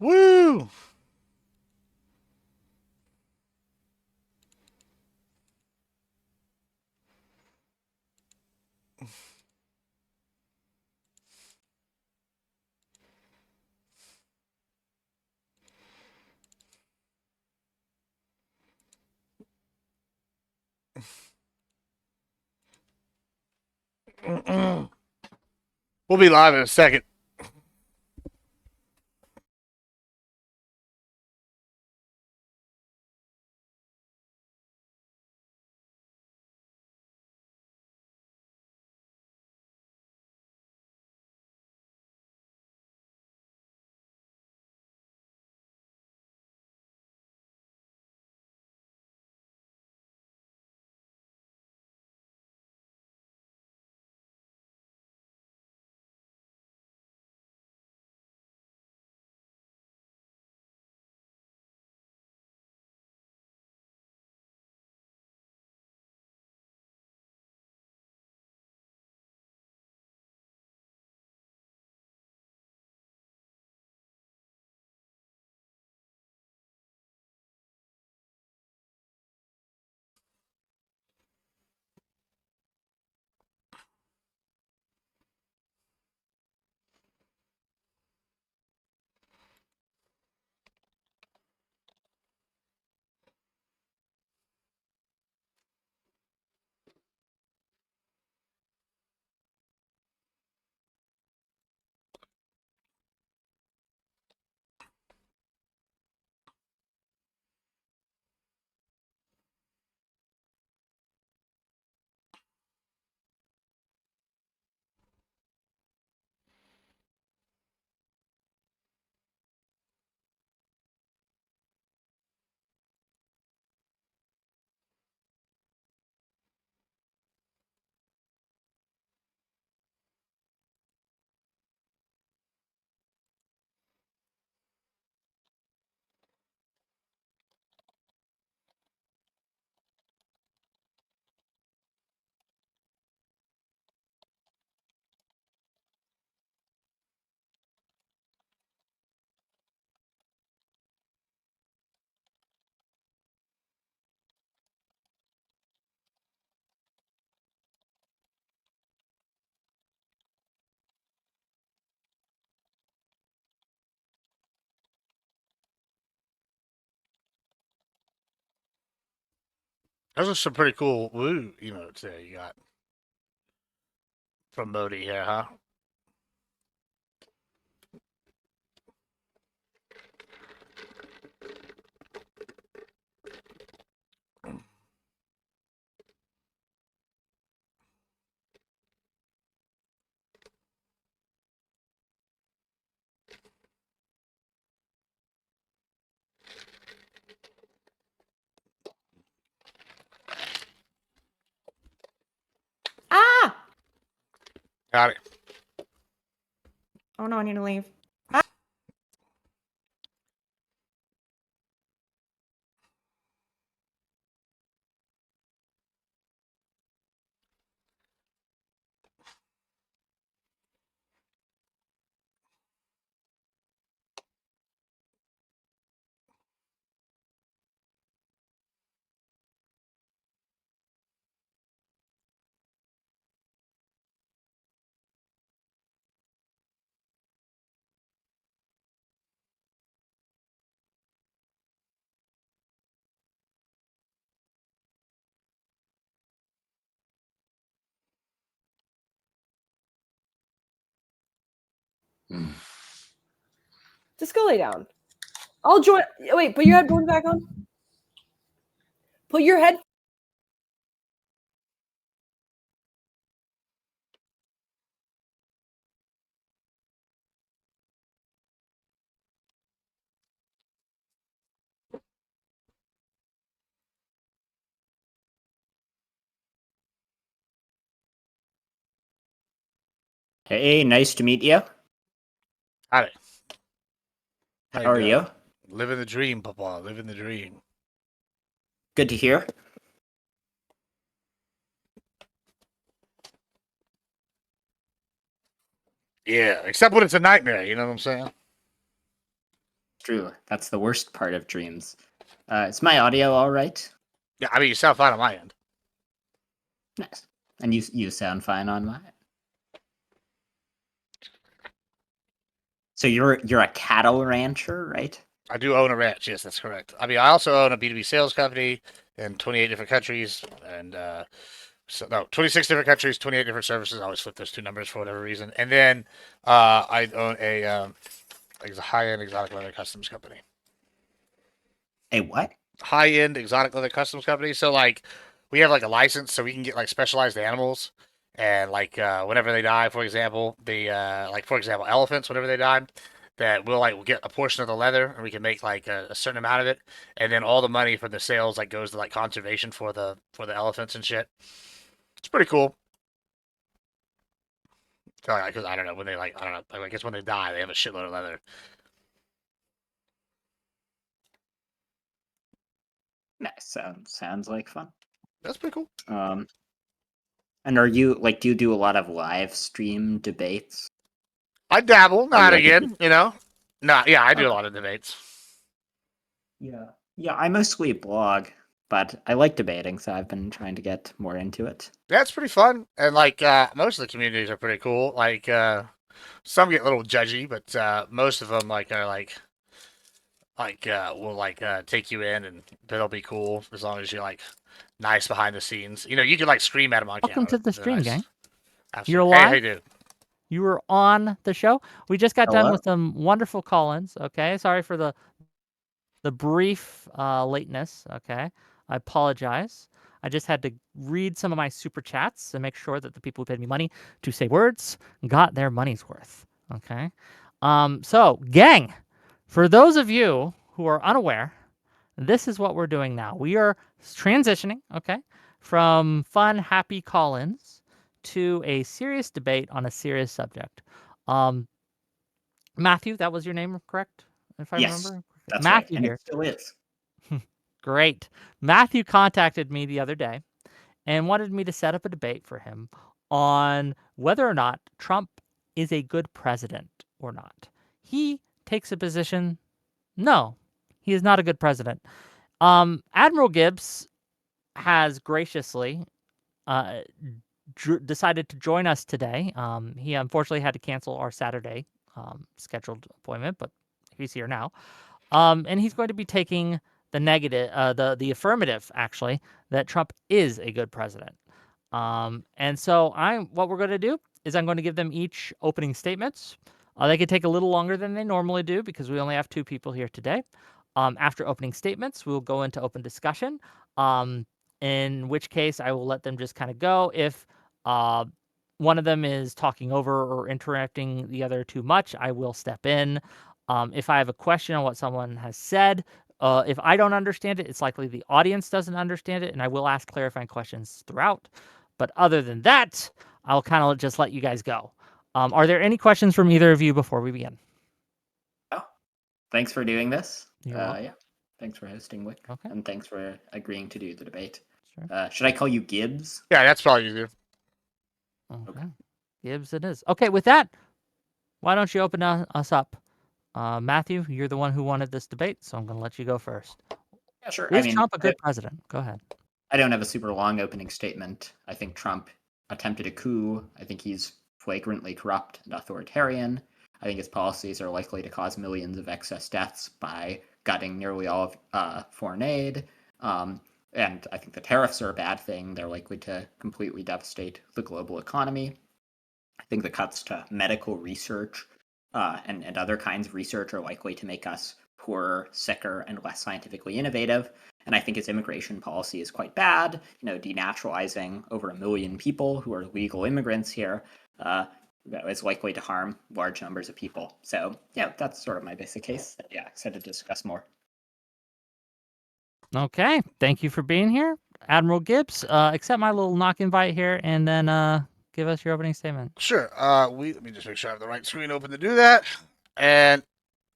Woo! We'll be live in a second. Those are some pretty cool woo emotes there you got from Modi here, huh? Ah! Got it. Oh no, I need to leave. Just go lay down. I'll join. Wait, put your headphones back on. Put your head. Hey, nice to meet you. Got it. How are you? Living the dream, Papa. Living the dream. Good to hear. Yeah, except when it's a nightmare. You know what I'm saying? True. That's the worst part of dreams. Is my audio all right? Yeah, I mean, you sound fine on my end. Nice. And you sound fine on mine. So you're a cattle rancher, right? I do own a ranch. Yes, that's correct. I mean, I also own a B2B sales company in 28 different countries, and 26 different countries, 28 different services. I always flip those two numbers for whatever reason. And then I own a high-end exotic leather customs company. A what? High-end exotic leather customs company. So like, we have like a license, so we can get like specialized animals, and like whenever they die, for example, like for example elephants, whenever they die, that we'll get a portion of the leather, and we can make like a certain amount of it, and then all the money from the sales like goes to like conservation for the elephants and shit. It's pretty cool. Because I don't know when they like I don't know I guess when they die they have a shitload of leather. Nice. Sounds like fun. That's pretty cool. And are you like do you do a lot of live stream debates? I dabble, Are you not like again, you know. No, yeah, I do a Okay. lot of debates. Yeah. Yeah, I mostly blog, but I like debating, so I've been trying to get more into it. That's pretty fun, and like most of the communities are pretty cool. Like some get a little judgy, but most of them like are will like take you in, and they'll be cool as long as you're like nice behind the scenes. You know, you can like scream at them on Welcome camera. to the They're stream, nice. gang. You're Absolutely. Hey, how live. you doing? You were on the show. We just got done Hello? with some wonderful call-ins. Okay, sorry for the brief lateness. Okay, I apologize. I just had to read some of my super chats and make sure that the people who paid me money to say words got their money's worth. Okay, so gang, for those of you who are unaware, this is what we're doing now. We are transitioning, okay, from fun, happy call-ins to a serious debate on a serious subject. Um, Matthew, that was your name, correct? If I Yes, remember, that's right. Matthew And it here. still is. Great. Matthew contacted me the other day and wanted me to set up a debate for him on whether or not Trump is a good president or not. He takes a position, no, he is not a good president. Admiral Gibbs has graciously uh, decided to join us today. He unfortunately had to cancel our Saturday scheduled appointment, but he's here now. And he's going to be taking the negative, the affirmative, actually, that Trump is a good president. And so what we're going to do is I'm going to give them each opening statements. They could take a little longer than they normally do because we only have two people here today. After opening statements, we'll go into open discussion. In which case, I will let them just kind of go. If uh, one of them is talking over or interrupting the other too much, I will step in. If I have a question on what someone has said, if I don't understand it, it's likely the audience doesn't understand it, and I will ask clarifying questions throughout. But other than that, I'll kind of just let you guys go. Are there any questions from either of you before we begin? Oh, thanks for doing this. You're welcome. Yeah. Thanks for hosting, Wick. Okay. And thanks for agreeing to do the debate. Sure. Should I call you Gibbs? Yeah, that's probably easier. Okay. Gibbs it is. Okay, with that, why don't you open us up? Matthew, you're the one who wanted this debate, so I'm going to let you go first. Yeah, sure. Is Trump a good president? Go ahead. I don't have a super long opening statement. I think Trump attempted a coup. I think he's flagrantly corrupt and authoritarian. I think his policies are likely to cause millions of excess deaths by gutting nearly all of foreign aid. And I think the tariffs are a bad thing. They're likely to completely devastate the global economy. I think the cuts to medical research and other kinds of research are likely to make us poorer, sicker, and less scientifically innovative. And I think his immigration policy is quite bad. Denaturalizing over 1 million people who are legal immigrants here is likely to harm large numbers of people. So, yeah, that's sort of my basic case. Yeah, excited to discuss more. Okay, thank you for being here, Admiral Gibbs. Accept my little knock invite here, and then give us your opening statement. Sure. Let me just make sure I have the right screen open to do that. And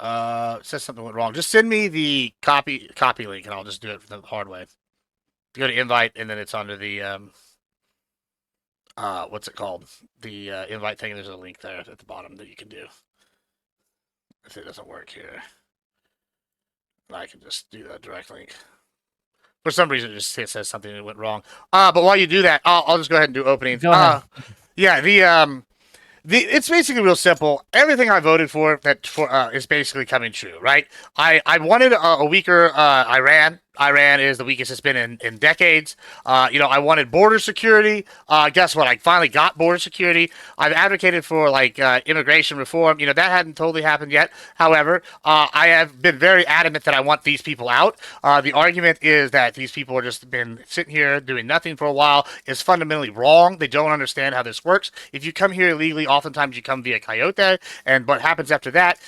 it says something went wrong. Just send me the copy link, and I'll just do it the hard way. Go to invite, and then it's under the what's it called? The invite thing. There's a link there at the bottom that you can do. If it doesn't work here. I can just do that direct link. For some reason, it just says something that went wrong. But while you do that, I'll just go ahead and do openings. Go ahead. Yeah, it's basically real simple. Everything I voted for is basically coming true, right? I wanted a weaker Iran. Iran is the weakest it's been in decades. I wanted border security. Guess what? I finally got border security. I've advocated for immigration reform. That hadn't totally happened yet. However, I have been very adamant that I want these people out. The argument is that these people have just been sitting here doing nothing for a while is fundamentally wrong. They don't understand how this works. If you come here illegally, oftentimes you come via coyote, and what happens after that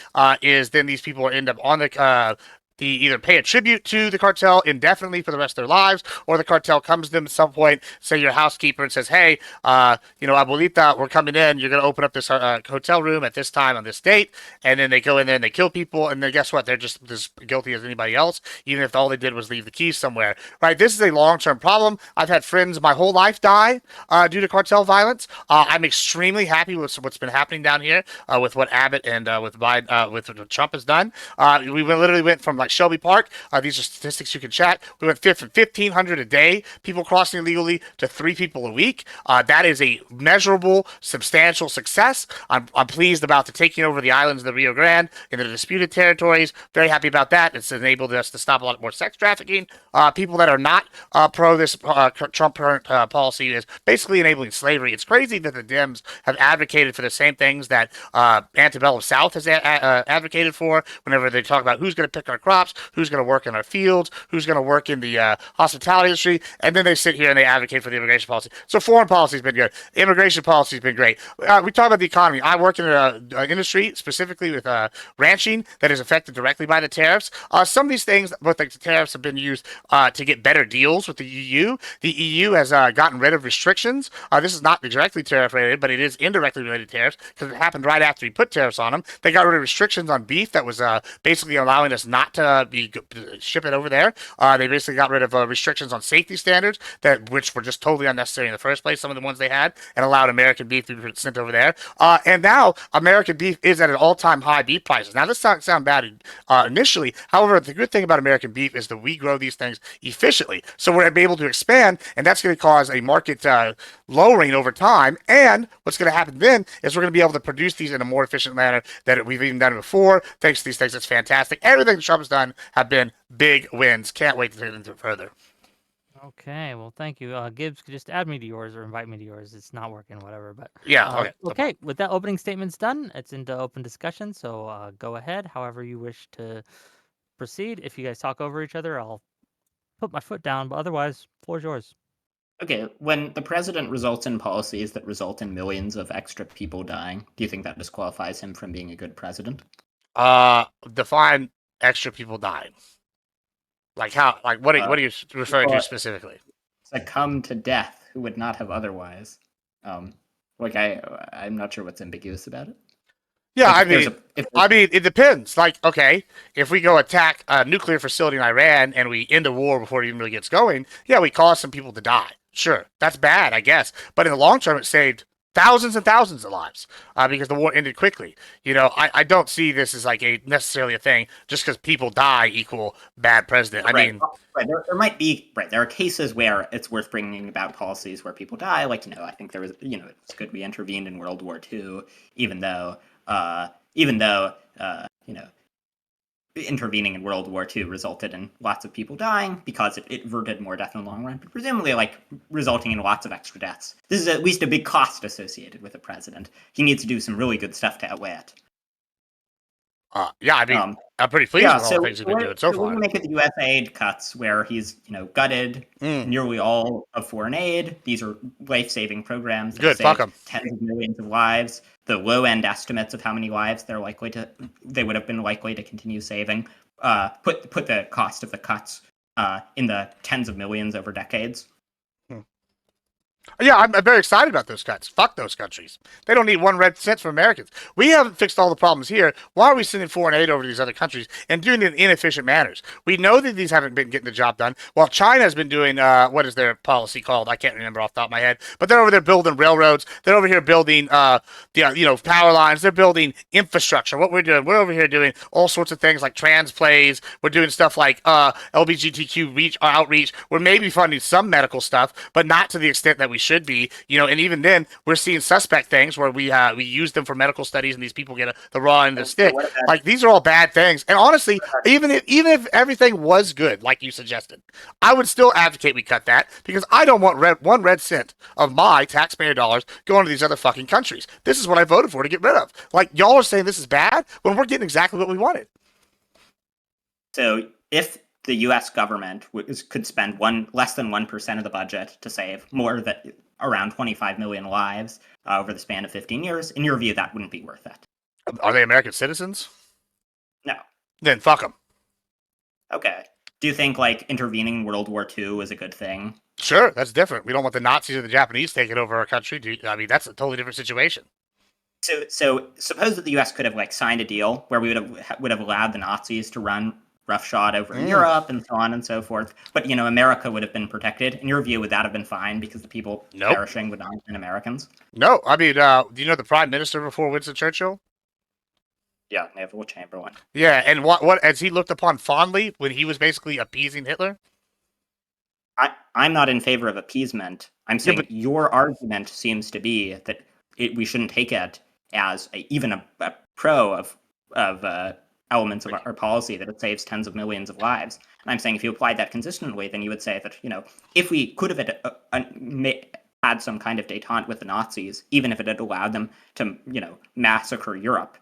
is then these people end up on the either pay a tribute to the cartel indefinitely for the rest of their lives, or the cartel comes to them at some point, say your housekeeper, and says, "Hey, abuelita, we're coming in. You're going to open up this hotel room at this time on this date," and then they go in there and they kill people, and then guess what? They're just as guilty as anybody else, even if all they did was leave the keys somewhere. Right? This is a long-term problem. I've had friends my whole life die due to cartel violence. I'm extremely happy with what's been happening down here with what Abbott and with Biden, with what Trump has done. We literally went from Shelby Park. These are statistics you can check. We went from 1,500 a day, people crossing illegally, to 3 people a week. That is a measurable, substantial success. I'm pleased about the taking over the islands of the Rio Grande in the disputed territories. Very happy about that. It's enabled us to stop a lot more sex trafficking. People that are not pro this Trump current policy is basically enabling slavery. It's crazy that the Dems have advocated for the same things that antebellum South has advocated for whenever they talk about who's going to pick our crops, who's going to work in our fields, who's going to work in the hospitality industry, and then they sit here and they advocate for the immigration policy. So foreign policy has been good. Immigration policy has been great. We talk about the economy. I work in an industry specifically with ranching that is affected directly by the tariffs. Some of these things, both the tariffs have been used to get better deals with the EU. The EU has gotten rid of restrictions. This is not directly tariff related, but it is indirectly related tariffs because it happened right after he put tariffs on them. They got rid of restrictions on beef that was basically allowing us not to ship it over there. They basically got rid of restrictions on safety standards which were just totally unnecessary in the first place. Some of the ones they had, and allowed American beef to be sent over there. And now American beef is at an all-time high beef prices. Now this sound bad initially. However, the good thing about American beef is that we grow these things efficiently, so we're able to expand, and that's going to cause a market lowering over time. And what's going to happen then is we're going to be able to produce these in a more efficient manner than we've even done before. Thanks to these things, it's fantastic. Everything Trump has done have been big wins. Can't wait to take it into it further. Okay, well, thank you. Gibbs, just add me to yours or invite me to yours. It's not working, whatever. But yeah, okay. Okay, with that opening statements done, it's into open discussion. So go ahead, however you wish to proceed. If you guys talk over each other, I'll put my foot down. But otherwise, floor's yours. Okay, when the president results in policies that result in millions of extra people dying, do you think that disqualifies him from being a good president? Define extra people dying. Like how? Like what are you referring to specifically? Succumb to death who would not have otherwise. I'm not sure what's ambiguous about it. Yeah, I mean, it depends. Like, okay, if we go attack a nuclear facility in Iran and we end a war before it even really gets going, yeah, we cause some people to die. Sure, that's bad, I guess. But in the long term, it saved thousands and thousands of lives because the war ended quickly. I don't see this as necessarily a thing just because people die equal bad president. I mean, there might be there are cases where it's worth bringing about policies where people die. I think there was it's good we intervened in World War II, even though intervening in World War II resulted in lots of people dying because it averted more death in the long run, but presumably resulting in lots of extra deaths. This is at least a big cost associated with the president. He needs to do some really good stuff to outweigh it. Yeah, I mean, I'm pretty pleased with all the things he's been doing so far. We're going to make it the U.S. aid cuts where he's, gutted nearly all of foreign aid. These are life-saving programs that save tens of millions of lives. The low-end estimates of how many lives they would have been likely to continue saving, put the cost of the cuts in the tens of millions over decades. Yeah, I'm very excited about those cuts. Fuck those countries. They don't need 1 cent from Americans. We haven't fixed all the problems here. Why are we sending foreign aid over to these other countries and doing it in inefficient manners? We know that these haven't been getting the job done. While China has been doing, what is their policy called? I can't remember off the top of my head. But they're over there building railroads. They're over here building, power lines. They're building infrastructure. What we're doing, we're over here doing all sorts of things like trans plays. We're doing stuff like LGBTQ outreach. We're maybe funding some medical stuff, but not to the extent that we should be, and even then we're seeing suspect things where we use them for medical studies and these people get the raw end of the stick. Like these are all bad things. And honestly, even if everything was good, like you suggested, I would still advocate we cut that because I don't want 1 cent of my taxpayer dollars going to these other fucking countries. This is what I voted for to get rid of. Like y'all are saying this is bad when we're getting exactly what we wanted. So if the U.S. government could spend less than 1% of the budget to save more than around 25 million lives over the span of 15 years, in your view, that wouldn't be worth it. Are they American citizens? No. Then fuck them. Okay. Do you think intervening in World War II is a good thing? Sure, that's different. We don't want the Nazis or the Japanese taking over our country. I mean, that's a totally different situation. So suppose that the U.S. could have signed a deal where we would have allowed the Nazis to run roughshod over Europe and so on and so forth. But, America would have been protected. In your view, would that have been fine because the people perishing would not have been Americans? No. I mean, do you know the prime minister before Winston Churchill? Yeah, Neville Chamberlain. Yeah, and what as he looked upon fondly when he was basically appeasing Hitler? I'm not in favor of appeasement. I'm saying your argument seems to be that we shouldn't take it as even a pro of elements of our policy that it saves tens of millions of lives. And I'm saying if you applied that consistently, then you would say that, if we could have had some kind of détente with the Nazis, even if it had allowed them to, massacre Europe,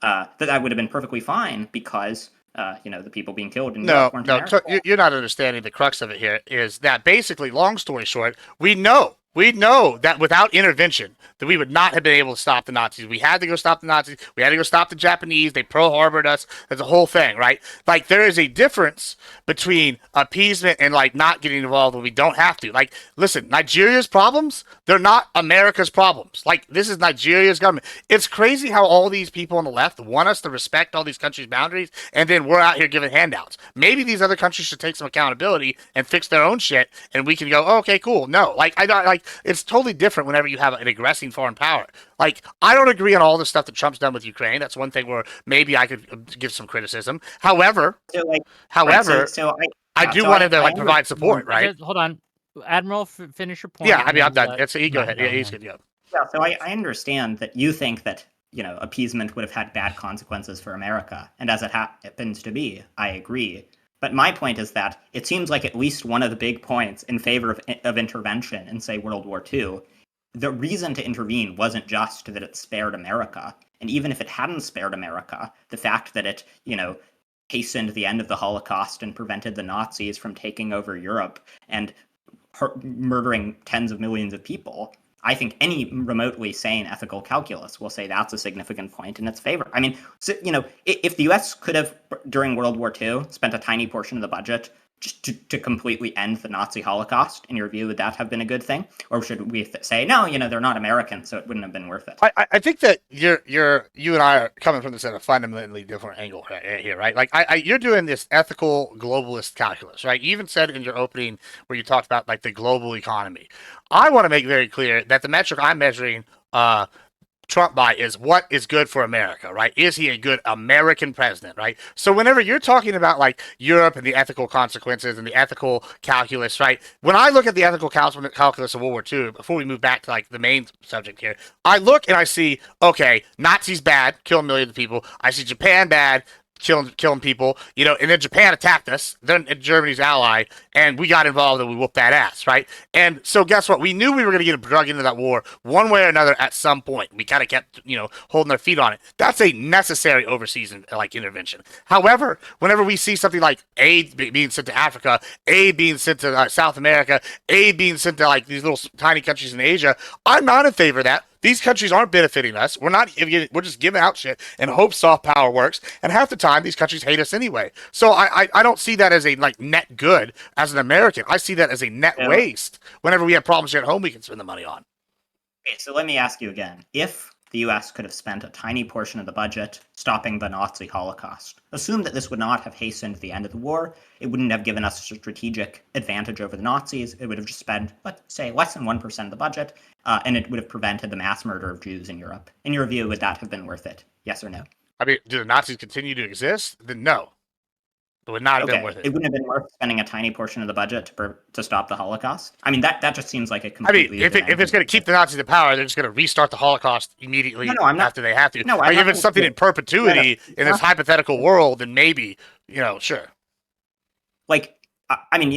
that would have been perfectly fine because, the people being killed in Europe weren't American. You're not understanding the crux of it here is that basically, long story short, we know that without intervention, that we would not have been able to stop the Nazis. We had to go stop the Nazis. We had to go stop the Japanese. They Pearl Harbored us. That's a whole thing, right? Like, there is a difference between appeasement and, not getting involved when we don't have to. Like, listen, Nigeria's problems, they're not America's problems. Like, this is Nigeria's government. It's crazy how all these people on the left want us to respect all these countries' boundaries, and then we're out here giving handouts. Maybe these other countries should take some accountability and fix their own shit, and we can go, oh, okay, cool. No, it's totally different whenever you have an aggressing foreign power. Like, I don't agree on all the stuff that Trump's done with Ukraine. That's one thing where maybe I could give some criticism. However, I do want him to provide support, right? Hold on, Admiral, finish your point. Yeah, I mean, I'm done. Go ahead. Yeah, he's good. Yeah. Yeah, so I understand that you think that appeasement would have had bad consequences for America, and as it happens to be, I agree. But my point is that it seems like at least one of the big points in favor of intervention in, say, World War II, the reason to intervene wasn't just that it spared America. And even if it hadn't spared America, the fact that it, hastened the end of the Holocaust and prevented the Nazis from taking over Europe and murdering tens of millions of people, I think any remotely sane ethical calculus will say that's a significant point in its favor. I mean, if the U.S. could have, during World War II, spent a tiny portion of the budget just to completely end the Nazi Holocaust, in your view, would that have been a good thing? Or should we say, no, they're not American, so it wouldn't have been worth it? I think that you and I are coming from this at a fundamentally different angle here, right? Like, you're doing this ethical globalist calculus, right? You even said in your opening where you talked about, the global economy. I want to make very clear that the metric I'm measuring Trump by is what is good for America, right? Is he a good American president, right? So whenever you're talking about Europe and the ethical consequences and the ethical calculus, right? When I look at the ethical calculus of World War II, before we move back to the main subject here, I look and I see, okay, Nazis bad, killing millions of people. I see Japan bad, killing people, and then Japan attacked us, then Germany's ally, and we got involved and we whooped that ass, right? And so guess what? We knew we were going to get drug into that war one way or another at some point. We kind of kept, holding our feet on it. That's a necessary overseas intervention. However, whenever we see something like aid being sent to Africa, aid being sent to South America, aid being sent to these little tiny countries in Asia, I'm not in favor of that. These countries aren't benefiting us. We're just giving out shit and hope soft power works. And half the time, these countries hate us anyway. So I don't see that as a like net good as an American. I see that as a net So, waste. Whenever we have problems here at home, we can spend the money on. okay, so let me ask you again. If the US could have spent a tiny portion of the budget stopping the Nazi Holocaust, assume that this would not have hastened the end of the war. It wouldn't have given us a strategic advantage over the Nazis. It would have just spent, let's say, less than 1% of the budget, and it would have prevented the mass murder of Jews in Europe. In your view, would that have been worth it? Yes or no? I mean, do the Nazis continue to exist? Then no. It would not have been worth It it. wouldn't have been worth spending a tiny portion of the budget to stop the Holocaust. I mean, that just seems like a I completely. mean, if it's going to keep the Nazis in power, they're just going to restart the Holocaust immediately No, I'm not- after they have to. No, I'm like not if it's something in perpetuity in this hypothetical world, then maybe, sure. Like, I mean,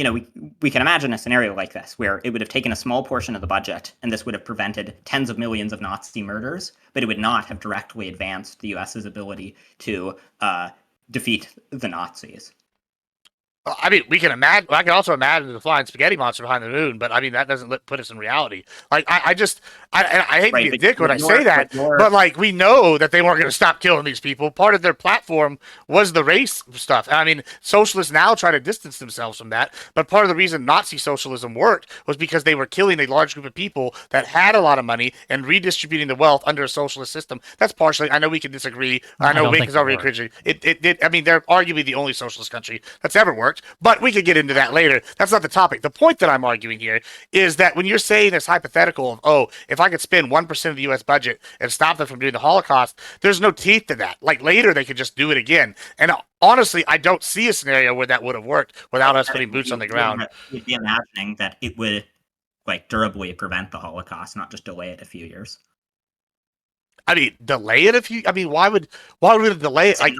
we can imagine a scenario like this where it would have taken a small portion of the budget, and this would have prevented tens of millions of Nazi murders, but it would not have directly advanced the U.S.'s ability to defeat the Nazis. I mean, we can imagine. I can also imagine the flying spaghetti monster behind the moon, but I mean that doesn't put us in reality. Like I hate to be a dick when I say that, but like we know that they weren't going to stop killing these people. Part of their platform was the race stuff. I mean, socialists now try to distance themselves from that, but part of the reason Nazi socialism worked was because they were killing a large group of people that had a lot of money and redistributing the wealth under a socialist system. That's partially. I know we can disagree. I know Wink is already cringing. It did. I mean, they're arguably the only socialist country that's ever worked. But we could get into that later. That's not the topic. The point that I'm arguing here is that when you're saying this hypothetical of, oh, if I could spend 1% of the U.S. budget and stop them from doing the Holocaust, there's no teeth to that. Like later, they could just do it again. And honestly, I don't see a scenario where that would have worked without us putting boots on the ground. You'd be imagining that it would like durably prevent the Holocaust, not just delay it a few years. I mean, delay it why would it delay it? Like,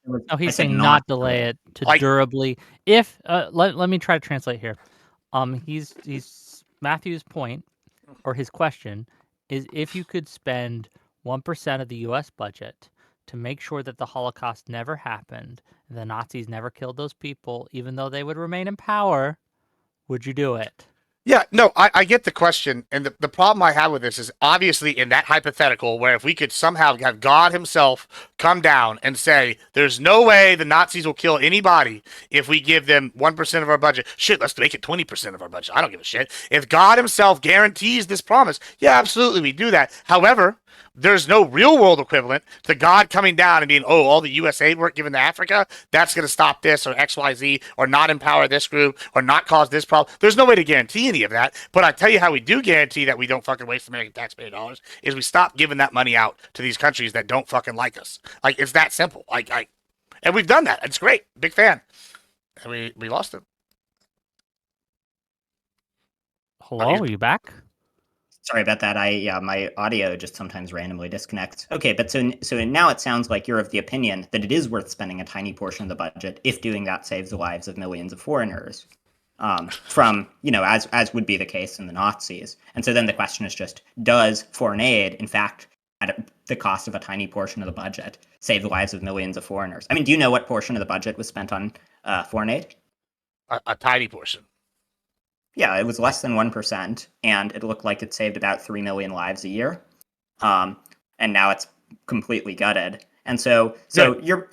no, he's saying not delay it to durably. If let me try to translate here. He's Matthew's point or his question is if you could spend 1% of the U.S. budget to make sure that the Holocaust never happened, and the Nazis never killed those people, even though they would remain in power, would you do it? Yeah, no, I get the question, and the problem I have with this is obviously in that hypothetical where if we could somehow have God himself come down and say, there's no way the Nazis will kill anybody if we give them 1% of our budget. Shit, let's make it 20% of our budget. I don't give a shit. If God himself guarantees this promise, yeah, absolutely, we do that. However, there's no real world equivalent to God coming down and being, oh, all the US aid work given to Africa, that's going to stop this or XYZ or not empower this group or not cause this problem. There's no way to guarantee any of that. But I tell you how we do guarantee that we don't fucking waste American taxpayer dollars is we stop giving that money out to these countries that don't fucking like us. Like, it's that simple. And we've done that. It's great. Big fan. And we lost it. Hello, are you back? Sorry about that. My audio just sometimes randomly disconnects. Okay, but so now it sounds like you're of the opinion that it is worth spending a tiny portion of the budget if doing that saves the lives of millions of foreigners, from as would be the case in the Nazis. And so then the question is just, does foreign aid, in fact, at the cost of a tiny portion of the budget, save the lives of millions of foreigners? I mean, do you know what portion of the budget was spent on foreign aid? A tiny portion. Yeah, it was less than 1%, and it looked like it saved about 3 million lives a year. And now it's completely gutted. And so you're,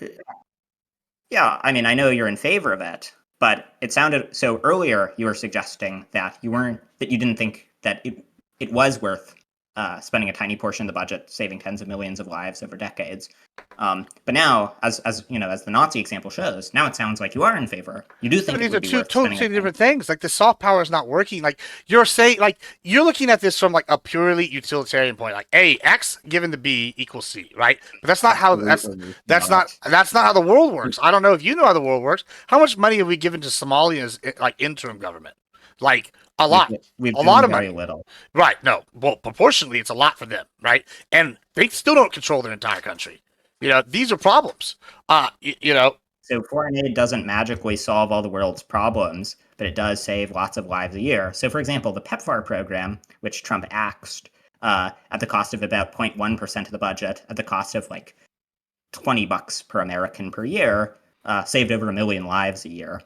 yeah, I mean, I know you're in favor of it, but it sounded, so earlier you were suggesting that you didn't think that it was worth spending a tiny portion of the budget, saving tens of millions of lives over decades. But now, as the Nazi example shows, now it sounds like you are in favor. You do think these are two totally different things. Like the soft power is not working. Like you're saying, like you're looking at this from like a purely utilitarian point. Like A, X given to B equals C, right? But that's not how that's not how the world works. I don't know if you know how the world works. How much money have we given to Somalia's like interim government? Like a lot. We've a lot of very money. Little. Right. No. Well, proportionally, it's a lot for them, right? And they still don't control their entire country. These are problems. So foreign aid doesn't magically solve all the world's problems, but it does save lots of lives a year. So, for example, the PEPFAR program, which Trump axed at the cost of about 0.1% of the budget, at the cost of like $20 per American per year, saved over 1 million lives a year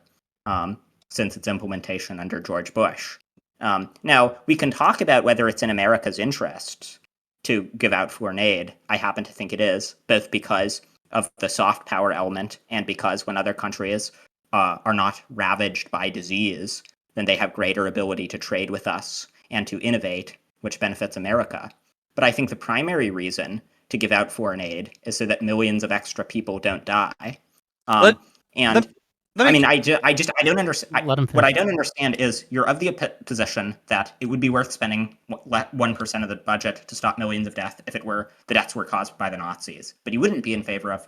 since its implementation under George Bush. Now, we can talk about whether it's in America's interest to give out foreign aid. I happen to think it is, both because of the soft power element and because when other countries are not ravaged by disease, then they have greater ability to trade with us and to innovate, which benefits America. But I think the primary reason to give out foreign aid is so that millions of extra people don't die. Let- And let I me- mean, I don't understand. Let him What I finish. don't understand is you're of the position that it would be worth spending 1% of the budget to stop millions of deaths if the deaths were caused by the Nazis. But you wouldn't be in favor of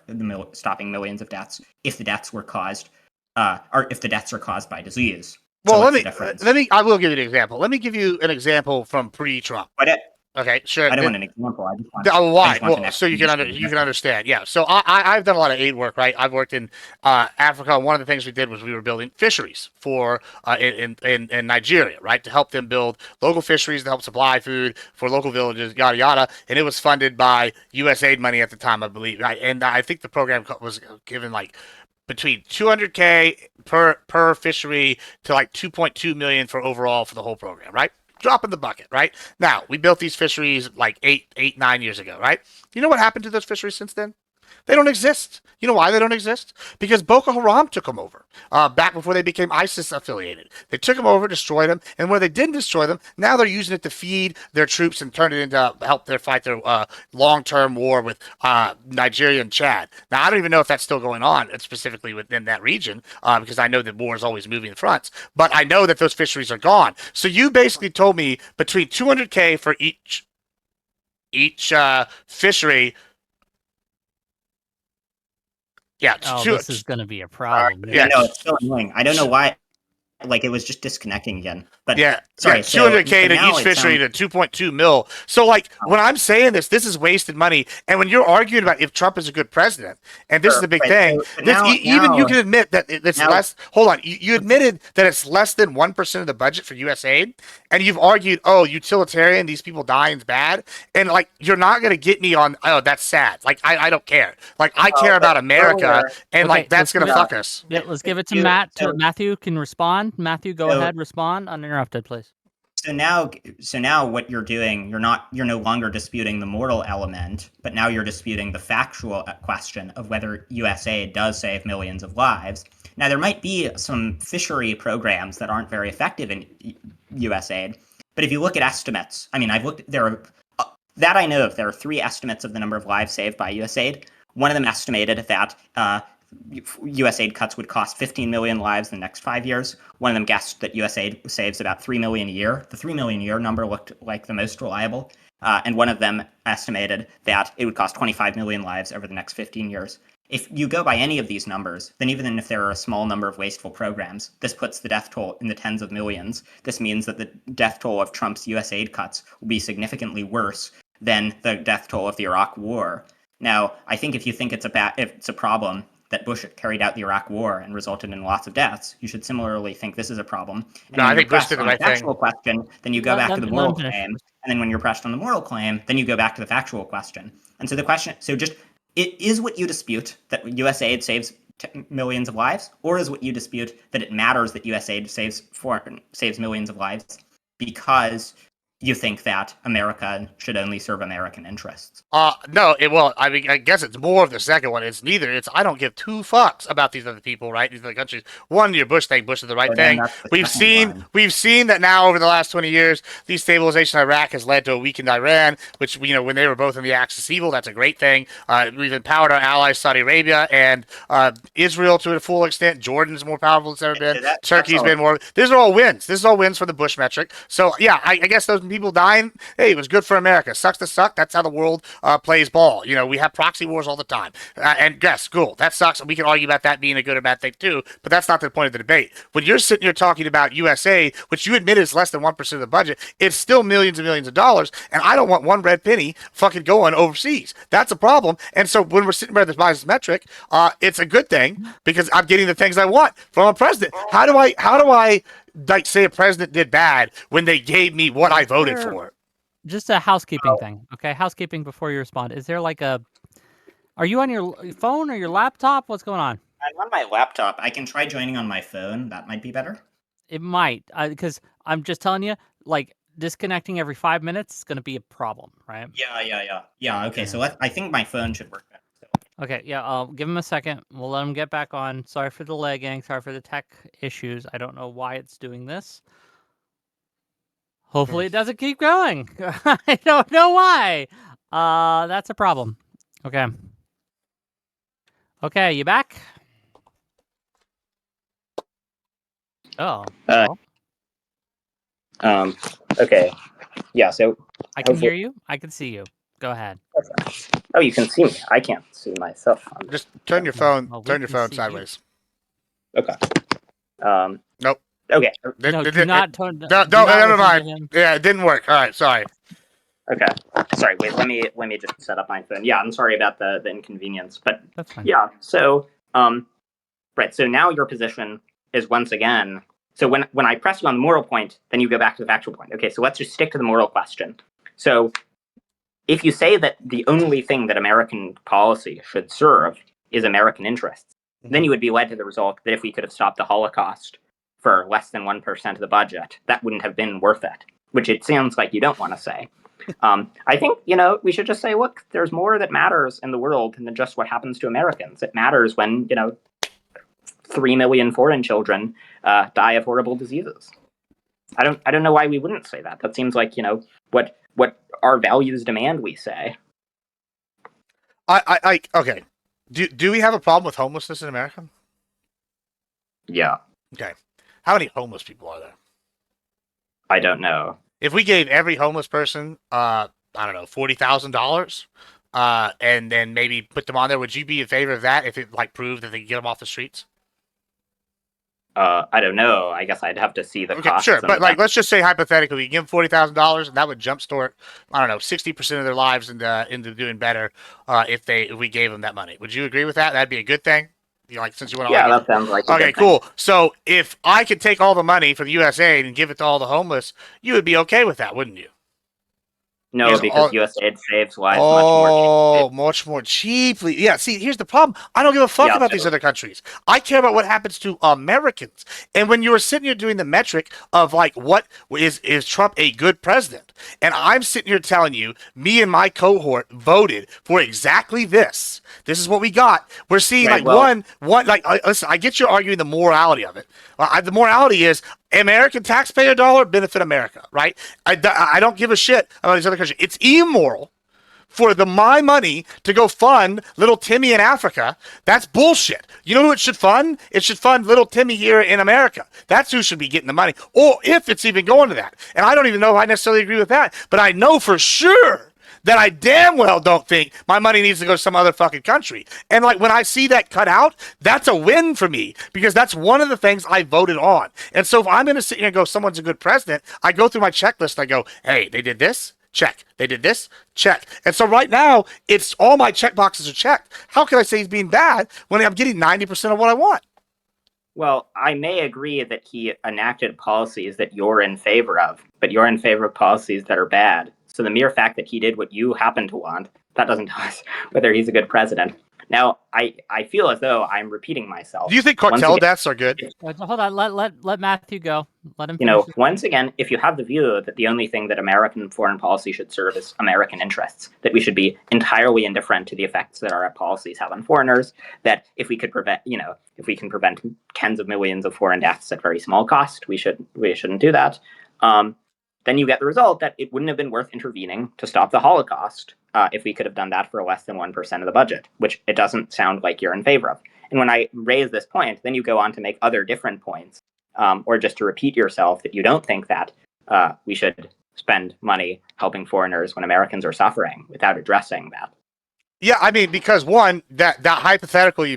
stopping millions of deaths if the deaths were caused, or if the deaths are caused by disease. Well, So let what's me the difference? I will give you an example. Let me give you an example from pre-Trump. Okay, sure. I don't want an example. I just want. Why? Want an Well, so you explanation. can understand. Yeah. So I've done a lot of aid work, right? I've worked in Africa. One of the things we did was we were building fisheries for in Nigeria, right, to help them build local fisheries to help supply food for local villages, yada yada. And it was funded by USAID money at the time, I believe. Right? And I think the program was given like between 200K per fishery to like 2.2 million for overall for the whole program, right? Drop in the bucket, right? Now, we built these fisheries like 9 years ago, right? You know what happened to those fisheries since then? They don't exist. You know why they don't exist? Because Boko Haram took them over back before they became ISIS affiliated. They took them over, destroyed them, and where they didn't destroy them, now they're using it to feed their troops and turn it into help their fight their long-term war with Nigeria and Chad. Now, I don't even know if that's still going on specifically within that region because I know that war is always moving fronts. But I know that those fisheries are gone. So you basically told me between 200K for each fishery. Yeah, This is going to be a problem. Yeah, no, it's so annoying. I don't know why. Like it was just disconnecting again. But yeah, sorry, 200K to each fishery to 2.2 mil. So like when I'm saying this is wasted money. And when you're arguing about if Trump is a good president, and this is the big thing, even you can admit that it's less. Hold on, you admitted that it's less than 1% of the budget for USAID, and you've argued, oh, utilitarian, these people dying is bad, and like you're not gonna get me on, oh, that's sad. Like I don't care. Like I care about America, and like that's gonna fuck us. Yeah, let's give it to Matt. Matthew can respond. Matthew, go ahead, respond uninterrupted, please. So now what you're doing, you're no longer disputing the moral element, but now you're disputing the factual question of whether USAID does save millions of lives. Now there might be some fishery programs that aren't very effective in USAID, but if you look at estimates, I mean, that I know of, there are 3 estimates of the number of lives saved by USAID. One of them estimated that USAID cuts would cost 15 million lives in the next 5 years. One of them guessed that USAID saves about 3 million a year. The 3 million a year number looked like the most reliable. And one of them estimated that it would cost 25 million lives over the next 15 years. If you go by any of these numbers, then even if there are a small number of wasteful programs, this puts the death toll in the tens of millions. This means that the death toll of Trump's USAID cuts will be significantly worse than the death toll of the Iraq War. Now, I think if you think it's a problem that Bush carried out the Iraq War and resulted in lots of deaths, you should similarly think this is a problem. And no, I think Bush did the right thing. Question, then you go back to the moral claim, and then when you're pressed on the moral claim, then you go back to the factual question. And so the question, it is what you dispute that USAID saves millions of lives, or is what you dispute that it matters that USAID saves millions of lives because you think that America should only serve American interests? No, I mean, I guess it's more of the second one. It's neither. It's I don't give 2 fucks about these other people, right? These other countries. One, your Bush thing. Bush is the right thing. We've seen that now over the last 20 years, destabilization of Iraq has led to a weakened Iran, which when they were both in the axis of evil, that's a great thing. We've empowered our allies, Saudi Arabia and Israel to a full extent. Jordan's more powerful than it's ever been. Turkey's been more. These are all wins. This is all wins for the Bush metric. So yeah, I guess those people dying, hey, it was good for America. Sucks to suck. That's how the world plays ball. We have proxy wars all the time. And yes, cool. That sucks. We can argue about that being a good or bad thing too, but that's not the point of the debate. When you're sitting here talking about USA, which you admit is less than 1% of the budget, it's still millions and millions of dollars, and I don't want one red penny fucking going overseas. That's a problem. And so when we're sitting by this metric, it's a good thing because I'm getting the things I want from a president. How do I like say a president did bad when they gave me what I voted for? Just a housekeeping thing, okay? Housekeeping before you respond. Is there like are you on your phone or your laptop? What's going on? I'm on my laptop. I can try joining on my phone. That might be better. It might, because I'm just telling you, like, disconnecting every 5 minutes is going to be a problem, right? Yeah. Okay, so I think my phone should work better. So. Okay, yeah, I'll give him a second. We'll let him get back on. Sorry for the lagging. Sorry for the tech issues. I don't know why it's doing this. Hopefully it doesn't keep going. I don't know why. That's a problem. Okay. Okay, you back? Oh. Well, Okay. Yeah, so I can hear you. I can see you. Go ahead. oh, you can see me. I can't see myself. Just turn your phone. Well, we Turn your can phone see sideways. Okay. Nope. Okay. No, do not turn. No, do not never listen to mind. him. Yeah, it didn't work. All right, sorry. Okay. Sorry. Wait. Let me just set up my phone. Yeah, I'm sorry about the inconvenience, but That's fine. yeah. So right. So now your position is once again. So when I press you on the moral point, then you go back to the factual point. Okay. So let's just stick to the moral question. So if you say that the only thing that American policy should serve is American interests, then you would be led to the result that if we could have stopped the Holocaust for less than 1% of the budget, that wouldn't have been worth it, which it sounds like you don't want to say. I think, we should just say, look, there's more that matters in the world than just what happens to Americans. It matters when, 3 million foreign children die of horrible diseases. I don't know why we wouldn't say that. That seems like, what our values demand we say. Okay. Do we have a problem with homelessness in America? Yeah. Okay. How many homeless people are there? I don't know. If we gave every homeless person, I don't know, $40,000, and then maybe put them on there, would you be in favor of that if it proved that they could get them off the streets? I don't know. I guess I'd have to see the costs. Sure, but let's just say hypothetically, we give them $40,000, and that would jumpstart, I don't know, 60% of their lives into doing better if we gave them that money. Would you agree with that? That'd be a good thing. Since you want to. Yeah, that sounds like. Okay, cool. So if I could take all the money from the USA and give it to all the homeless, you would be okay with that, wouldn't you? No, because USAID saves lives much more cheaply. Yeah, see, here's the problem. I don't give a fuck about these other countries. I care about what happens to Americans. And when you were sitting here doing the metric of what is Trump a good president? And I'm sitting here telling you, me and my cohort voted for exactly this. This is what we got. We're seeing listen, I get you arguing the morality of it. The morality is American taxpayer dollar benefit America, right? I don't give a shit about these other countries. It's immoral for my money to go fund little Timmy in Africa. That's bullshit. You know who it should fund? It should fund little Timmy here in America. That's who should be getting the money, or if it's even going to that. And I don't even know if I necessarily agree with that, but I know for sure that I damn well don't think my money needs to go to some other fucking country. And when I see that cut out, that's a win for me because that's one of the things I voted on. And so if I'm going to sit here and go, someone's a good president, I go through my checklist and I go, hey, they did this? Check. They did this? Check. And so right now, it's all my check boxes are checked. How can I say he's being bad when I'm getting 90% of what I want? Well, I may agree that he enacted policies that you're in favor of, but you're in favor of policies that are bad. So the mere fact that he did what you happen to want, that doesn't tell us whether he's a good president. Now, I feel as though I'm repeating myself. Do you think cartel deaths are good? Hold on, let Matthew go. Let him finish. Once again, if you have the view that the only thing that American foreign policy should serve is American interests, that we should be entirely indifferent to the effects that our policies have on foreigners, that if we could prevent, if we can prevent tens of millions of foreign deaths at very small cost, we shouldn't do that. Then you get the result that it wouldn't have been worth intervening to stop the Holocaust if we could have done that for less than 1% of the budget, which it doesn't sound like you're in favor of. And when I raise this point, then you go on to make other different points, or just to repeat yourself that you don't think that we should spend money helping foreigners when Americans are suffering without addressing that. Yeah, I mean, because one, that hypothetical you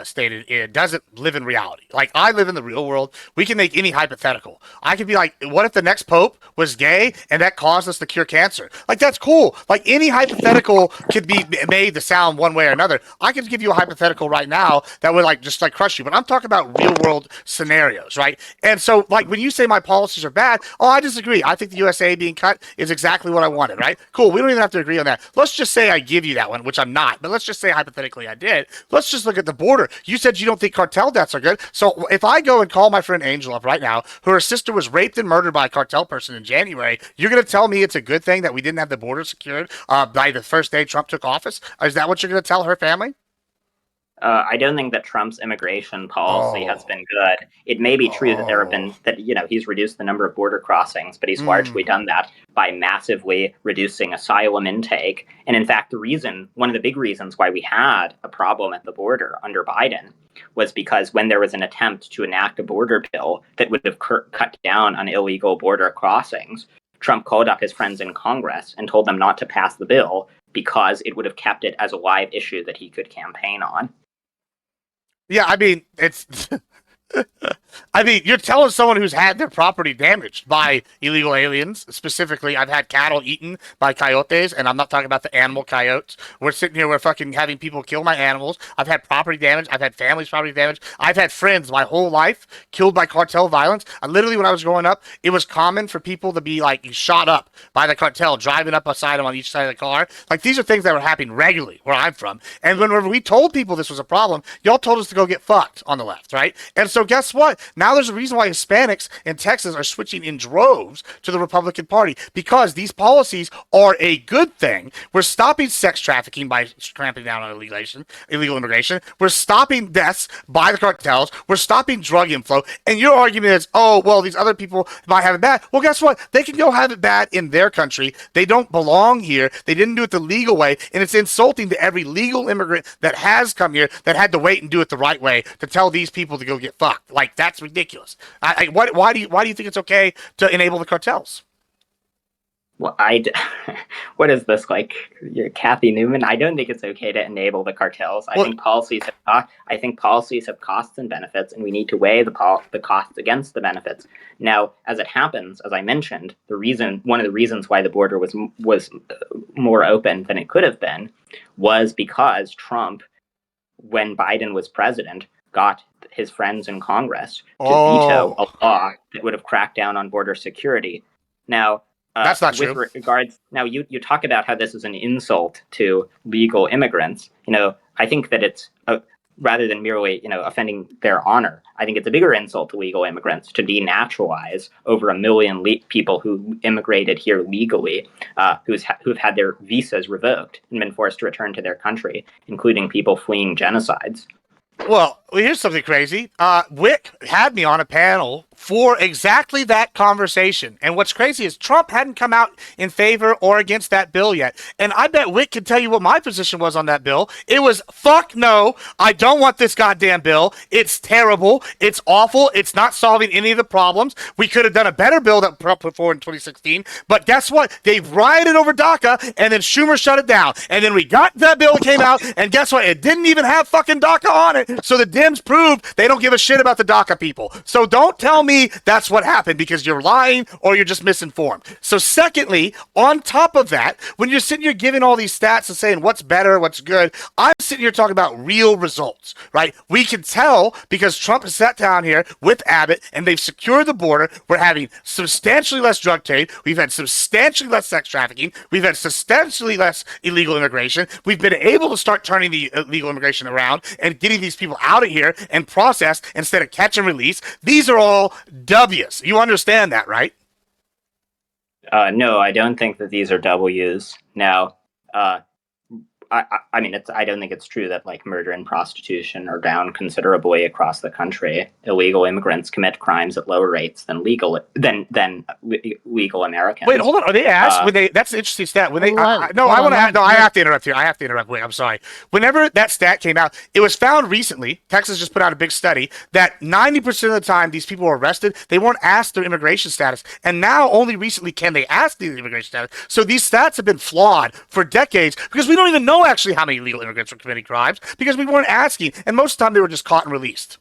stated, it doesn't live in reality. I live in the real world. We can make any hypothetical. I could be like, what if the next pope was gay and that caused us to cure cancer? That's cool. Any hypothetical could be made to sound one way or another. I could give you a hypothetical right now that would just crush you. But I'm talking about real world scenarios, right? And so when you say my policies are bad, I disagree. I think the USA being cut is exactly what I wanted, right? Cool. We don't even have to agree on that. Let's just say I give you that one, which which I'm not, but let's just say hypothetically I did. Let's just look at the border. You said you don't think cartel deaths are good. So if I go and call my friend Angel up right now, her sister was raped and murdered by a cartel person in January, you're going to tell me it's a good thing that we didn't have the border secured by the first day Trump took office? Is that what you're going to tell her family? I don't think that Trump's immigration policy has Oh. been good. It may be true that there have Oh. been that he's reduced the number of border crossings, but he's largely done that by massively reducing asylum intake. And in fact, one of the big reasons why we had a problem at the border under Biden was because when there was an attempt to enact a border bill that would have cut down on illegal border crossings, Trump called up his friends in Congress and told them not to pass the bill because it would have kept it as a live issue that he could campaign on. Yeah, I mean, it's I mean, you're telling someone who's had their property damaged by illegal aliens. Specifically, I've had cattle eaten by coyotes, and I'm not talking about the animal coyotes. We're sitting here, we're fucking having people kill my animals. I've had property damage. I've had families' property damage. I've had friends my whole life killed by cartel violence. Literally, when I was growing up, it was common for people to be like shot up by the cartel, driving up beside them on each side of the car. Like, these are things that were happening regularly where I'm from. And whenever we told people this was a problem, y'all told us to go get fucked on the left, right? And so guess what? Now there's a reason why Hispanics in Texas are switching in droves to the Republican Party, because these policies are a good thing. We're stopping sex trafficking by clamping down on illegal immigration. We're stopping deaths by the cartels. We're stopping drug inflow. And your argument is, oh, well, these other people might have it bad. Well, guess what? They can go have it bad in their country. They don't belong here. They didn't do it the legal way. And it's insulting to every legal immigrant that has come here that had to wait and do it the right way to tell these people to go get fucked. Like, that's ridiculous. Why do you think it's okay to enable the cartels? Well, what is this, like Kathy Newman? I don't think it's okay to enable the cartels. I think policies have costs and benefits, and we need to weigh the costs against the benefits. Now, as it happens, as I mentioned, one of the reasons why the border was more open than it could have been was because Trump, when Biden was president, got his friends in Congress to veto a law that would have cracked down on border security. Now, that's not true. With regards, now you talk about how this is an insult to legal immigrants. I think that it's rather than merely offending their honor, I think it's a bigger insult to legal immigrants to denaturalize over 1 million people who immigrated here legally, who've had their visas revoked and been forced to return to their country, including people fleeing genocides. Well, here's something crazy. Wick had me on a panel for exactly that conversation. And what's crazy is Trump hadn't come out in favor or against that bill yet. And I bet Wick can tell you what my position was on that bill. It was, fuck no, I don't want this goddamn bill. It's terrible. It's awful. It's not solving any of the problems. We could have done a better bill that Trump put forward in 2016. But guess what? They rioted over DACA, and then Schumer shut it down. And then we got that bill that came out, and guess what? It didn't even have fucking DACA on it. So the Dems proved they don't give a shit about the DACA people. So don't tell me that's what happened, because you're lying or you're just misinformed. So secondly, on top of that, when you're sitting here giving all these stats and saying what's better, what's good, I'm sitting here talking about real results, right? We can tell because Trump has sat down here with Abbott and they've secured the border. We're having substantially less drug trade. We've had substantially less sex trafficking. We've had substantially less illegal immigration. We've been able to start turning the illegal immigration around and getting these people out of here and processed instead of catch and release. These are all W's. You understand that, right? No, I don't think that these are W's. Now, I mean, I don't think it's true that like murder and prostitution are down considerably across the country. Illegal immigrants commit crimes at lower rates than legal Americans. Wait, hold on. Are they asked? That's an interesting stat. When they, I have to interrupt here. I have to interrupt. Wait, I'm sorry. Whenever that stat came out, it was found recently. Texas just put out a big study that 90% of the time these people were arrested, they weren't asked their immigration status, and now only recently can they ask the immigration status. So these stats have been flawed for decades because we don't even know actually how many illegal immigrants were committing crimes because we weren't asking, and most of the time they were just caught and released.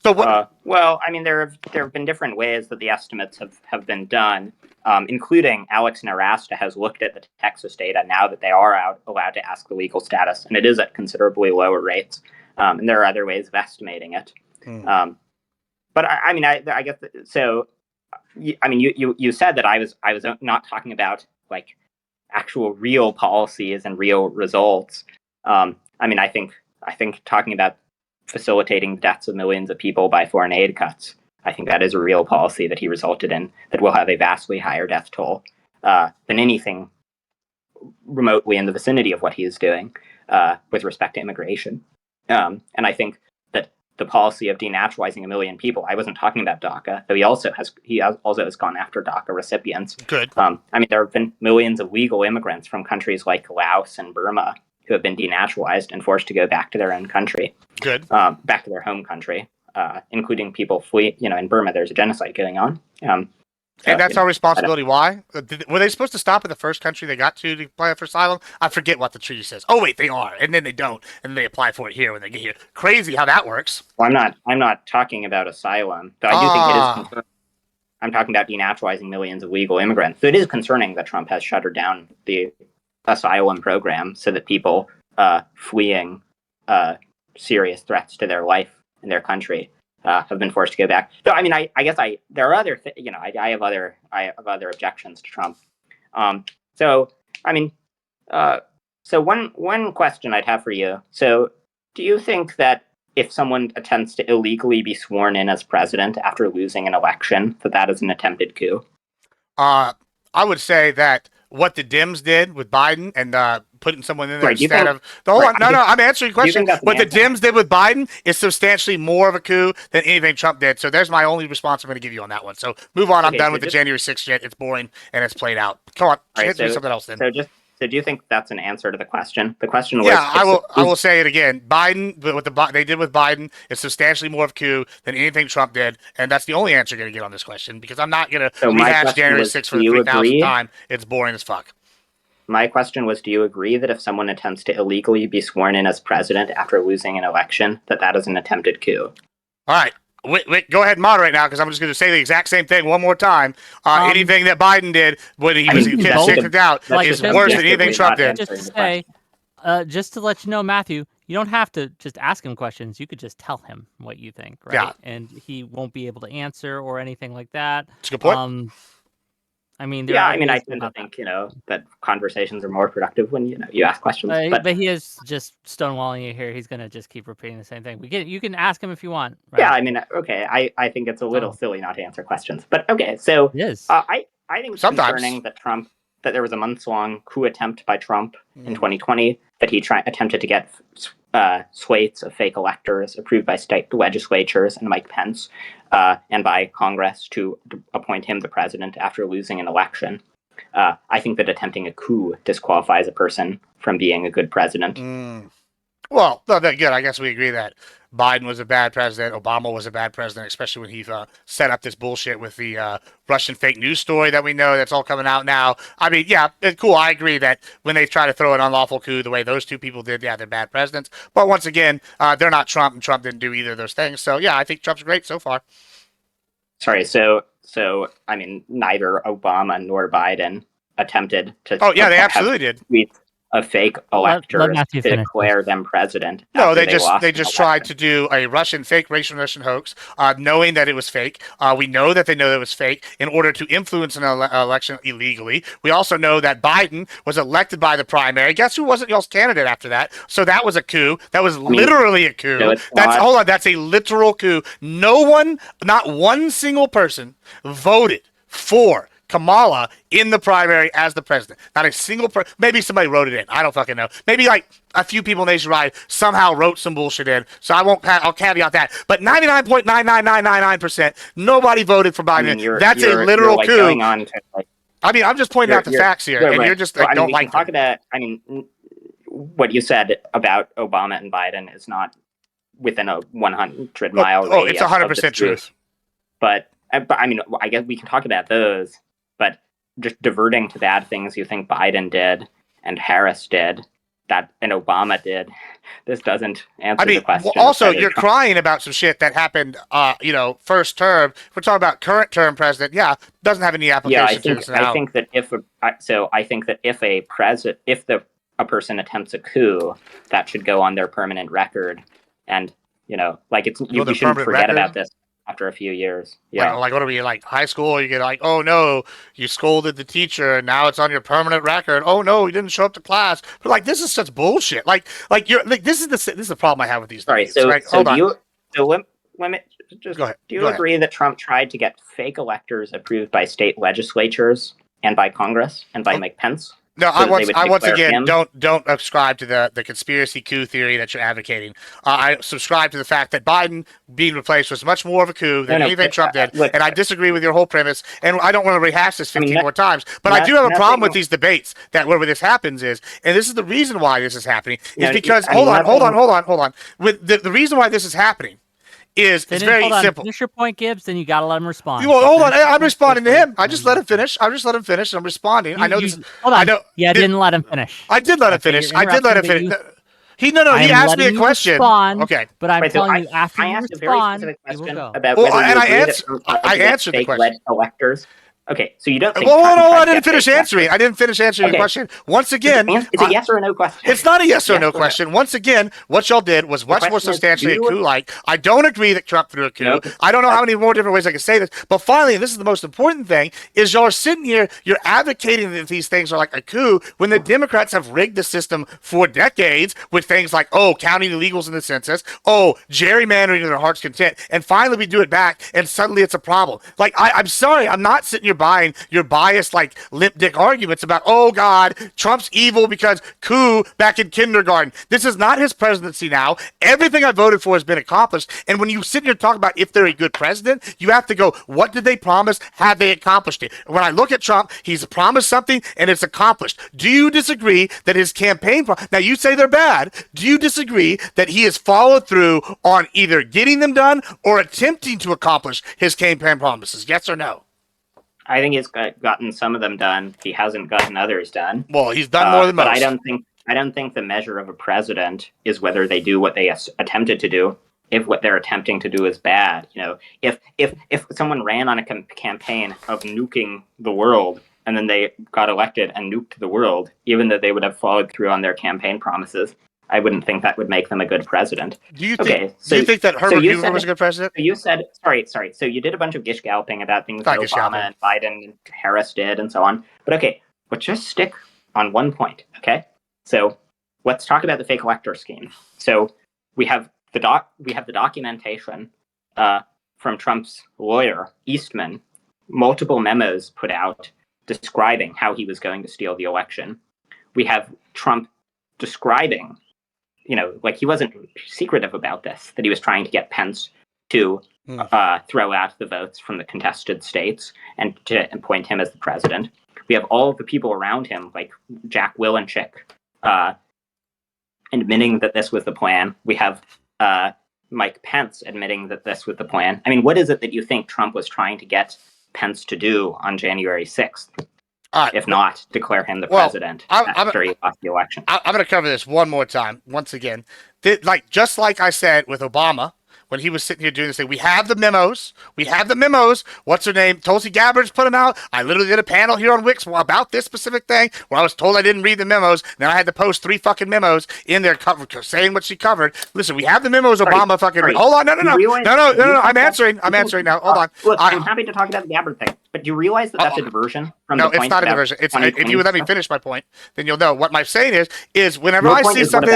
So what? Well, I mean, there have been different ways that the estimates have been done, including Alex Narasta has looked at the Texas data now that they are allowed to ask the legal status, and it is at considerably lower rates. And there are other ways of estimating it. But I mean, I guess so. I mean, you said that I was not talking about like actual real policies and real results. I think talking about facilitating the deaths of millions of people by foreign aid cuts, I think that is a real policy that he resulted in that will have a vastly higher death toll than anything remotely in the vicinity of what he is doing with respect to immigration. And I think that the policy of denaturalizing a million people, I wasn't talking about DACA, though he also has gone after DACA recipients. Good. There have been millions of legal immigrants from countries like Laos and Burma who have been denaturalized and forced to go back to their own country. Good. Back to their home country, including people flee. In Burma, there's a genocide going on. And that's our responsibility. Why? Were they supposed to stop at the first country they got to apply for asylum? I forget what the treaty says. Oh wait, they are, and then they don't, and then they apply for it here when they get here. Crazy how that works. Well, I'm not talking about asylum, though I do think it is concerning. I'm talking about denaturalizing millions of legal immigrants. So it is concerning that Trump has shuttered down the asylum program so that people fleeing serious threats to their life and their country have been forced to go back. So I guess there are other I have other objections to Trump. So one question I'd have for you. So do you think that if someone attempts to illegally be sworn in as president after losing an election, that is an attempted coup? I would say that what the Dems did with Biden and putting someone in there instead of I'm answering your question. What the Dems did with Biden is substantially more of a coup than anything Trump did. So there's my only response I'm going to give you on that one. So move on. I'm done with the January 6th shit. It's boring and it's played out. Come on, hit me something else then. So do you think that's an answer to the question? The question was... Yeah, I will say it again. Biden, what they did with Biden is substantially more of a coup than anything Trump did, and that's the only answer you're going to get on this question, because I'm not going to rehash January 6th for the 3,000th time. It's boring as fuck. My question was, do you agree that if someone attempts to illegally be sworn in as president after losing an election, that is an attempted coup? All right. Wait, go ahead and moderate now, because I'm just going to say the exact same thing one more time. Anything that Biden did when he was kicked out is worse than anything Trump did. Just to say, just to let you know, Matthew, you don't have to just ask him questions. You could just tell him what you think, right? Yeah. And he won't be able to answer or anything like that. That's a good point. I tend to think, that conversations are more productive when, you ask questions. But he is just stonewalling you here. He's going to just keep repeating the same thing. You can ask him if you want. Right? Yeah, okay. I think it's a little silly not to answer questions. But, okay, so it is. I think it's concerning that there was a months-long coup attempt by Trump in 2020, that he attempted to get slates of fake electors approved by state legislatures and Mike Pence and by Congress to appoint him the president after losing an election. I think that attempting a coup disqualifies a person from being a good president. Well, no, good. I guess we agree that Biden was a bad president. Obama was a bad president, especially when he set up this bullshit with the Russian fake news story that we know that's all coming out now. I mean, yeah, it's cool. I agree that when they try to throw an unlawful coup the way those two people did, yeah, they're bad presidents. But once again, they're not Trump, and Trump didn't do either of those things. So, yeah, I think Trump's great so far. Sorry, so neither Obama nor Biden attempted to... Oh, yeah, they absolutely did. Of fake electors to declare them president. No, they just tried to do a fake Russian hoax, knowing that it was fake. We know that they know that it was fake in order to influence an election illegally. We also know that Biden was elected by the primary. Guess who wasn't y'all's candidate after that? So that was a coup. That was literally a coup. No, that's a literal coup. No one, not one single person voted for Kamala in the primary as the president. Not a single maybe somebody wrote it in. I don't fucking know. Maybe like a few people nationwide somehow wrote some bullshit in. So I'll caveat that. But 99.99999%, nobody voted for Biden. That's a literal coup. I'm just pointing out the facts here, and you're just don't like talk about. What you said about Obama and Biden is not within a 100-mile radius. Oh, it's 100% truth. But I guess we can talk about those. But just diverting to bad things you think Biden did and Harris did, and Obama did, this doesn't answer the question. Well, also, you're crying about some shit that happened, first term. If we're talking about current term president, doesn't have any application to this now. I think that if a person attempts a coup, that should go on their permanent record, and we shouldn't forget about this. after a few years. Yeah. Like what are we, like high school? You get like, oh no, you scolded the teacher, and now it's on your permanent record. Oh no, he didn't show up to class. But like, this is such bullshit. Like you're like, this is the problem I have with these Sorry. debates. Right? So Hold do on. you? So limit. Just Go ahead. do you Go ahead. agree that Trump tried to get fake electors approved by state legislatures and by Congress and by Mike Pence? No, So that I once again him? don't subscribe to the conspiracy coup theory that you're advocating. I subscribe to the fact that Biden being replaced was much more of a coup than anything Trump did, look, and I disagree with your whole premise. And I don't want to rehash this 15 more times, but I do have a nothing- problem with these debates that where this happens is, and this is the reason why this is happening is No, because I mean, hold on. With the reason why this is happening is it's very simple. Finish your point, Gibbs, then you got to let him respond. Well, hold on. I'm responding to him. I just let him finish. I just let him finish, and I'm responding. I know this. Hold on. I know. Yeah, didn't let him finish. I did let him finish. I did let him finish. He asked me a question. Okay. But I'm telling you, after I you asked respond, a very specific question go. about Well, whether and you I agree that answered- Trump I tried to get answered the fake question. electors. Okay, so you don't think Well, Trump no, tried I to didn't get finish fake answering. I didn't finish answering your Okay. question. Once again, It's a yes or a no question. it's not a yes or no Yes or no. question. Once again, what y'all did was much more question is, substantially a do you- coup-like. I don't agree that Trump threw a coup. No. I don't know how many more different ways I can say this. But finally, and this is the most important thing, is y'all are sitting here, you're advocating that these things are like a coup when the Democrats have rigged the system for decades with things like, oh, counting illegals in the census, oh, gerrymandering to their heart's content, and finally we do it back, and suddenly it's a problem. Like, I'm sorry, I'm not sitting here buying your biased, like, limp dick arguments about, oh, God, Trump's evil because coup back in kindergarten. This is not his presidency now. Everything I voted for has been accomplished. And when you sit here and talk about if they're a good president, you have to go, what did they promise? Have they accomplished it? When I look at Trump, he's promised something and it's accomplished. Do you disagree that his campaign, now you say they're bad. Do you disagree that he has followed through on either getting them done or attempting to accomplish his campaign promises? Yes or no? I think he's gotten some of them done. He hasn't gotten others done. Well, he's done more than most. But I don't think the measure of a president is whether they do what they attempted to do. If what they're attempting to do is bad, if someone ran on a campaign of nuking the world and then they got elected and nuked the world, even though they would have followed through on their campaign promises, I wouldn't think that would make them a good president. Do you think that Herbert Hoover was a good president? So you said, sorry. So you did a bunch of gish galloping about things that Obama and Biden and Harris did and so on. But okay, let's just stick on one point, okay? So let's talk about the fake elector scheme. So we have the documentation from Trump's lawyer, Eastman, multiple memos put out describing how he was going to steal the election. We have Trump describing, like he wasn't secretive about this, that he was trying to get Pence to throw out the votes from the contested states and to appoint him as the president. We have all of the people around him, like Jack Willenchick, admitting that this was the plan. We have Mike Pence admitting that this was the plan. I mean, what is it that you think Trump was trying to get Pence to do on January 6th? If not, declare him the president after he lost the election. I'm going to cover this one more time, once again. Just like I said with Obama, when he was sitting here doing this thing, we have the memos. What's her name? Tulsi Gabbard's put them out. I literally did a panel here on Wix about this specific thing where I was told I didn't read the memos. Then I had to post 3 fucking memos in there saying what she covered. Listen, we have the memos. Obama Hold on. No. I'm answering now. Hold on. Look, I'm happy to talk about the Gabbard thing, but do you realize that that's a diversion from the point? No, it's not a diversion. If you would let me finish my point, then you'll know. What my saying is whenever I see something,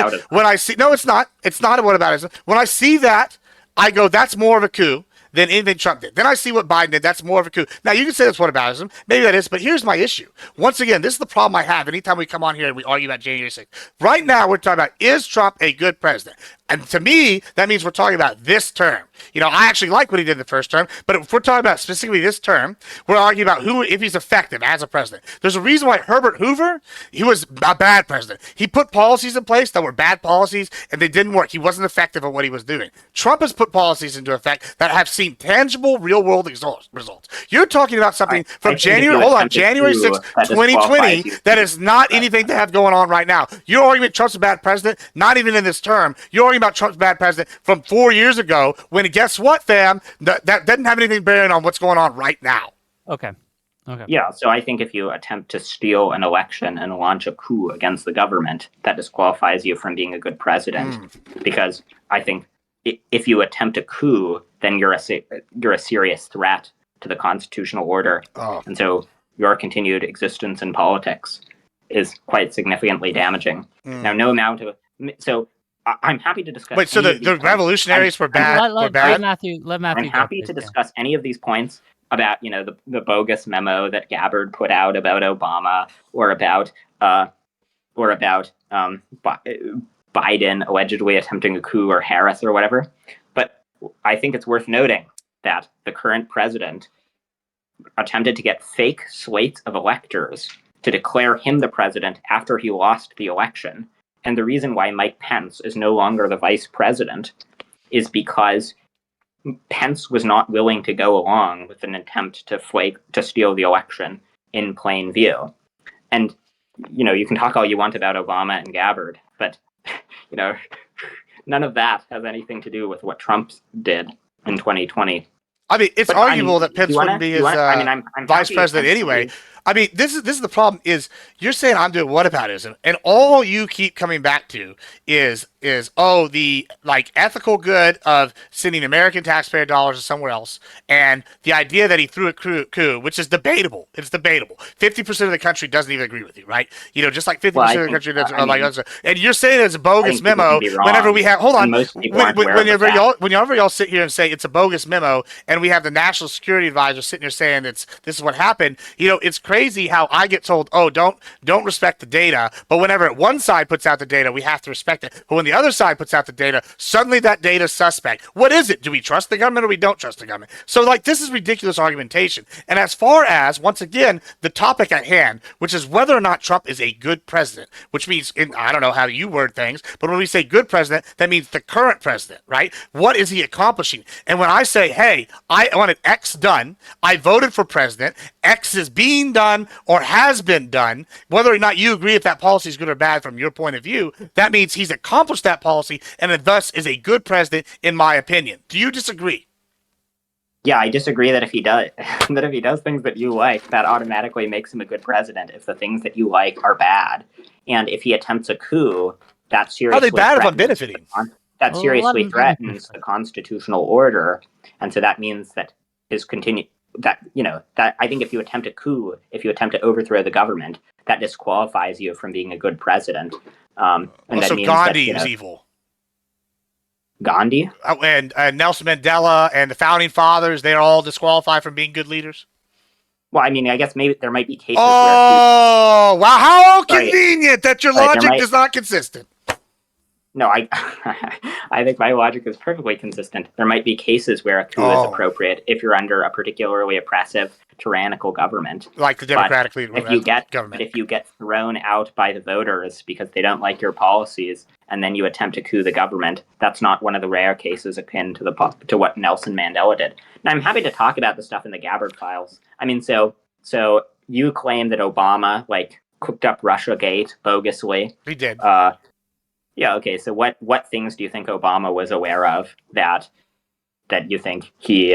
no, it's not. It's not a whataboutism. When I see that, I go, that's more of a coup than anything Trump did. Then I see what Biden did. That's more of a coup. Now, you can say that's whataboutism. Maybe that is, but here's my issue. Once again, this is the problem I have anytime we come on here and we argue about January 6th. Right now, we're talking about, is Trump a good president? And to me, that means we're talking about this term. I actually like what he did the first term, but if we're talking about specifically this term, we're arguing about if he's effective as a president. There's a reason why Herbert Hoover, he was a bad president. He put policies in place that were bad policies, and they didn't work. He wasn't effective at what he was doing. Trump has put policies into effect that have seen tangible, real-world results. You're talking about something from January 6th, 2020, that is not anything to have going on right now. You're arguing Trump's a bad president, not even in this term. You're arguing about Trump's bad president from 4 years ago, when guess what, fam? That doesn't have anything bearing on what's going on right now. Okay. Yeah, so I think if you attempt to steal an election and launch a coup against the government, that disqualifies you from being a good president. Because I think if you attempt a coup then you're a serious threat to the constitutional order. Oh. And so your continued existence in politics is quite significantly damaging. Now, no amount of I'm happy to discuss. Wait, so the revolutionaries were bad? Let Matthew I'm happy to discuss any of these points about the bogus memo that Gabbard put out about Obama, or about Biden allegedly attempting a coup, or Harris or whatever. But I think it's worth noting that the current president attempted to get fake slates of electors to declare him the president after he lost the election. And the reason why Mike Pence is no longer the vice president is because Pence was not willing to go along with an attempt to steal the election in plain view. And, you can talk all you want about Obama and Gabbard, but, none of that has anything to do with what Trump did in 2020. I mean, it's arguable that Pence wouldn't be his I'm vice president anyway. I mean, this is the problem. Is you're saying I'm doing whataboutism, and all you keep coming back to is the ethical good of sending American taxpayer dollars to somewhere else, and the idea that he threw a coup, which is debatable. It's debatable. 50% of the country doesn't even agree with you, right? Just like 50% of the country doesn't. And you're saying it's a bogus memo. Whenever we have, hold on, whenever y'all sit here and say it's a bogus memo, and we have the national security advisor sitting here saying this is what happened. It's crazy how I get told, oh, don't respect the data, but whenever one side puts out the data, we have to respect it. But when the other side puts out the data, suddenly that data is suspect. What is it? Do we trust the government or we don't trust the government? So this is ridiculous argumentation. And as far as, once again, the topic at hand, which is whether or not Trump is a good president, which means, I don't know how you word things, but when we say good president, that means the current president, right? What is he accomplishing? And when I say, hey, I wanted X done, I voted for president, X is being done or has been done, whether or not you agree if that policy is good or bad from your point of view, that means he's accomplished that policy and thus is a good president, in my opinion. Do you disagree? Yeah, I disagree that if he does things that you like, that automatically makes him a good president if the things that you like are bad. And if he attempts a coup, that seriously how are they bad if I'm benefiting? That seriously threatens the constitutional order. And so that means that that I think if you attempt a coup, if you attempt to overthrow the government, that disqualifies you from being a good president. And that so means Gandhi is evil. Gandhi? And Nelson Mandela and the founding fathers, they're all disqualified from being good leaders? Well, I mean, I guess maybe there might be cases where... wow, how convenient that your logic is not consistent. No, I think my logic is perfectly consistent. There might be cases where a coup is appropriate if you're under a particularly oppressive, tyrannical government. Like the democratically elected government. If you get thrown out by the voters because they don't like your policies, and then you attempt to coup the government, that's not one of the rare cases akin to what Nelson Mandela did. Now, I'm happy to talk about the stuff in the Gabbard files. I mean, so you claim that Obama cooked up Russiagate bogusly. He did. Yeah. Okay. So what things do you think Obama was aware of that you think he?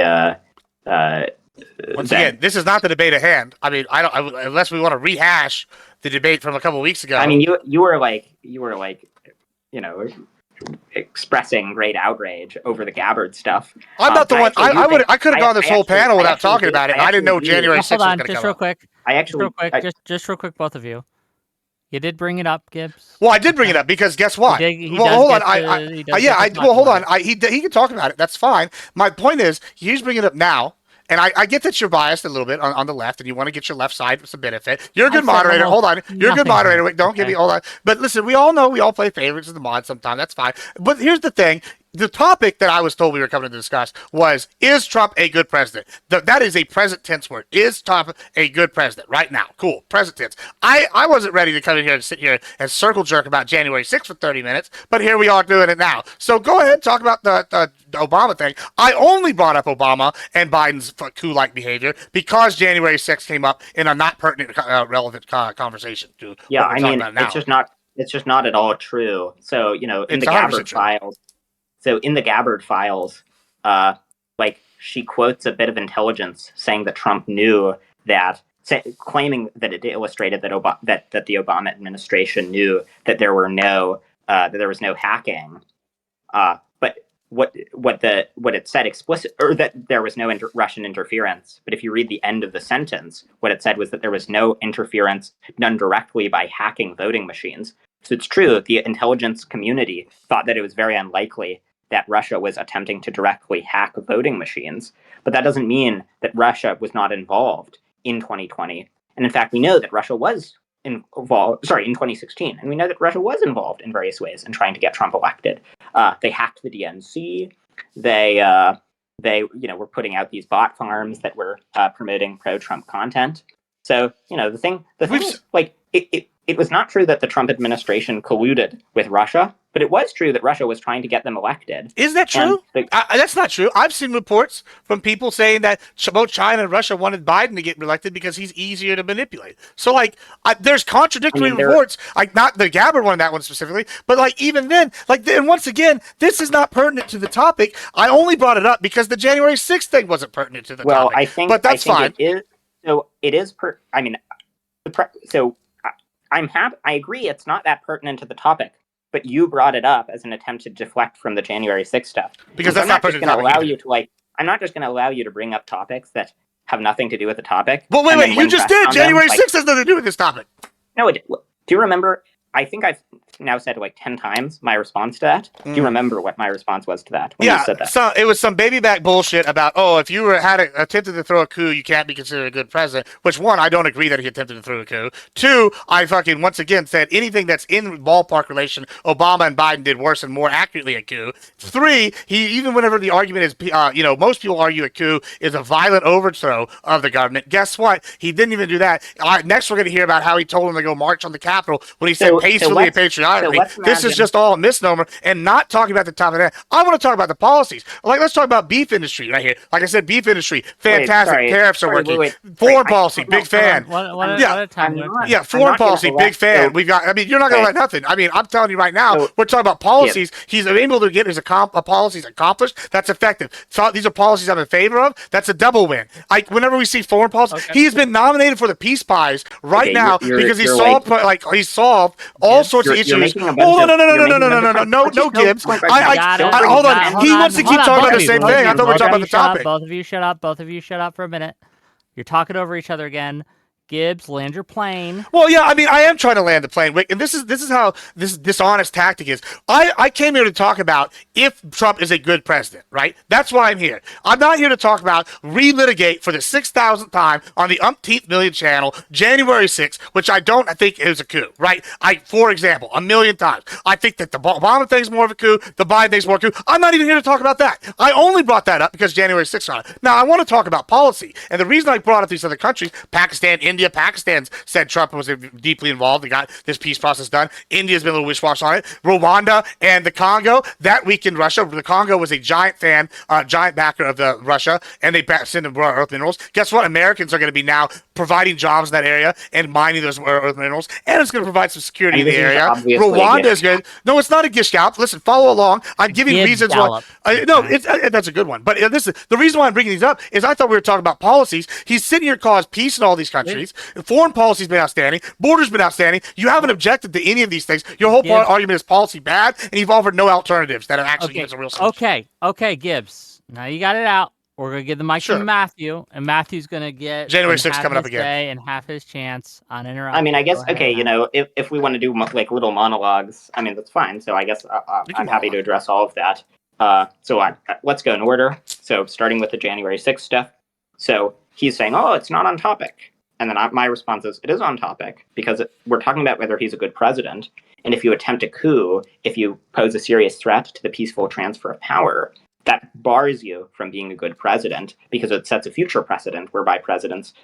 Once again, this is not the debate at hand. I mean, unless we want to rehash the debate from a couple of weeks ago. I mean, you were expressing great outrage over the Gabbard stuff. I'm not the one. I could have gone this whole panel without talking about it. I didn't know January 6th was going to come. Just real quick, both of you. You did bring it up, Gibbs. Well, I did bring it up because guess what? Hold on. He can talk about it. That's fine. My point is, he's bringing it up now. And I get that you're biased a little bit on the left, and you want to get your left side some benefit. You're a good moderator. Hold on. You're a good moderator. Wait, don't give me. Hold on. But listen, we all know we all play favorites in the mod sometimes. That's fine. But here's the thing. The topic that I was told we were coming to discuss was, is Trump a good president? That is a present tense word. Is Trump a good president right now? Cool. Present tense. I wasn't ready to come in here and sit here and circle jerk about January 6th for 30 minutes, but here we are doing it now. So go ahead and talk about the Obama thing. I only brought up Obama and Biden's coup-like behavior because January 6th came up in a not pertinent, relevant conversation. Yeah, I mean, it's just not at all true. So, in the Gabbard files. So in the Gabbard files, she quotes a bit of intelligence saying that Trump knew that, claiming that it illustrated that the Obama administration knew that there was no hacking. But what it said explicit, or that there was no Russian interference. But if you read the end of the sentence, what it said was that there was no interference done directly by hacking voting machines. So it's true that the intelligence community thought that it was very unlikely that Russia was attempting to directly hack voting machines. But that doesn't mean that Russia was not involved in 2020. And in fact, we know that Russia was involved, in 2016. And we know that Russia was involved in various ways in trying to get Trump elected. They hacked the DNC. They were putting out these bot farms that were promoting pro-Trump content. So, the thing is, like, it was not true that the Trump administration colluded with Russia, but it was true that Russia was trying to get them elected. Is that true? That's not true. I've seen reports from people saying that both China and Russia wanted Biden to get reelected because he's easier to manipulate. So, like, there's contradictory reports. Like, not the Gabbard one, that one specifically, but like even then, like, and once again, this is not pertinent to the topic. I only brought it up because the January 6th thing wasn't pertinent to the topic. Well, I think, but that's fine. It is. So it is. I'm happy. I agree. It's not that pertinent to the topic. But you brought it up as an attempt to deflect from the January 6th stuff. Because that's not just going to allow you to I'm not just going to allow you to bring up topics that have nothing to do with the topic. Well, wait, you just did. January 6th has nothing to do with this topic. No, it did. Do you remember? I think I've now said like 10 times my response to that. Do you remember what my response was to that when you said that? So it was some baby back bullshit about, if you attempted to throw a coup, you can't be considered a good president. Which, one, I don't agree that he attempted to throw a coup. Two, I fucking once again said anything that's in ballpark relation, Obama and Biden did worse and more accurately a coup. Three, even whenever the argument is, most people argue a coup is a violent overthrow of the government. Guess what? He didn't even do that. Next, we're going to hear about how he told them to go march on the Capitol when he said peacefully and patriotically. This is just all a misnomer and not talking about the top of that. I want to talk about the policies. Like, let's talk about beef industry right here. Like I said, beef industry, fantastic. Tariffs are working. Foreign policy, big fan. Foreign policy, big fan. We've got, you're not going to let nothing. I'm telling you right now, we're talking about policies. He's able to get his policies accomplished. That's effective. So these are policies I'm in favor of. That's a double win. Whenever we see foreign policy, he's been nominated for the Peace Prize now because he solved all sorts of issues. Hold on, no, Gibbs. Hold on. He wants to keep talking about the same thing. I thought we were talking about the topic. Both of you shut up. Both of you shut up for a minute. You're talking over each other again. Gibbs, land your plane. Well, yeah, I am trying to land the plane, Wick, and this is how this dishonest tactic is. I came here to talk about if Trump is a good president, right? That's why I'm here. I'm not here to talk about relitigate for the 6,000th time on the umpteenth million channel January 6th, which I think is a coup, right? For example, a million times. I think that the Obama thing's more of a coup, the Biden thing's more of a coup. I'm not even here to talk about that. I only brought that up because January 6th on it. Now, I want to talk about policy, and the reason I brought up these other countries, Pakistan, India, Pakistan said Trump was deeply involved. They got this peace process done. India's been a little wish-wash on it. Rwanda and the Congo, that weakened Russia. The Congo was a giant backer of Russia, and they sent them earth minerals. Guess what? Americans are going to be now providing jobs in that area and mining those earth minerals, and it's going to provide some security in the area. Rwanda is good. No, it's not a gift scalp. Listen, follow along. I'm giving reasons why. That's a good one. But the reason why I'm bringing these up is I thought we were talking about policies. He's sitting here causing peace in all these countries. Foreign policy's been outstanding. Border's been outstanding. You haven't objected to any of these things. Your whole argument is policy bad, and you've offered no alternatives that have actually given us a real solution. Okay, Gibbs. Now you got it out. We're going to give the mic to Matthew, and Matthew's going to get January 6th coming up again. And half his chance on interrupting. I guess, if we want to do like little monologues, that's fine. So I guess I'm happy to address all of that. Let's go in order. So starting with the January 6th stuff. So he's saying, it's not on topic. And then my response is, it is on topic because we're talking about whether he's a good president. And if you attempt a coup, if you pose a serious threat to the peaceful transfer of power, that bars you from being a good president because it sets a future precedent whereby presidents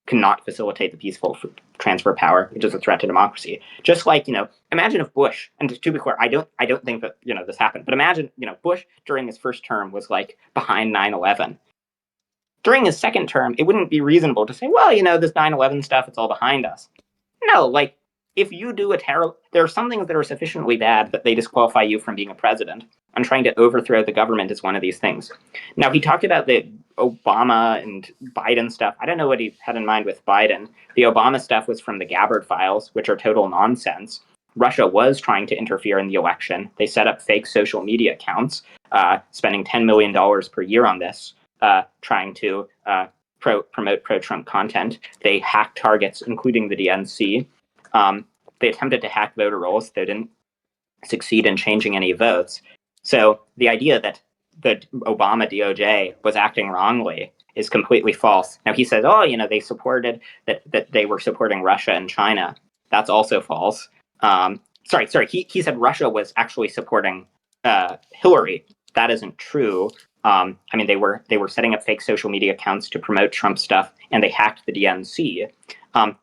cannot facilitate the peaceful transfer of power, which is a threat to democracy. Just like, imagine if Bush, and to be clear, I don't think that, this happened, but imagine, Bush during his first term was like behind 9/11. During his second term, it wouldn't be reasonable to say, this 9/11 stuff, it's all behind us. No, if you do there are some things that are sufficiently bad that they disqualify you from being a president, and trying to overthrow the government is one of these things. Now, he talked about the Obama and Biden stuff. I don't know what he had in mind with Biden. The Obama stuff was from the Gabbard files, which are total nonsense. Russia was trying to interfere in the election. They set up fake social media accounts, spending $10 million per year on this, trying to promote pro-Trump content. They hacked targets, including the DNC. They attempted to hack voter rolls. They didn't succeed in changing any votes. So the idea that the Obama DOJ was acting wrongly is completely false. Now he says, oh, they supported that they were supporting Russia and China. That's also false. Sorry. He said Russia was actually supporting Hillary. That isn't true. They were setting up fake social media accounts to promote Trump stuff, and they hacked the DNC.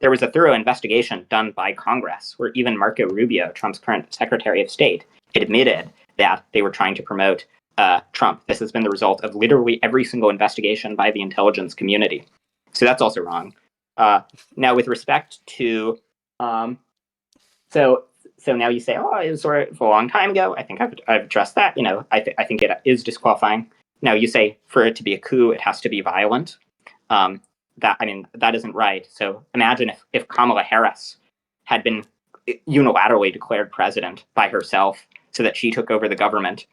There was a thorough investigation done by Congress, where even Marco Rubio, Trump's current Secretary of State, admitted that they were trying to promote Trump. This has been the result of literally every single investigation by the intelligence community. So that's also wrong. Now, with respect to, so now you say, oh, it was sort of a long time ago. I think I've addressed that. I think it is disqualifying. Now you say for it to be a coup, it has to be violent. That isn't right. So imagine if Kamala Harris had been unilaterally declared president by herself, so that she took over the government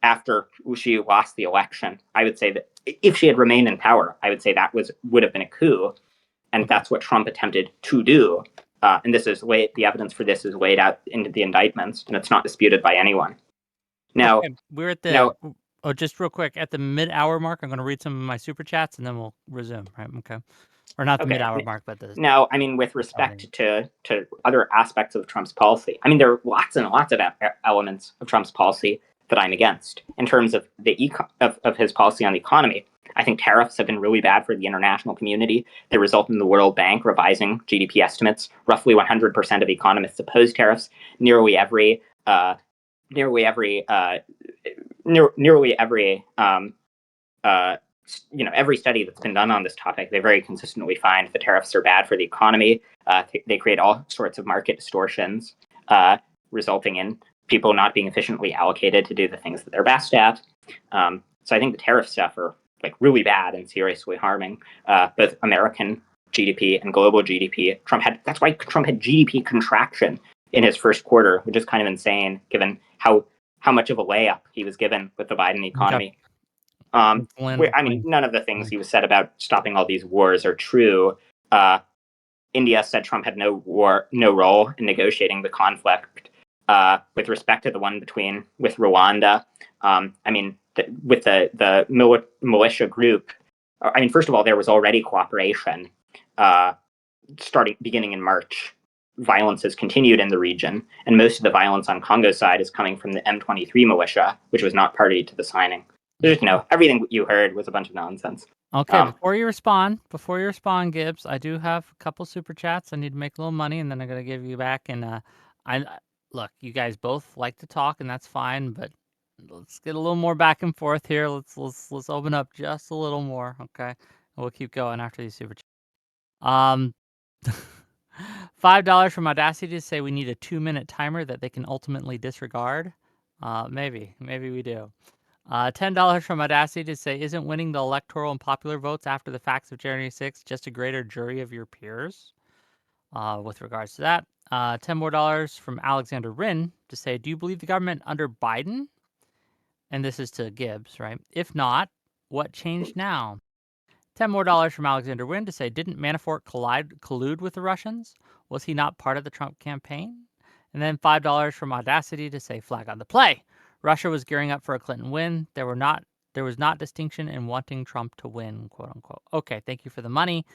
after she lost the election. I would say that if she had remained in power, I would say that would have been a coup, and that's what Trump attempted to do. And the evidence for this is laid out into the indictments, and it's not disputed by anyone. Now, okay, we're at the. Oh, just real quick, at the mid-hour mark, I'm going to read some of my super chats, and then we'll resume. Right? Okay. Or not the mid-hour mark, but the. Now, with respect to other aspects of Trump's policy, there are lots and lots of elements of Trump's policy that I'm against. In terms of of his policy on the economy, I think tariffs have been really bad for the international community. They result in the World Bank revising GDP estimates. Roughly 100% of economists oppose tariffs. Nearly every every study that's been done on this topic, they very consistently find the tariffs are bad for the economy. They create all sorts of market distortions, resulting in people not being efficiently allocated to do the things that they're best at. So I think the tariff stuff are really bad and seriously harming both American GDP and global GDP. That's why Trump had GDP contraction in his first quarter, which is kind of insane given how much of a layup he was given with the Biden economy. None of the things he was said about stopping all these wars are true. India said Trump had no role in negotiating the conflict. With respect to the one with Rwanda, with the militia group, first of all, there was already cooperation beginning in March. Violence has continued in the region, and most of the violence on Congo's side is coming from the M23 militia, which was not party to the signing. Everything you heard was a bunch of nonsense. Okay, before you respond, Gibbs, I do have a couple super chats. I need to make a little money, and then I'm gonna give you back. And look, you guys both like to talk, and that's fine. But let's get a little more back and forth here. Let's open up just a little more, okay? And we'll keep going after these super chats. $5 from Audacity to say we need a 2-minute timer that they can ultimately disregard. Maybe we do. $10 from Audacity to say, isn't winning the electoral and popular votes after the facts of January 6th just a greater jury of your peers? With regards to that, $10 more from Alexander Wren to say, do you believe the government under Biden? And this is to Gibbs, right? If not, what changed now? $10 more from Alexander Wynn to say, didn't Manafort collude with the Russians? Was he not part of the Trump campaign? And then $5 from Audacity to say, flag on the play. Russia was gearing up for a Clinton win. There was not distinction in wanting Trump to win, quote unquote. Okay, thank you for the money.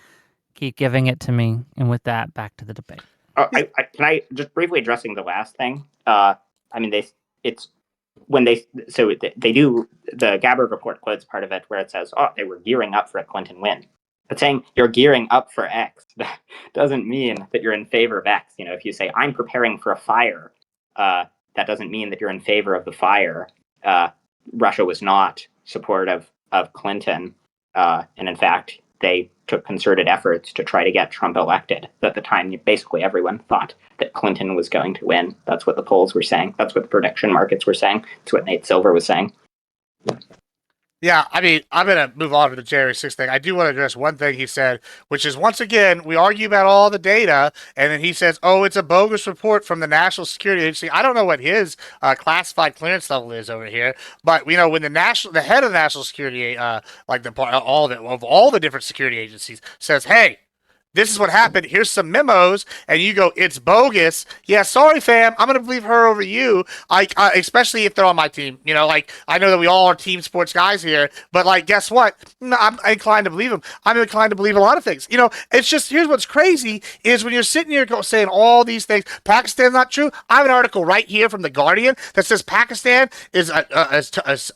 Keep giving it to me. And with that, back to the debate. Can I just briefly addressing the last thing? They do, the Gabbard report quotes part of it where it says, oh, they were gearing up for a Clinton win. But saying you're gearing up for X doesn't mean that you're in favor of X. If you say I'm preparing for a fire, that doesn't mean that you're in favor of the fire. Russia was not supportive of Clinton, and in fact, they took concerted efforts to try to get Trump elected. At the time, basically everyone thought that Clinton was going to win. That's what the polls were saying. That's what the prediction markets were saying. That's what Nate Silver was saying. Yeah, I mean, I'm going to move on to the January 6th thing. I do want to address one thing he said, which is once again, we argue about all the data, and then he says, oh, it's a bogus report from the National Security Agency. I don't know what his classified clearance level is over here, but we know when the head of the National Security, like all the different security agencies, says, hey, this is what happened. Here's some memos, and you go, it's bogus. Yeah, sorry, fam. I'm gonna believe her over you. Especially if they're on my team. Like I know that we all are team sports guys here, but like, guess what? No, I'm inclined to believe them. I'm inclined to believe a lot of things. It's just here's what's crazy is when you're sitting here saying all these things. Pakistan's not true. I have an article right here from the Guardian that says Pakistan is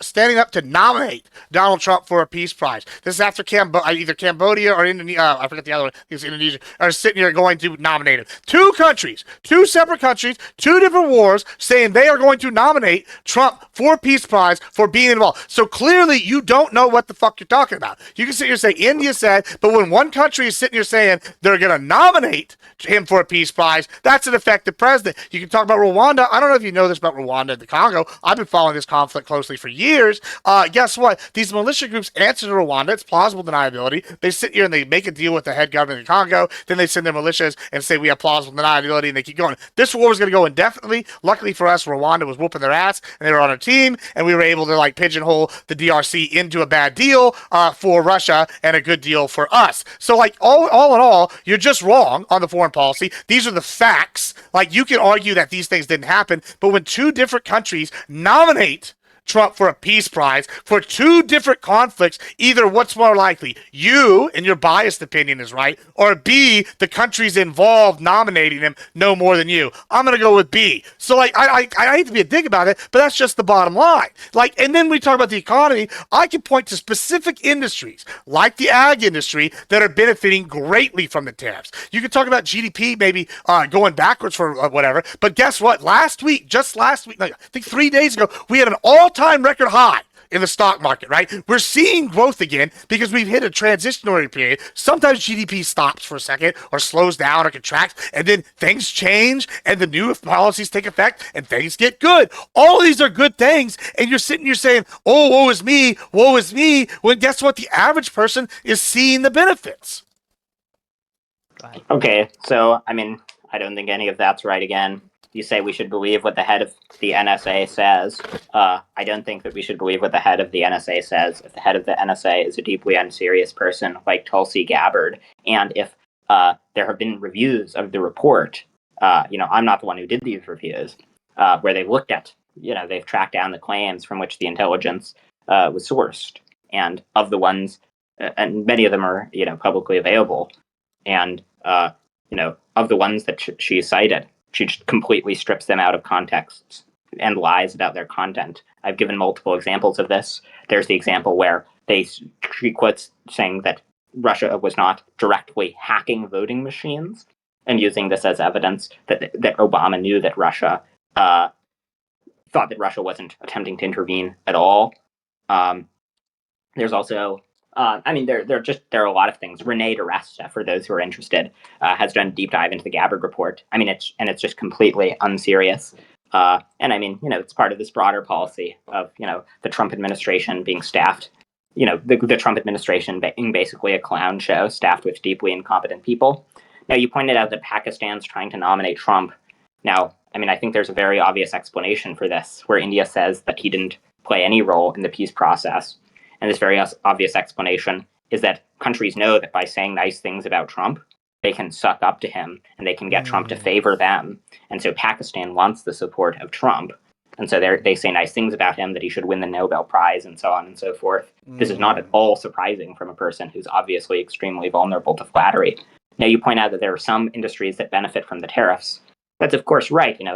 standing up to nominate Donald Trump for a peace prize. This is after either Cambodia or Indonesia. I forget the other one. Indonesia are sitting here going to nominate him. Two countries, two separate countries, two different wars saying they are going to nominate Trump for a peace prize for being involved. So clearly you don't know what the fuck you're talking about. You can sit here and say India said, but when one country is sitting here saying they're going to nominate him for a peace prize, that's an effective president. You can talk about Rwanda. I don't know if you know this about Rwanda and the Congo. I've been following this conflict closely for years. Guess what? These militia groups answer to Rwanda. It's plausible deniability. They sit here and they make a deal with the head government of Congo. Then they send their militias and say we have plausible deniability, and they keep going. This war was going to go indefinitely. Luckily for us, Rwanda was whooping their ass, and they were on our team, and we were able to like pigeonhole the DRC into a bad deal for Russia and a good deal for us. So like all in all, you're just wrong on the foreign policy. These are the facts. Like you can argue that these things didn't happen, but when two different countries nominate Trump for a peace prize for two different conflicts, either what's more likely, you and your biased opinion is right, or B, the countries involved nominating him know more than you. I'm gonna go with B. So like I hate to be a dick about it, but that's just the bottom line. Like, and then we talk about the economy. I can point to specific industries like the ag industry that are benefiting greatly from the tariffs. You can talk about GDP maybe going backwards for whatever, but guess what? Just last week, I think 3 days ago, we had an all-time record high in the stock market, right? We're seeing growth again because we've hit a transitionary period. Sometimes GDP stops for a second or slows down or contracts, and then things change and the new policies take effect and things get good. All of these are good things, and you're sitting here saying, oh, woe is me, when guess what? The average person is seeing the benefits. Okay, so I mean, I don't think any of that's right again. You say we should believe what the head of the NSA says. I don't think that we should believe what the head of the NSA says. If the head of the NSA is a deeply unserious person like Tulsi Gabbard, and if there have been reviews of the report, I'm not the one who did these reviews, where they looked at, they've tracked down the claims from which the intelligence was sourced, and of the ones, and many of them are, publicly available, and of the ones that she cited, she just completely strips them out of context and lies about their content. I've given multiple examples of this. There's the example where she quotes saying that Russia was not directly hacking voting machines and using this as evidence that Obama knew that Russia thought that Russia wasn't attempting to intervene at all. There's also there are a lot of things. Renee DeResta, for those who are interested, has done a deep dive into the Gabbard report. I mean, it's just completely unserious. And I mean, it's part of this broader policy of, the Trump administration being staffed, the Trump administration being basically a clown show staffed with deeply incompetent people. Now, you pointed out that Pakistan's trying to nominate Trump. Now, I mean, I think there's a very obvious explanation for this, where India says that he didn't play any role in the peace process. And this very obvious explanation is that countries know that by saying nice things about Trump, they can suck up to him and they can get Trump to favor them. And so Pakistan wants the support of Trump. And so they say nice things about him, that he should win the Nobel Prize and so on and so forth. This is not at all surprising from a person who's obviously extremely vulnerable to flattery. Now, you point out that there are some industries that benefit from the tariffs. That's, of course, right. I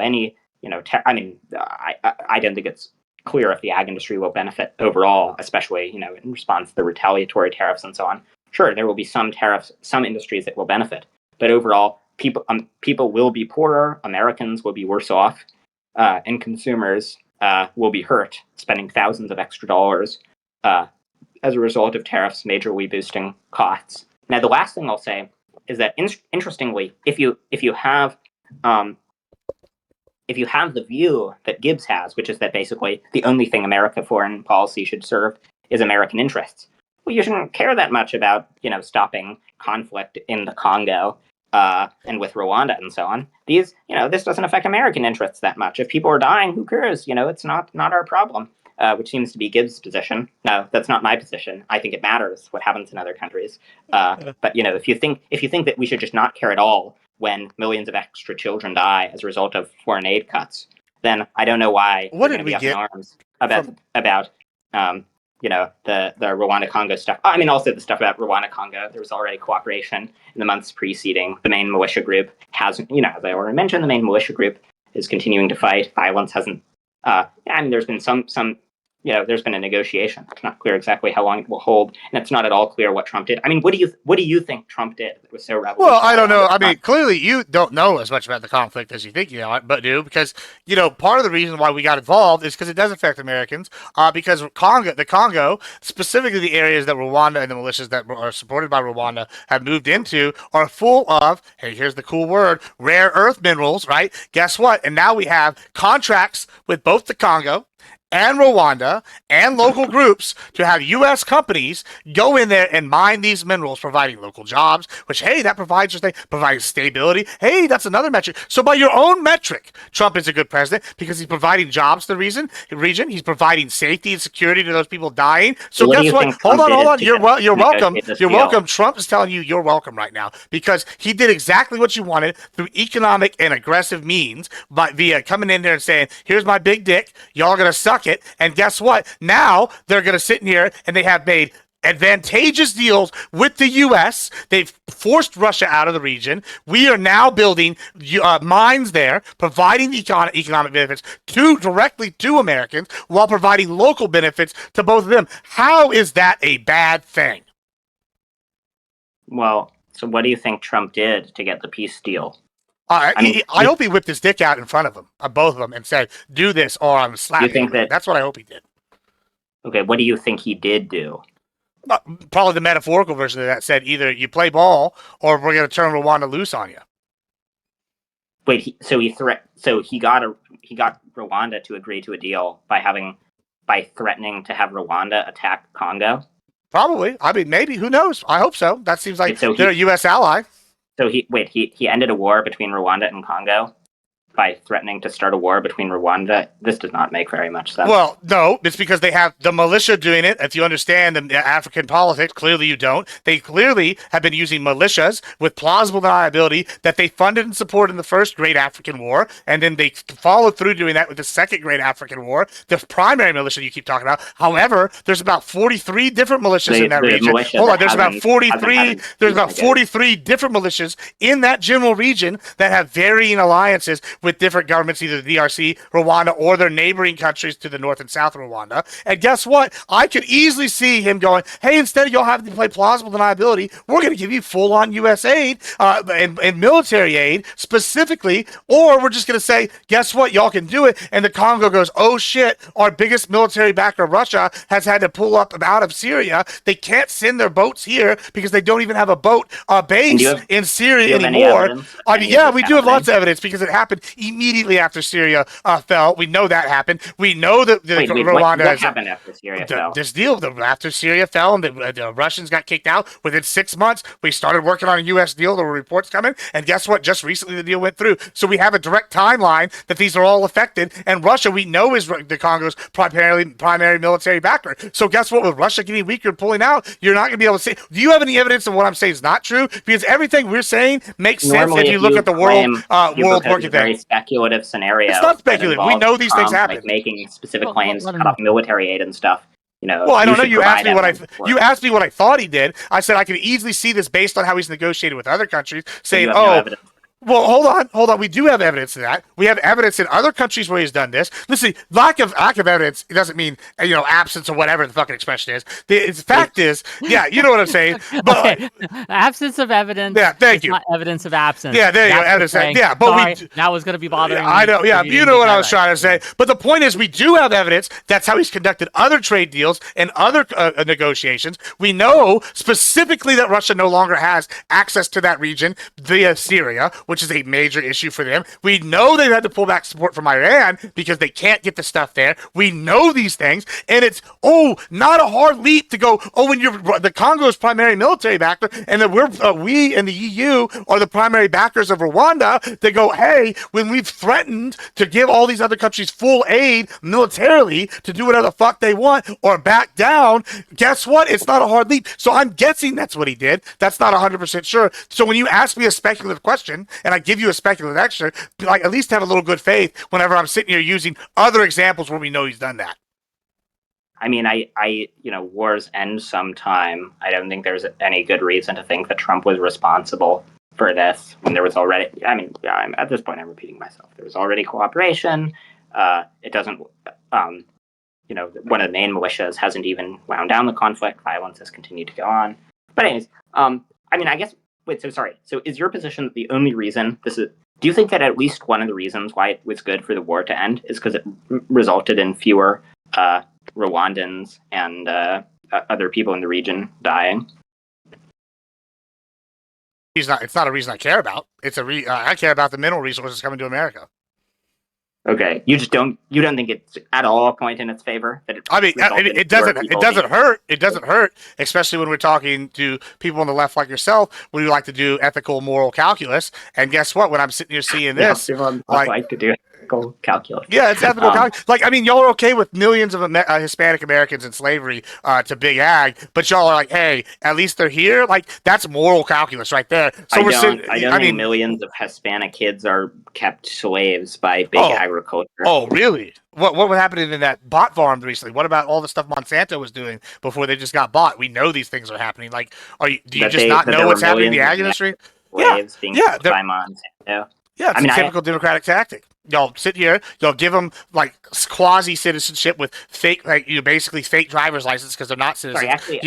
don't think it's clear if the ag industry will benefit overall, especially, in response to the retaliatory tariffs and so on. Sure, there will be some tariffs, some industries that will benefit, but overall, people will be poorer, Americans will be worse off, and consumers will be hurt, spending thousands of extra dollars as a result of tariffs majorly boosting costs. Now, the last thing I'll say is that, interestingly, if you have the view that Gibbs has, which is that basically the only thing America foreign policy should serve is American interests. Well, you shouldn't care that much about, stopping conflict in the Congo and with Rwanda and so on. This doesn't affect American interests that much. If people are dying, who cares? It's not our problem. Which seems to be Gibbs' position. No, that's not my position. I think it matters what happens in other countries. But if you think that we should just not care at all when millions of extra children die as a result of foreign aid cuts, then I don't know why What you're did going to we be up get in arms about the Rwanda-Congo stuff. I mean, also the stuff about Rwanda-Congo. There was already cooperation in the months preceding. The main militia group hasn't, as I already mentioned, the main militia group is continuing to fight. Violence hasn't. There's been some there's been a negotiation. It's not clear exactly how long it will hold, and it's not at all clear what Trump did. I mean, what do you think Trump did that was so revolutionary? Well, I don't know. I mean, clearly you don't know as much about the conflict as you think you know, but do, because part of the reason why we got involved is because it does affect Americans. Because the Congo, specifically the areas that Rwanda and the militias that are supported by Rwanda have moved into, are full of, hey, here's the cool word, rare earth minerals, right? Guess what? And now we have contracts with both the Congo and Rwanda and local groups to have U.S. companies go in there and mine these minerals, providing local jobs, which, hey, that provides stability. Hey, that's another metric. So by your own metric, Trump is a good president because he's providing jobs to the region. He's providing safety and security to those people dying. So guess what? Hold on. You're welcome. You're welcome. Trump is telling you you're welcome right now because he did exactly what you wanted through economic and aggressive means via coming in there and saying, here's my big dick. Y'all are going to suck it. And guess what? Now they're going to sit in here and they have made advantageous deals with the U.S. They've forced Russia out of the region. We are now building mines there, providing economic benefits directly to Americans while providing local benefits to both of them. How is that a bad thing? Well, so what do you think Trump did to get the peace deal? I hope he whipped his dick out in front of them, both of them, and said, "Do this, or I'm slapping you." That's what I hope he did. Okay, what do you think he did do? Probably the metaphorical version of that said, either you play ball, or we're going to turn Rwanda loose on you. Wait, he got Rwanda to agree to a deal by threatening to have Rwanda attack Congo? Probably. I mean, maybe. Who knows? I hope so. That seems like they're a U.S. ally. So he ended a war between Rwanda and Congo by threatening to start a war between Rwanda. This does not make very much sense. Well, no, it's because they have the militia doing it. If you understand the African politics, clearly you don't. They clearly have been using militias with plausible deniability that they funded and supported in the first Great African War, and then they followed through doing that with the Second Great African War, the primary militia you keep talking about. However, there's about 43 different militias in that region. Hold on, there's about 43. There's about 43 different militias in that general region that have varying alliances with different governments, either the DRC, Rwanda, or their neighboring countries to the north and south of Rwanda. And guess what? I could easily see him going, hey, instead of y'all having to play plausible deniability, we're going to give you full-on U.S. aid and military aid specifically, or we're just going to say, guess what? Y'all can do it. And the Congo goes, oh, shit, our biggest military backer, Russia, has had to pull up out of Syria. They can't send their boats here because they don't even have a boat base in Syria anymore. I mean, yeah, we do have lots of evidence because it happened immediately after Syria fell. We know that happened. We know that Rwanda what happened after Syria fell? This deal, after Syria fell and the Russians got kicked out, within 6 months, we started working on a U.S. deal. There were reports coming, and guess what? Just recently, the deal went through. So we have a direct timeline that these are all affected, and Russia, we know, is the Congo's primary military backer. So guess what? With Russia getting weaker and pulling out, you're not going to be able to say, do you have any evidence of what I'm saying is not true? Because everything we're saying makes sense if you look at the world working thing. Speculative scenario. It's not speculative. We know these things happen. Like making specific claims to cut off military aid and stuff. Well, I don't know. You asked me what I thought he did. I said I could easily see this based on how he's negotiated with other countries, saying, well, hold on. We do have evidence of that. We have evidence in other countries where he's done this. Listen, lack of evidence, it doesn't mean, absence or whatever the fucking expression is. The fact is, yeah, you know what I'm saying. But absence of evidence. Yeah, thank you. Not evidence of absence. Yeah, there you go. Evidence. Yeah, but that was going to be bothering me. I know. Yeah, you know what I was trying to say. But the point is, we do have evidence. That's how he's conducted other trade deals and other negotiations. We know specifically that Russia no longer has access to that region via Syria. which is a major issue for them. We know they've had to pull back support from Iran because they can't get the stuff there. We know these things, and it's not a hard leap to go. When you're the Congo's primary military backer, and that we and the EU are the primary backers of Rwanda. They go, hey, when we've threatened to give all these other countries full aid militarily to do whatever the fuck they want or back down, guess what? It's not a hard leap. So I'm guessing that's what he did. That's not 100% sure. So when you ask me a speculative question and I give you a speculative answer, like at least have a little good faith whenever I'm sitting here using other examples where we know he's done that. I mean, wars end sometime. I don't think there's any good reason to think that Trump was responsible for this when there was already. I mean, at this point, I'm repeating myself. There was already cooperation. It doesn't. One of the main militias hasn't even wound down the conflict. Violence has continued to go on. But anyways, I guess. Wait. So sorry. So is your position that the only reason this is? Do you think that at least one of the reasons why it was good for the war to end is because it resulted in fewer Rwandans and other people in the region dying? It's not a reason I care about. I care about the mineral resources coming to America. Okay, you don't think it's at all a point in its favor that it doesn't hurt. It doesn't hurt, especially when we're talking to people on the left like yourself. We like to do ethical, moral calculus. And guess what? When I'm sitting here seeing this, like to do ethical calculus. Yeah, it's ethical calculus. Y'all are okay with millions of Hispanic Americans in slavery to big ag, but y'all are like, hey, at least they're here. That's moral calculus right there. So I don't think millions of Hispanic kids are kept slaves by big agriculture. Oh, really? What was happening in that bot farm recently? What about all the stuff Monsanto was doing before they just got bought? We know these things are happening. Do you just not know what's happening in the ag industry? Slaves being sold by Monsanto. Yeah, it's a typical Democratic tactic. Y'all sit here, y'all give them quasi citizenship with fake, basically fake driver's license because they're not citizens. Sorry, actually,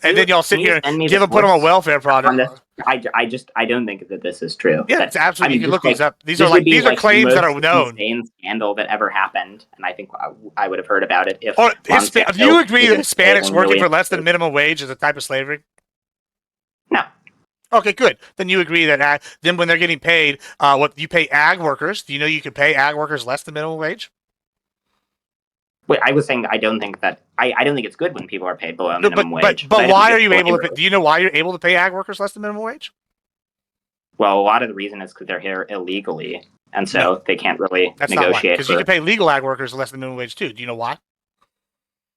and then y'all sit here and put them on welfare product. I don't think that this is true. Yeah, it's absolutely. You can look these up. These are claims that are known. Insane scandal that ever happened, and I think I would have heard about it if. Do you agree that Hispanics working for less than minimum wage is a type of slavery? No. Okay, good. Then you agree that then when they're getting paid, what you pay ag workers? Do you know you can pay ag workers less than minimum wage? Wait, I was saying I don't think it's good when people are paid below minimum wage. But why are you able to? Do you know why you're able to pay ag workers less than minimum wage? Well, a lot of the reason is because they're here illegally, and so they can't really negotiate. Because you can pay legal ag workers less than minimum wage too. Do you know why?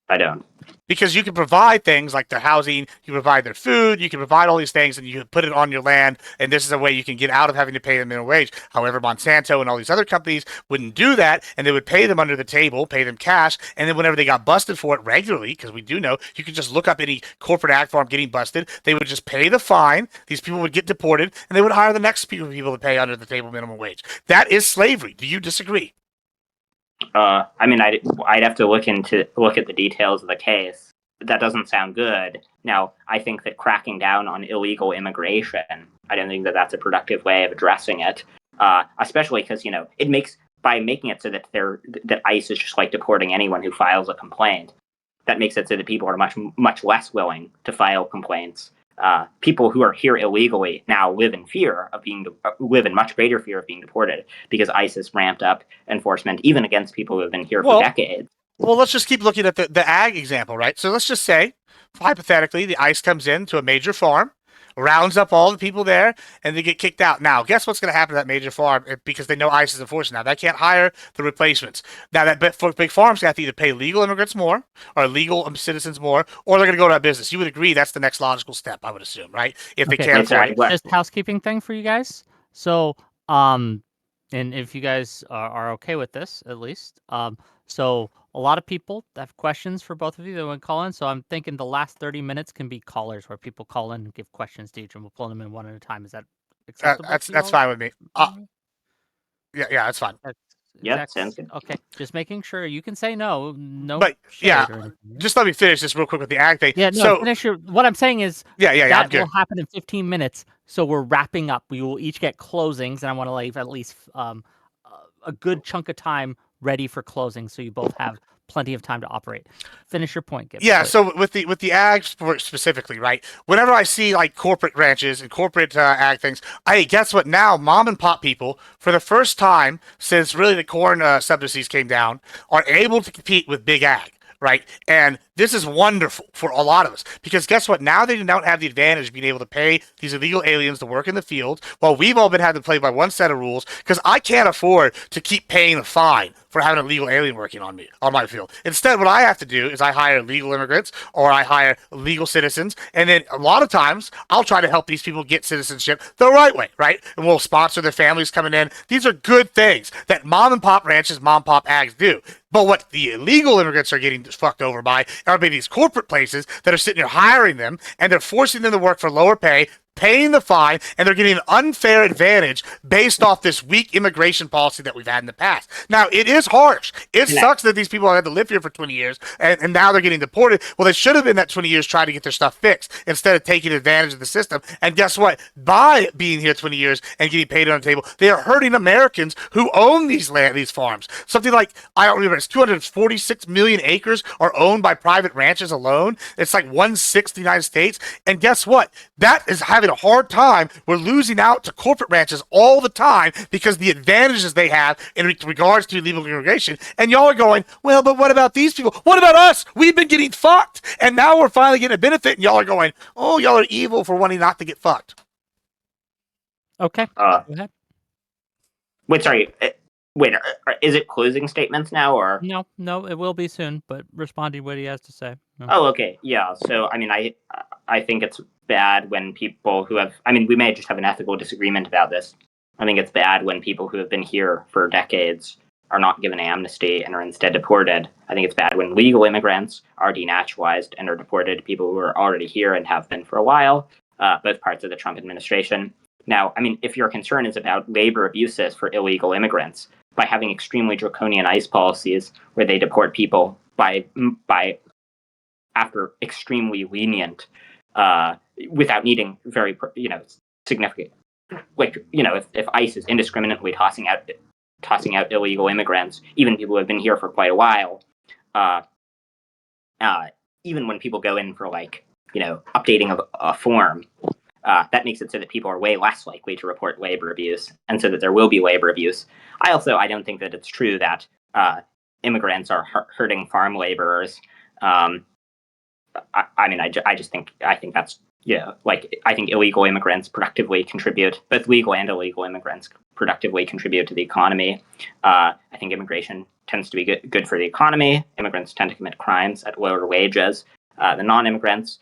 I don't. Because you can provide things like their housing, you can provide their food, you can provide all these things, and you can put it on your land, and this is a way you can get out of having to pay the minimum wage. However, Monsanto and all these other companies wouldn't do that, and they would pay them under the table, pay them cash, and then whenever they got busted for it regularly, because we do know, you can just look up any corporate ag farm getting busted, they would just pay the fine, these people would get deported, and they would hire the next people to pay under the table minimum wage. That is slavery. Do you disagree? I'd have to look at the details of the case. That doesn't sound good. Now, I think that cracking down on illegal immigration, I don't think that that's a productive way of addressing it. Especially because by making it so that ICE is just deporting anyone who files a complaint. That makes it so that people are much less willing to file complaints. People who are here illegally now live in much greater fear of being deported because ICE has ramped up enforcement even against people who have been here for decades. Well, let's just keep looking at the ag example, right? So let's just say, hypothetically, the ICE comes into a major farm, rounds up all the people there, and they get kicked out. Now, guess what's going to happen to that major farm because they know ICE is enforcing now? They can't hire the replacements. Now, for big farms, they have to either pay legal immigrants more or legal citizens more, or they're going to go out of business. You would agree that's the next logical step, I would assume, right? If they can't afford it. Just housekeeping thing for you guys. So, and if you guys are okay with this, at least, so a lot of people have questions for both of you that want to call in. So I'm thinking the last 30 minutes can be callers where people call in and give questions to each, and we'll pull them in one at a time. Is that acceptable? That's fine with me. Yeah, that's fine. Sounds good. Okay, just making sure. You can say no. But just let me finish this real quick with the ag thing. Yeah, no, finish your. What I'm saying is, that will happen in 15 minutes. So we're wrapping up. We will each get closings, and I want to leave at least a good chunk of time ready for closing, so you both have plenty of time to operate. Finish your point, Gibbs. Yeah, please. so with the ag specifically, right? Whenever I see like corporate ranches and corporate ag things, hey, guess what? Now, mom and pop people, for the first time since really the corn subsidies came down, are able to compete with big ag, right? And this is wonderful for a lot of us because guess what? Now they don't have the advantage of being able to pay these illegal aliens to work in the field while we've all been having to play by one set of rules because I can't afford to keep paying a fine for having a legal alien working on me on my field. Instead, what I have to do is I hire legal immigrants or I hire legal citizens, and then a lot of times I'll try to help these people get citizenship the right way, right? And we'll sponsor their families coming in. These are good things that mom and pop ranches, mom and pop ags do. But what the illegal immigrants are getting fucked over by are by these corporate places that are sitting here hiring them, and they're forcing them to work for lower pay, paying the fine, and they're getting an unfair advantage based off this weak immigration policy that we've had in the past. Now, it is harsh. It sucks that these people have had to live here for 20 years, and now they're getting deported. Well, they should have been that 20 years trying to get their stuff fixed instead of taking advantage of the system. And guess what? By being here 20 years and getting paid on the table, they are hurting Americans who own these farms. Something like, I don't remember, it's 246 million acres are owned by private ranches alone. It's like 1/6 the United States. And guess what? That is having a hard time. We're losing out to corporate ranches all the time because the advantages they have in regards to illegal immigration. And y'all are going, well, but what about these people? What about us? We've been getting fucked. And now we're finally getting a benefit. And y'all are going, oh, y'all are evil for wanting not to get fucked. Okay. Go ahead. Wait, sorry. Wait, is it closing statements now, or? No, it will be soon, but responding what he has to say. No. Oh, okay. Yeah. So, I mean, I think it's bad when people who have, I mean, we may just have an ethical disagreement about this. I think it's bad when people who have been here for decades are not given amnesty and are instead deported. I think it's bad when legal immigrants are denaturalized and are deported, people who are already here and have been for a while, both parts of the Trump administration. Now, I mean, if your concern is about labor abuses for illegal immigrants, by having extremely draconian ICE policies where they deport people by after extremely lenient, without needing very, significant, like, if ICE is indiscriminately tossing out illegal immigrants, even people who have been here for quite a while, even when people go in for updating of a form, that makes it so that people are way less likely to report labor abuse, and so that there will be labor abuse. I don't think that it's true that immigrants are hurting farm laborers. I think that's, I think illegal immigrants productively contribute, both legal and illegal immigrants productively contribute to the economy. I think immigration tends to be good for the economy. Immigrants tend to commit crimes at lower wages than non-immigrants.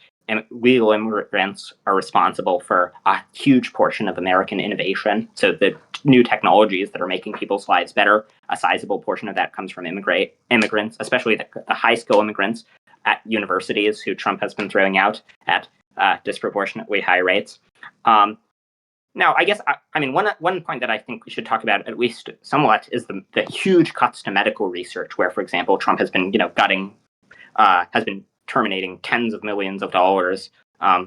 Legal immigrants are responsible for a huge portion of American innovation. So the new technologies that are making people's lives better, a sizable portion of that comes from immigrants, especially the high-skill immigrants at universities who Trump has been throwing out at disproportionately high rates. Now, I guess, one point that I think we should talk about at least somewhat is the huge cuts to medical research, where, for example, Trump has been, has been terminating tens of millions of dollars,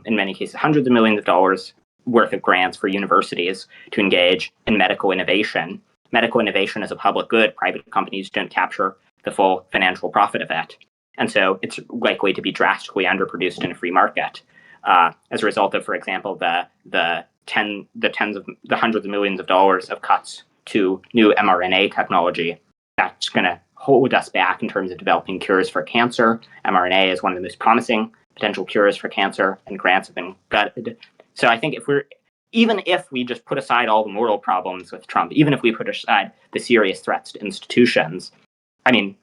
in many cases, hundreds of millions of dollars worth of grants for universities to engage in medical innovation. Medical innovation is a public good. Private companies don't capture the full financial profit of that. And so it's likely to be drastically underproduced in a free market. As a result of, for example, the hundreds of millions of dollars of cuts to new mRNA technology, that's going to hold us back in terms of developing cures for cancer. mRNA is one of the most promising potential cures for cancer, and grants have been gutted. So I think even if we just put aside all the moral problems with Trump, even if we put aside the serious threats to institutions, I mean,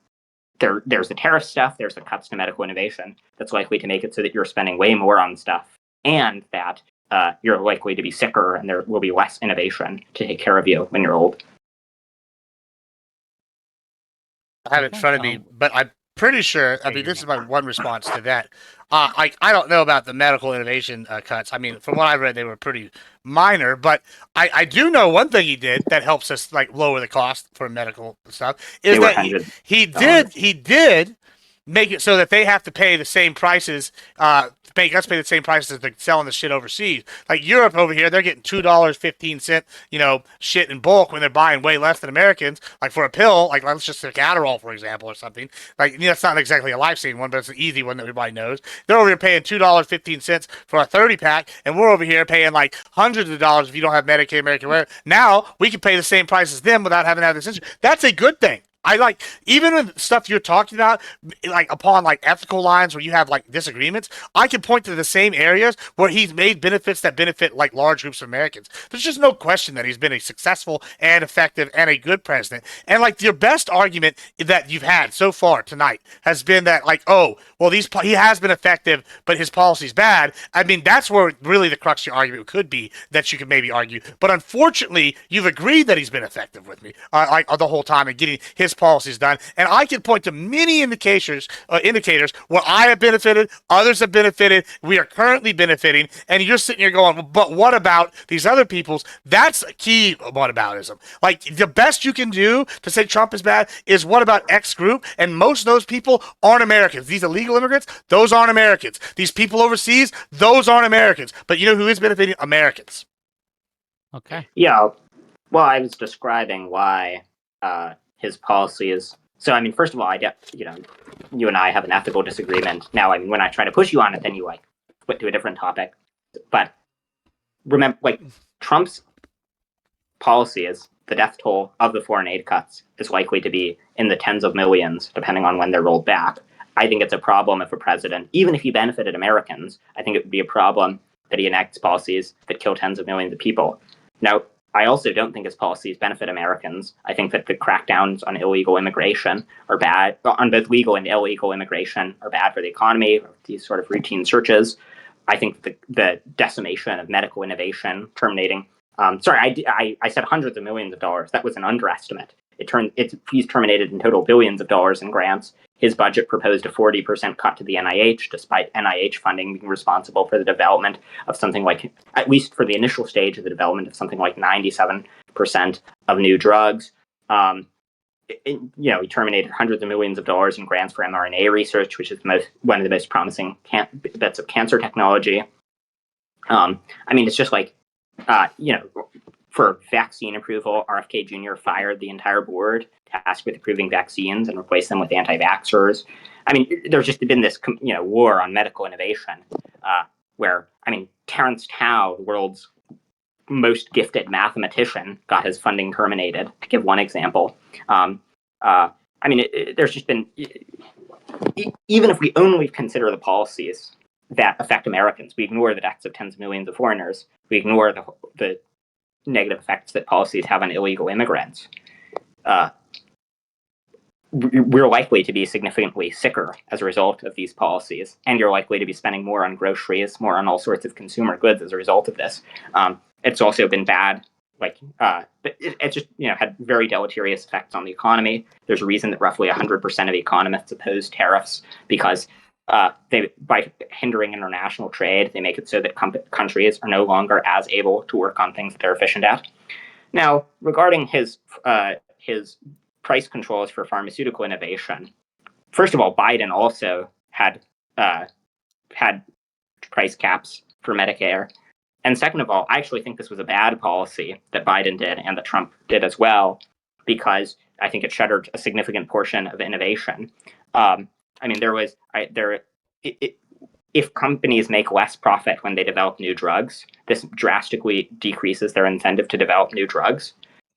there's the tariff stuff, there's the cuts to medical innovation that's likely to make it so that you're spending way more on stuff, and that you're likely to be sicker and there will be less innovation to take care of you when you're old. I have it in front of me, but I'm pretty sure, this is my one response to that. I don't know about the medical innovation cuts. I mean, from what I read, they were pretty minor, but I do know one thing he did that helps us lower the cost for medical stuff is that he did make it so that they have to pay the same prices make us pay the same prices as they're selling the shit overseas. Like Europe over here, they're getting $2.15, shit in bulk when they're buying way less than Americans. Like for a pill, like let's just take Adderall for example or something. Like that's not exactly a life-saving one, but it's an easy one that everybody knows. They're over here paying $2.15 for a 30-pack, and we're over here paying like hundreds of dollars if you don't have Medicaid, Medicare. Now we can pay the same price as them without having to have this issue. That's a good thing. I like even in stuff you're talking about, like upon like ethical lines where you have like disagreements. I can point to the same areas where he's made benefits that benefit like large groups of Americans. There's just no question that he's been a successful and effective and a good president. And like your best argument that you've had so far tonight has been that like, oh, well, he has been effective, but his policy's bad. I mean, that's where really the crux of your argument could be that you could maybe argue. But unfortunately, you've agreed that he's been effective with me like the whole time and getting his policies done. And I can point to many indicators where I have benefited, others have benefited, we are currently benefiting, and you're sitting here going, but what about these other people's? That's key whataboutism. Like the best you can do to say Trump is bad is what about X group? And most of those people aren't Americans. These illegal immigrants, those aren't Americans. These people overseas, those aren't Americans. But you know who is benefiting? Americans. Okay. Yeah. Well, I was describing why his policy is. So, I mean, first of all, you and I have an ethical disagreement. Now, I mean, when I try to push you on it, then you like flip to a different topic. But remember, like Trump's policy is the death toll of the foreign aid cuts is likely to be in the tens of millions, depending on when they're rolled back. I think it's a problem if a president, even if he benefited Americans, I think it would be a problem that he enacts policies that kill tens of millions of people. Now, I also don't think his policies benefit Americans. I think that the crackdowns on illegal immigration are bad, on both legal and illegal immigration are bad for the economy, these sort of routine searches. I think the decimation of medical innovation, terminating, I said hundreds of millions of dollars. That was an underestimate. He's terminated in total billions of dollars in grants. His budget proposed a 40% cut to the NIH, despite NIH funding being responsible for the development of something like, at least for the initial stage of the development of something like 97% of new drugs. He terminated hundreds of millions of dollars in grants for mRNA research, which is one of the most promising bits of cancer technology. It's just like, for vaccine approval, RFK Jr. fired the entire board tasked with approving vaccines and replaced them with anti-vaxxers. I mean, there's just been this, war on medical innovation where, Terrence Tao, the world's most gifted mathematician, got his funding terminated, to give one example. There's just been, even if we only consider the policies that affect Americans, we ignore the deaths of tens of millions of foreigners, we ignore the negative effects that policies have on illegal immigrants, we're likely to be significantly sicker as a result of these policies, and you're likely to be spending more on groceries, more on all sorts of consumer goods as a result of this. It's also been bad. It just had very deleterious effects on the economy. There's a reason that roughly 100% of economists oppose tariffs because by hindering international trade, they make it so that countries are no longer as able to work on things that they're efficient at. Now, regarding his price controls for pharmaceutical innovation, first of all, Biden also had price caps for Medicare. And second of all, I actually think this was a bad policy that Biden did and that Trump did as well, because I think it shuttered a significant portion of innovation. If companies make less profit when they develop new drugs, this drastically decreases their incentive to develop new drugs.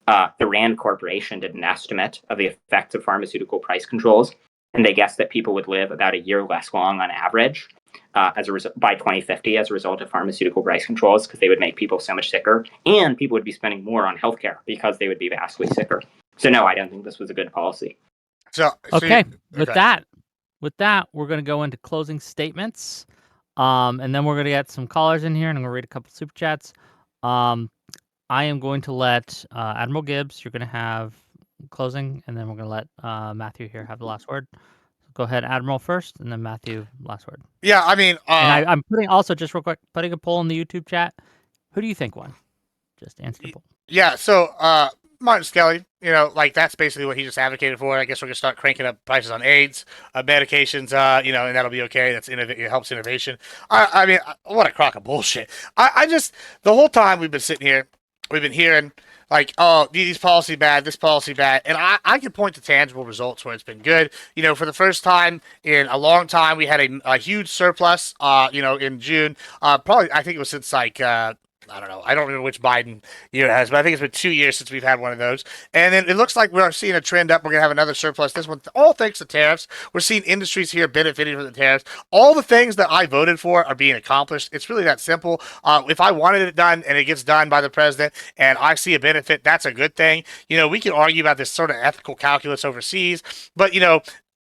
The Rand Corporation did an estimate of the effects of pharmaceutical price controls, and they guessed that people would live about a year less long on average by 2050 as a result of pharmaceutical price controls, because they would make people so much sicker, and people would be spending more on healthcare because they would be vastly sicker. So no, I don't think this was a good policy. Okay. With that, we're going to go into closing statements, and then we're going to get some callers in here, and I'm going to read a couple super chats. I am going to let Admiral Gibbs, you're going to have closing, and then we're going to let Matthew here have the last word. So go ahead, Admiral first, and then Matthew, last word. Yeah, and I'm putting also, just real quick, putting a poll in the YouTube chat. Who do you think won? Just answer the poll. Yeah, so Martin Skelly, like that's basically what he just advocated for. I guess we're gonna start cranking up prices on AIDS, medications, and that'll be okay. It helps innovation. I mean, what a crock of bullshit. I just the whole time we've been sitting here, we've been hearing like, oh, these policy bad, this policy bad, and I can point to tangible results where it's been good. For the first time in a long time, we had a huge surplus. In June, probably I think it was since like. I don't know. I don't remember which Biden year it has, but I think it's been 2 years since we've had one of those. And then it looks like we're seeing a trend up. We're going to have another surplus. This one, all thanks to tariffs. We're seeing industries here benefiting from the tariffs. All the things that I voted for are being accomplished. It's really that simple. If I wanted it done and it gets done by the president and I see a benefit, that's a good thing. We can argue about this sort of ethical calculus overseas, but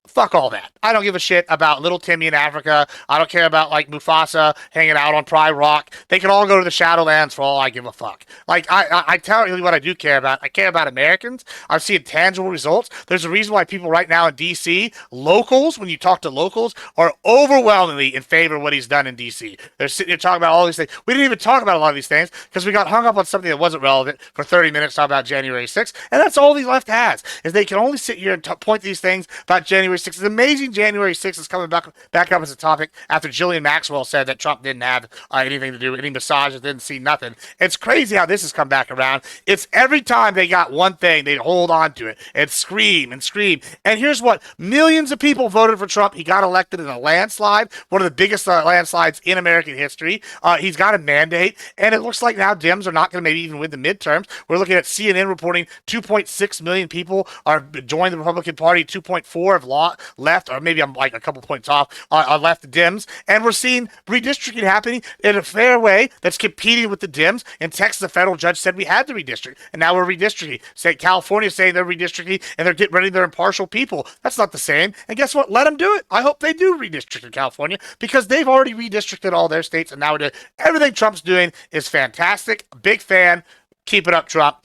fuck all that. I don't give a shit about little Timmy in Africa. I don't care about like Mufasa hanging out on Pride Rock. They can all go to the Shadowlands for all I give a fuck. Like I tell you what I do care about. I care about Americans. I'm seeing tangible results. There's a reason why people right now in DC, locals, when you talk to locals, are overwhelmingly in favor of what he's done in DC. They're sitting here talking about all these things. We didn't even talk about a lot of these things because we got hung up on something that wasn't relevant for 30 minutes talking about January 6th. And that's all the left has, is they can only sit here and point these things about January 6th. It's amazing January 6th is coming back up as a topic after Jillian Maxwell said that Trump didn't have anything to do with any massages, didn't see nothing. It's crazy how this has come back around. It's every time they got one thing, they'd hold on to it and scream and scream. And here's what, millions of people voted for Trump. He got elected in a landslide, one of the biggest landslides in American history. He's got a mandate, and it looks like now Dems are not going to maybe even win the midterms. We're looking at CNN reporting 2.6 million people are joined the Republican Party, 2.4 have left, or maybe I'm like a couple points off, on left Dems, and we're seeing redistricting happening in a fair way that's competing with the Dems. In Texas, the federal judge said we had to redistrict, and now we're redistricting. California saying they're redistricting, and they're getting rid of their impartial people. That's not the same. And guess what? Let them do it. I hope they do redistrict in California, because they've already redistricted all their states, and now we're doing everything Trump's doing is fantastic. Big fan. Keep it up, Trump.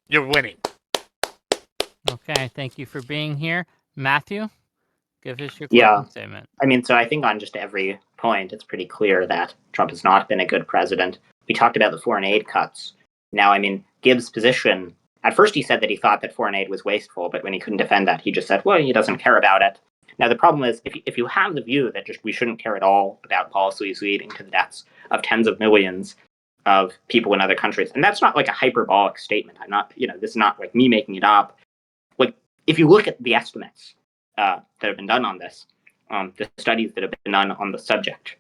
You're winning. Okay, thank you for being here. Matthew, give us your closing statement. I mean, so I think on just every point, it's pretty clear that Trump has not been a good president. We talked about the foreign aid cuts. Now, I mean, Gibbs' position, at first he said that he thought that foreign aid was wasteful, but when he couldn't defend that, he just said, well, he doesn't care about it. Now, the problem is, if you have the view that just we shouldn't care at all about policies leading to the deaths of tens of millions of people in other countries, and that's not like a hyperbolic statement. I'm not, this is not like me making it up. Like, if you look at the estimates that have been done on this, the studies that have been done on the subject,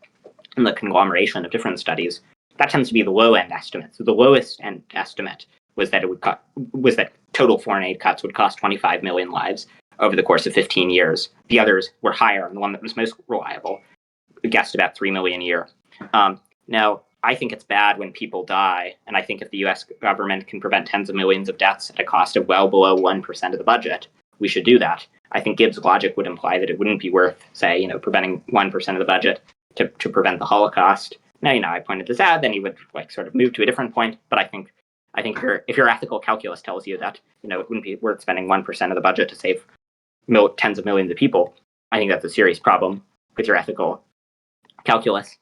and the conglomeration of different studies, that tends to be the low end estimate. So the lowest end estimate was that total foreign aid cuts would cost 25 million lives over the course of 15 years. The others were higher, and the one that was most reliable guessed about 3 million a year. Now, I think it's bad when people die, and I think if the U.S. government can prevent tens of millions of deaths at a cost of well below 1% of the budget, we should do that. I think Gibbs' logic would imply that it wouldn't be worth, say, preventing 1% of the budget to prevent the Holocaust. Now, I pointed this out, then he would sort of move to a different point. But I think if your ethical calculus tells you that it wouldn't be worth spending 1% of the budget to save tens of millions of people, I think that's a serious problem with your ethical calculus.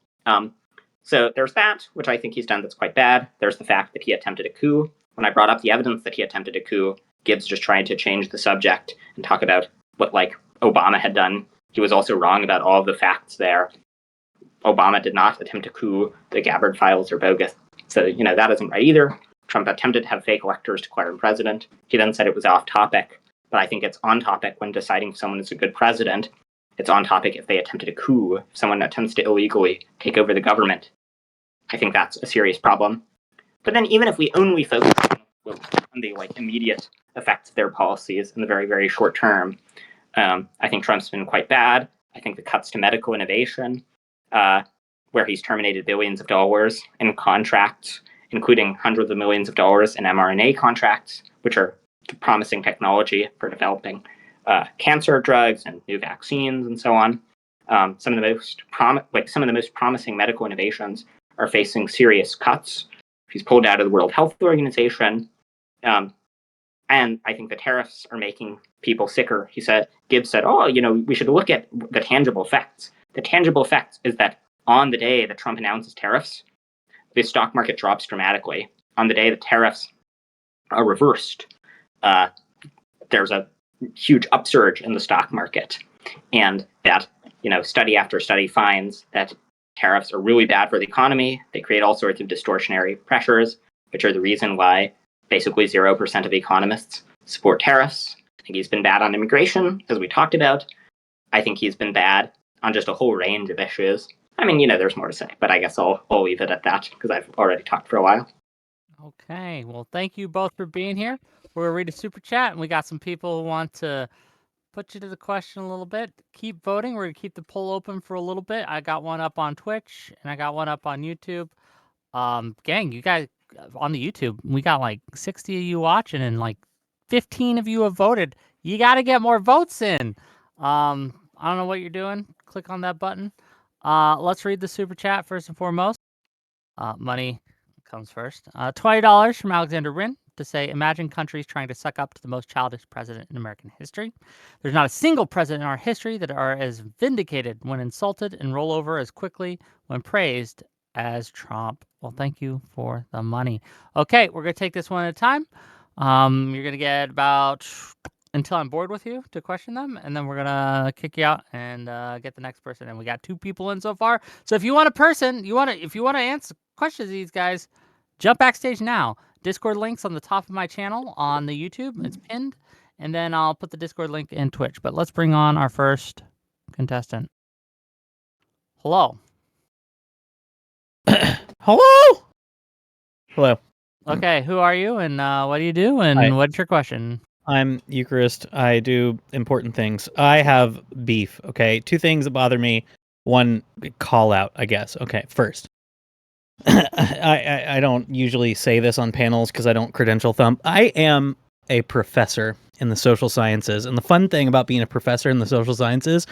So there's that, which I think he's done that's quite bad. There's the fact that he attempted a coup. When I brought up the evidence that he attempted a coup, Gibbs just tried to change the subject and talk about what Obama had done. He was also wrong about all of the facts there. Obama did not attempt a coup. The Gabbard files are bogus. So, that isn't right either. Trump attempted to have fake electors declare him president. He then said it was off topic. But I think it's on topic when deciding if someone is a good president. It's on topic if they attempted a coup, if someone attempts to illegally take over the government. I think that's a serious problem. But then even if we only focus on the immediate effects of their policies in the very, very short term, I think Trump's been quite bad. I think the cuts to medical innovation, where he's terminated billions of dollars in contracts, including hundreds of millions of dollars in mRNA contracts, which are promising technology for developing cancer drugs and new vaccines and so on. Some of the most promising medical innovations are facing serious cuts. He's pulled out of the World Health Organization. And I think the tariffs are making people sicker. Gibbs said, we should look at the tangible effects. The tangible effects is that on the day that Trump announces tariffs, the stock market drops dramatically. On the day that tariffs are reversed, there's a huge upsurge in the stock market, and that study after study finds that tariffs are really bad for the economy. They create all sorts of distortionary pressures, which are the reason why basically 0% of economists support tariffs. I think he's been bad on immigration, as we talked about. I think he's been bad on just a whole range of issues. I mean, there's more to say, but I guess I'll leave it at that because I've already talked for a while. Okay, well, thank you both for being here. We're going to read a super chat, and we got some people who want to put you to the question a little bit. Keep voting. We're going to keep the poll open for a little bit. I got one up on Twitch, and I got one up on YouTube. Gang, you guys, on the YouTube, we got like 60 of you watching, and like 15 of you have voted. You got to get more votes in. I don't know what you're doing. Click on that button. Let's read the super chat first and foremost. Money comes first. $20 from Alexander Rin to say, imagine countries trying to suck up to the most childish president in American history. There's not a single president in our history that are as vindicated when insulted and roll over as quickly when praised as Trump. Well, thank you for the money. Okay, we're going to take this one at a time. You're going to get about until I'm bored with you to question them, and then we're going to kick you out and get the next person. And we got 2 people in so far. So if you want a person, if you want to answer questions to these guys, jump backstage now. Discord link's on the top of my channel on the YouTube. It's pinned. And then I'll put the Discord link in Twitch. But let's bring on our first contestant. Hello. Hello? Hello. Okay, who are you and what do you do and Hi. what's your question? I'm Eucharist. I do important things. I have beef, okay? 2 things that bother me. One call out, I guess. Okay, first. I don't usually say this on panels because I don't credential thump. I am a professor in the social sciences, and the fun thing about being a professor in the social sciences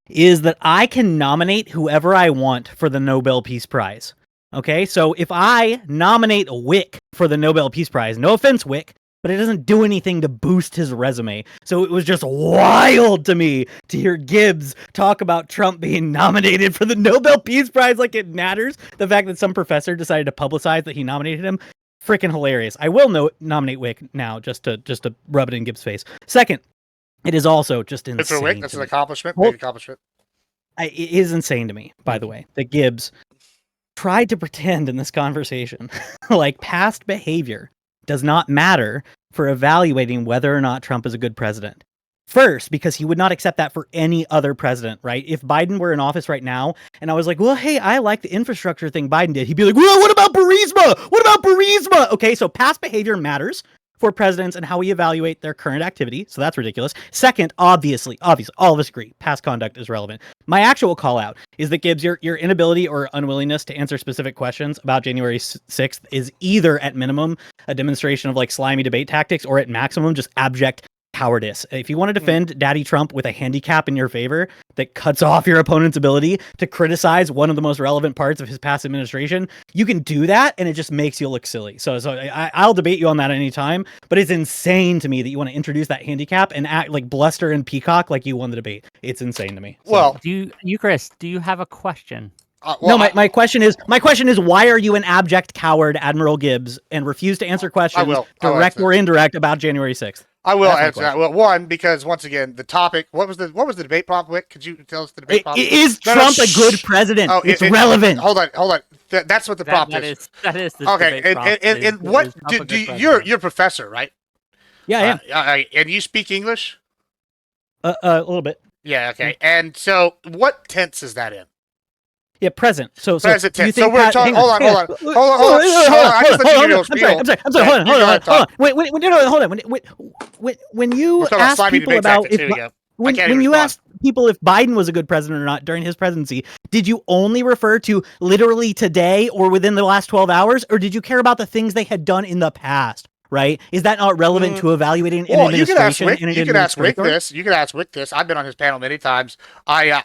is that I can nominate whoever I want for the Nobel Peace Prize. Okay, so if I nominate Wick for the Nobel Peace Prize, no offense, Wick, but it doesn't do anything to boost his resume. So it was just wild to me to hear Gibbs talk about Trump being nominated for the Nobel Peace Prize like it matters. The fact that some professor decided to publicize that he nominated him, freaking hilarious. I will nominate Wick now just to rub it in Gibbs' face. Second, it is also just insane. Good for Wick. That's to an me. accomplishment. Well, Big accomplishment. It is insane to me, by the way, that Gibbs tried to pretend in this conversation like past behavior does not matter for evaluating whether or not Trump is a good president. First, because he would not accept that for any other president, right? If Biden were in office right now, and I was like, well, hey, I like the infrastructure thing Biden did, he'd be like, well, what about Burisma? What about Burisma? Okay, so past behavior matters for presidents and how we evaluate their current activity, so that's ridiculous. Second, obviously, all of us agree, past conduct is relevant. My actual call out is that, Gibbs, your inability or unwillingness to answer specific questions about January 6th is either, at minimum, a demonstration of like slimy debate tactics, or at maximum, just abject cowardice. If you want to defend Daddy Trump with a handicap in your favor that cuts off your opponent's ability to criticize one of the most relevant parts of his past administration, you can do that, and it just makes you look silly. So I'll debate you on that anytime, but it's insane to me that you want to introduce that handicap and act like bluster and peacock like you won the debate. It's insane to me. So, Well, Eucharist, do you have a question? well, no, my question is why are you an abject coward, Admiral Gibbs, and refuse to answer questions, will direct answer or indirect, about January 6th? I will That's my answer that. question. Well, one, because once again, the topic. What was the debate prompt, Wick? Could you tell us the debate prompt? Is No, Trump a shh. good president? Oh, it's relevant. Hold on. That's what the prompt is. That is the Okay, debate prompt. and what do you're a professor, right? Yeah, And you speak English? a little bit. Yeah. Okay. And so, what tense is that in? Yeah, present. So Present do you tense. think So we're talking. Hold on. I just let you give your spiel. I'm sorry. Hold on. Wait. When you We're talking about ask slimy people debate about tactics. Here we if go. when you asked people if Biden was a good president or not during his presidency, did you only refer to literally today or within the last 12 hours, or did you care about the things they had done in the past? Right? Is that not relevant to evaluating an Well, you can ask administration? Wick. You can ask Wick this. You can ask Wick this. I've been on his panel many times. I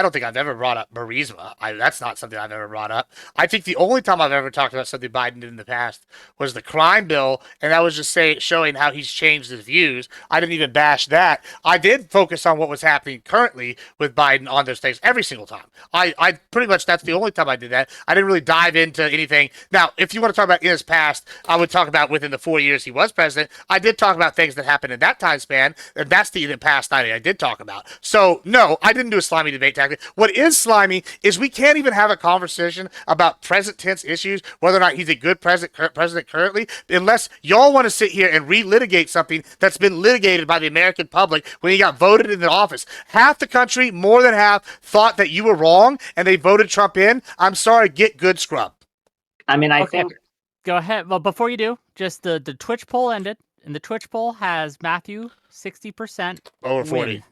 don't think I've ever brought up Burisma. That's not something I've ever brought up. I think the only time I've ever talked about something Biden did in the past was the crime bill, and that was just showing how he's changed his views. I didn't even bash that. I did focus on what was happening currently with Biden on those things every single time. I pretty much, that's the only time I did that. I didn't really dive into anything. Now, if you want to talk about in his past, I would talk about within the 4 4 years he was president, I did talk about things that happened in that time span, and that's the past 90 I did talk about. So, no, I didn't do a slimy debate tactic. What is slimy is we can't even have a conversation about present tense issues, whether or not he's a good president currently, unless y'all want to sit here and relitigate something that's been litigated by the American public when he got voted into office. Half the country, more than half, thought that you were wrong, and they voted Trump in. I'm sorry, get good, scrub. I mean, I Okay. think Go ahead. Well, before you do, just the Twitch poll ended, and the Twitch poll has Matthew 60% Over win. 40.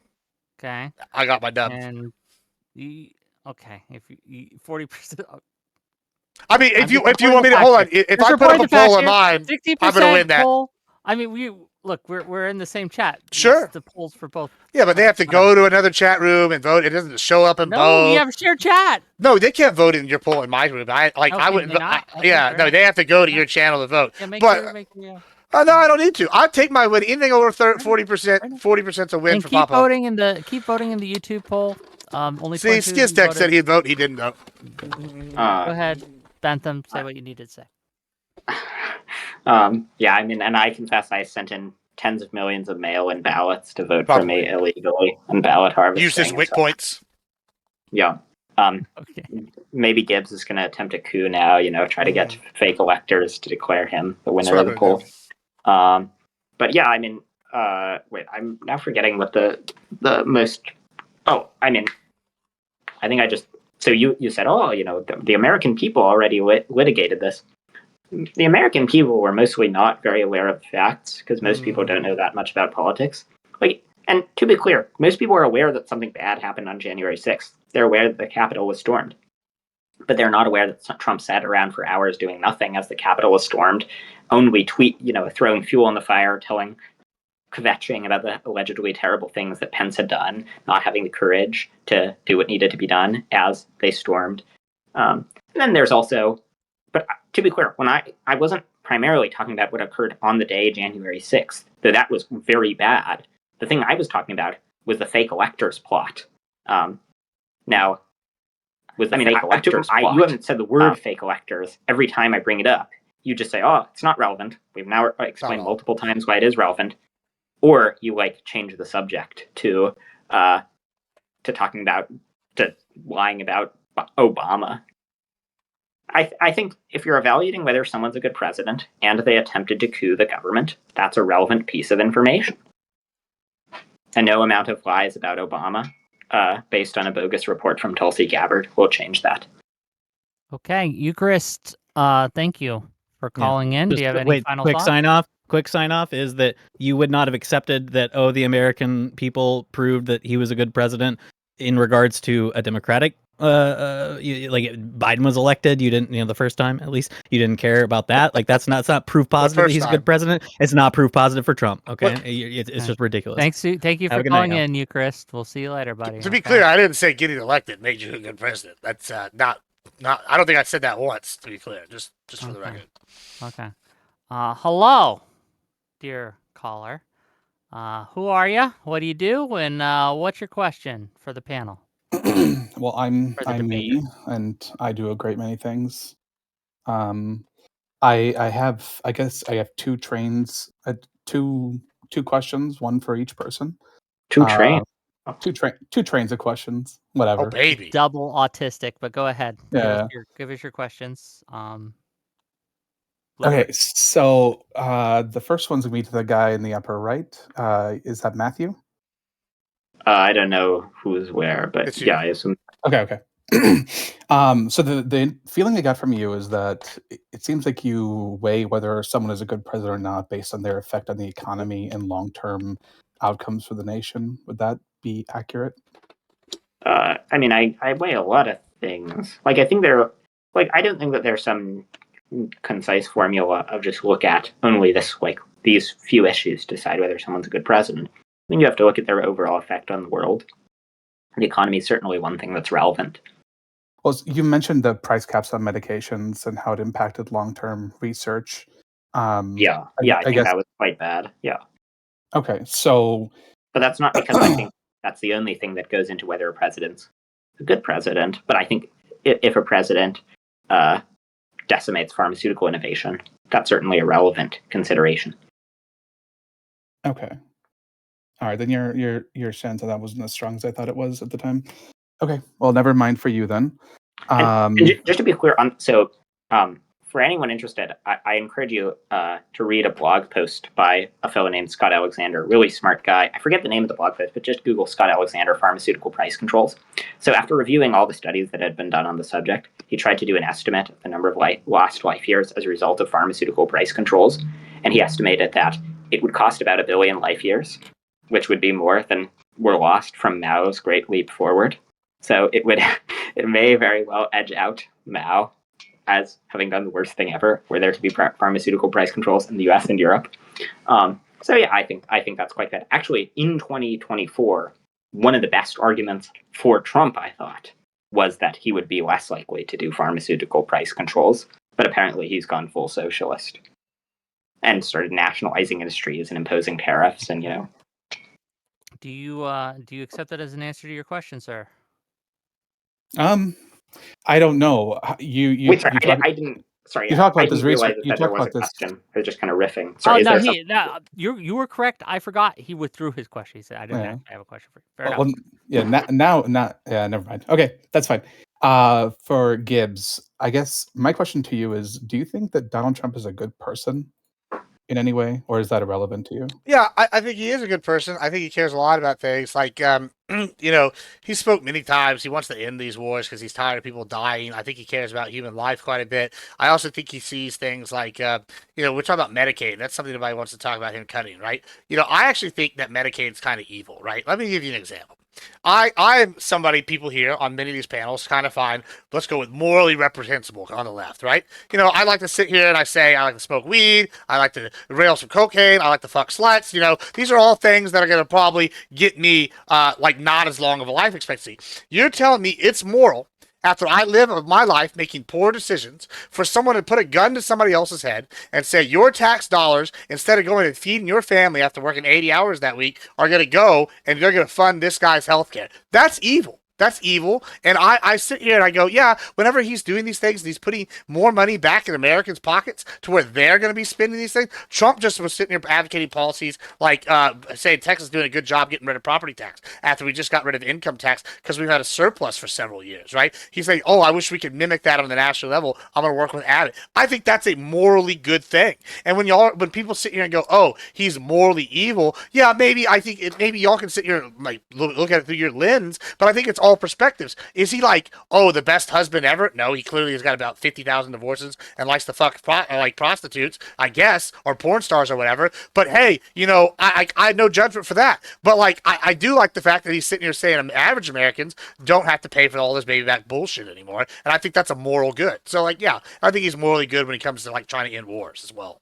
Okay. I got my dub. And okay, if you 40%. I mean, if I'm you just want me to reporting hold the on, fact here. if Just I put up reporting a the fact poll of here. mine, 60% I'm gonna win that. poll. I mean, we're in the same chat. Sure. It's the polls for both. Yeah, but they have to go to another chat room and vote. It doesn't show up and No, vote. we have a shared chat. No, they can't vote in your poll in my room. I Okay, wouldn't. they not? Okay, Yeah, fair no, enough. they have to go to Fair your channel to vote. Yeah, But yeah. no, I don't need to. I'd take my win. Anything over Fair enough. 40%, Fair enough. 40%'s a win And for keep Papa. voting in the YouTube poll. Only See, 22 Skiztech voted. said he'd vote. He didn't vote. Go ahead, Bentham. Say what you needed to say. yeah, I mean, and I confess I sent in tens of millions of mail-in ballots to vote for Probably. me illegally on ballot harvesting. Use his and WIC stuff. points. Yeah. Okay. Maybe Gibbs is going to attempt a coup now. Try to get fake electors to declare him the winner of the poll. But yeah, I mean, wait, I'm now forgetting what the most. Oh, I mean, I think I just. So you said, the American people already litigated this. The American people were mostly not very aware of the facts because most people don't know that much about politics. And to be clear, most people are aware that something bad happened on January 6th. They're aware that the Capitol was stormed. But they're not aware that Trump sat around for hours doing nothing as the Capitol was stormed, only throwing fuel on the fire, kvetching about the allegedly terrible things that Pence had done, not having the courage to do what needed to be done as they stormed. And then there's also, but to be clear, when I wasn't primarily talking about what occurred on the day, January 6th, though that was very bad. The thing I was talking about was the fake electors plot. Now, was the fake electors plot. You haven't said the word fake electors. Every time I bring it up, you just say, oh, it's not relevant. We've now explained multiple times why it is relevant. Or you change the subject to talking about, to lying about Obama. I think if you're evaluating whether someone's a good president and they attempted to coup the government, that's a relevant piece of information. And no amount of lies about Obama, based on a bogus report from Tulsi Gabbard, will change that. Okay, Eucharist, thank you for calling in. Do you have any final quick thoughts? Quick sign off is that you would not have accepted that, the American people proved that he was a good president in regards to a Democratic, Biden was elected. You didn't, the first time at least, you didn't care about that. It's not proof positive that he's a good president. It's not proof positive for Trump. Okay, it's just ridiculous. Thank you for calling in, Eucharist. We'll see you later, buddy. To be clear, I didn't say getting elected made you a good president. That's not. I don't think I said that once. To be clear, just for the record. Okay. Hello, dear caller. Who are you? What do you do? And what's your question for the panel? Well, I'm me, and I do a great many things. I have two trains, two questions, one for each person. Two trains. Two trains of questions. Whatever. Oh baby. Double autistic, but go ahead. Yeah. Give us your questions. Okay, so the first one's gonna be to the guy in the upper right. Is that Matthew? I don't know who's where, but yeah, I assume. Okay. So the feeling I got from you is that it seems like you weigh whether someone is a good president or not based on their effect on the economy and long-term outcomes for the nation. Would that be accurate? I mean, I weigh a lot of things. I think I don't think that there's some concise formula of just look at only these few issues to decide whether someone's a good president. I think you have to look at their overall effect on the world. The economy is certainly one thing that's relevant. Well, you mentioned the price caps on medications and how it impacted long-term research. I think that was quite bad. Yeah. Okay, so... But that's not because I think that's the only thing that goes into whether a president's a good president. But I think if a president decimates pharmaceutical innovation, that's certainly a relevant consideration. Okay. All right, then your sense of that wasn't as strong as I thought it was at the time. Okay, well, never mind for you then. And just to be clear, for anyone interested, I encourage you to read a blog post by a fellow named Scott Alexander, really smart guy. I forget the name of the blog post, but just Google Scott Alexander pharmaceutical price controls. So after reviewing all the studies that had been done on the subject, he tried to do an estimate of the number of lost life years as a result of pharmaceutical price controls, and he estimated that it would cost about 1 billion life years, which would be more than were lost from Mao's Great Leap Forward. So it may very well edge out Mao as having done the worst thing ever, were there to be pharmaceutical price controls in the U.S. and Europe. So yeah, I think that's quite bad. Actually, in 2024, one of the best arguments for Trump, I thought, was that he would be less likely to do pharmaceutical price controls. But apparently, he's gone full socialist and started nationalizing industries and imposing tariffs, and Do you accept that as an answer to your question, sir? I don't know. Wait, sorry, I didn't. Sorry, you talk I about this didn't realize research. You that there talk was a about this. question. I was just kind of riffing. Sorry, Oh no, something? you were correct. I forgot he withdrew his question. He said, "I didn't Yeah. actually have a question for you." Fair Well, enough. yeah. Yeah. Never mind. Okay, that's fine. For Gibbs, I guess my question to you is: do you think that Donald Trump is a good person in any way, or is that irrelevant to you? Yeah, I think he is a good person. I think he cares a lot about things. Like, he spoke many times. He wants to end these wars because he's tired of people dying. I think he cares about human life quite a bit. I also think he sees things like, we're talking about Medicaid. That's something everybody wants to talk about him cutting, right? I actually think that Medicaid's kind of evil, right? Let me give you an example. I'm somebody people here on many of these panels kind of find, let's go with morally reprehensible on the left, right? I like to sit here and I say I like to smoke weed, I like to rail some cocaine, I like to fuck sluts. These are all things that are going to probably get me not as long of a life expectancy. You're telling me it's moral after I live my life making poor decisions for someone to put a gun to somebody else's head and say your tax dollars, instead of going and feeding your family after working 80 hours that week, are going to go and they're going to fund this guy's health care. That's evil. That's evil. And I sit here and I go, yeah, whenever he's doing these things and he's putting more money back in Americans' pockets to where they're going to be spending these things. Trump just was sitting here advocating policies like saying Texas is doing a good job getting rid of property tax after we just got rid of income tax because we've had a surplus for several years, right? He's saying, oh, I wish we could mimic that on the national level. I'm going to work with Abbott. I think that's a morally good thing. And when people sit here and go, oh, he's morally evil, yeah, maybe maybe y'all can sit here and like look at it through your lens, but I think it's all perspectives. Is he like, oh, the best husband ever? No, he clearly has got about 50,000 divorces and likes to fuck like prostitutes, I guess, or porn stars or whatever. But hey, I had no judgment for that. But like, I do like the fact that he's sitting here saying average Americans don't have to pay for all this baby back bullshit anymore, and I think that's a moral good. So like, yeah, I think he's morally good when it comes to like trying to end wars as well.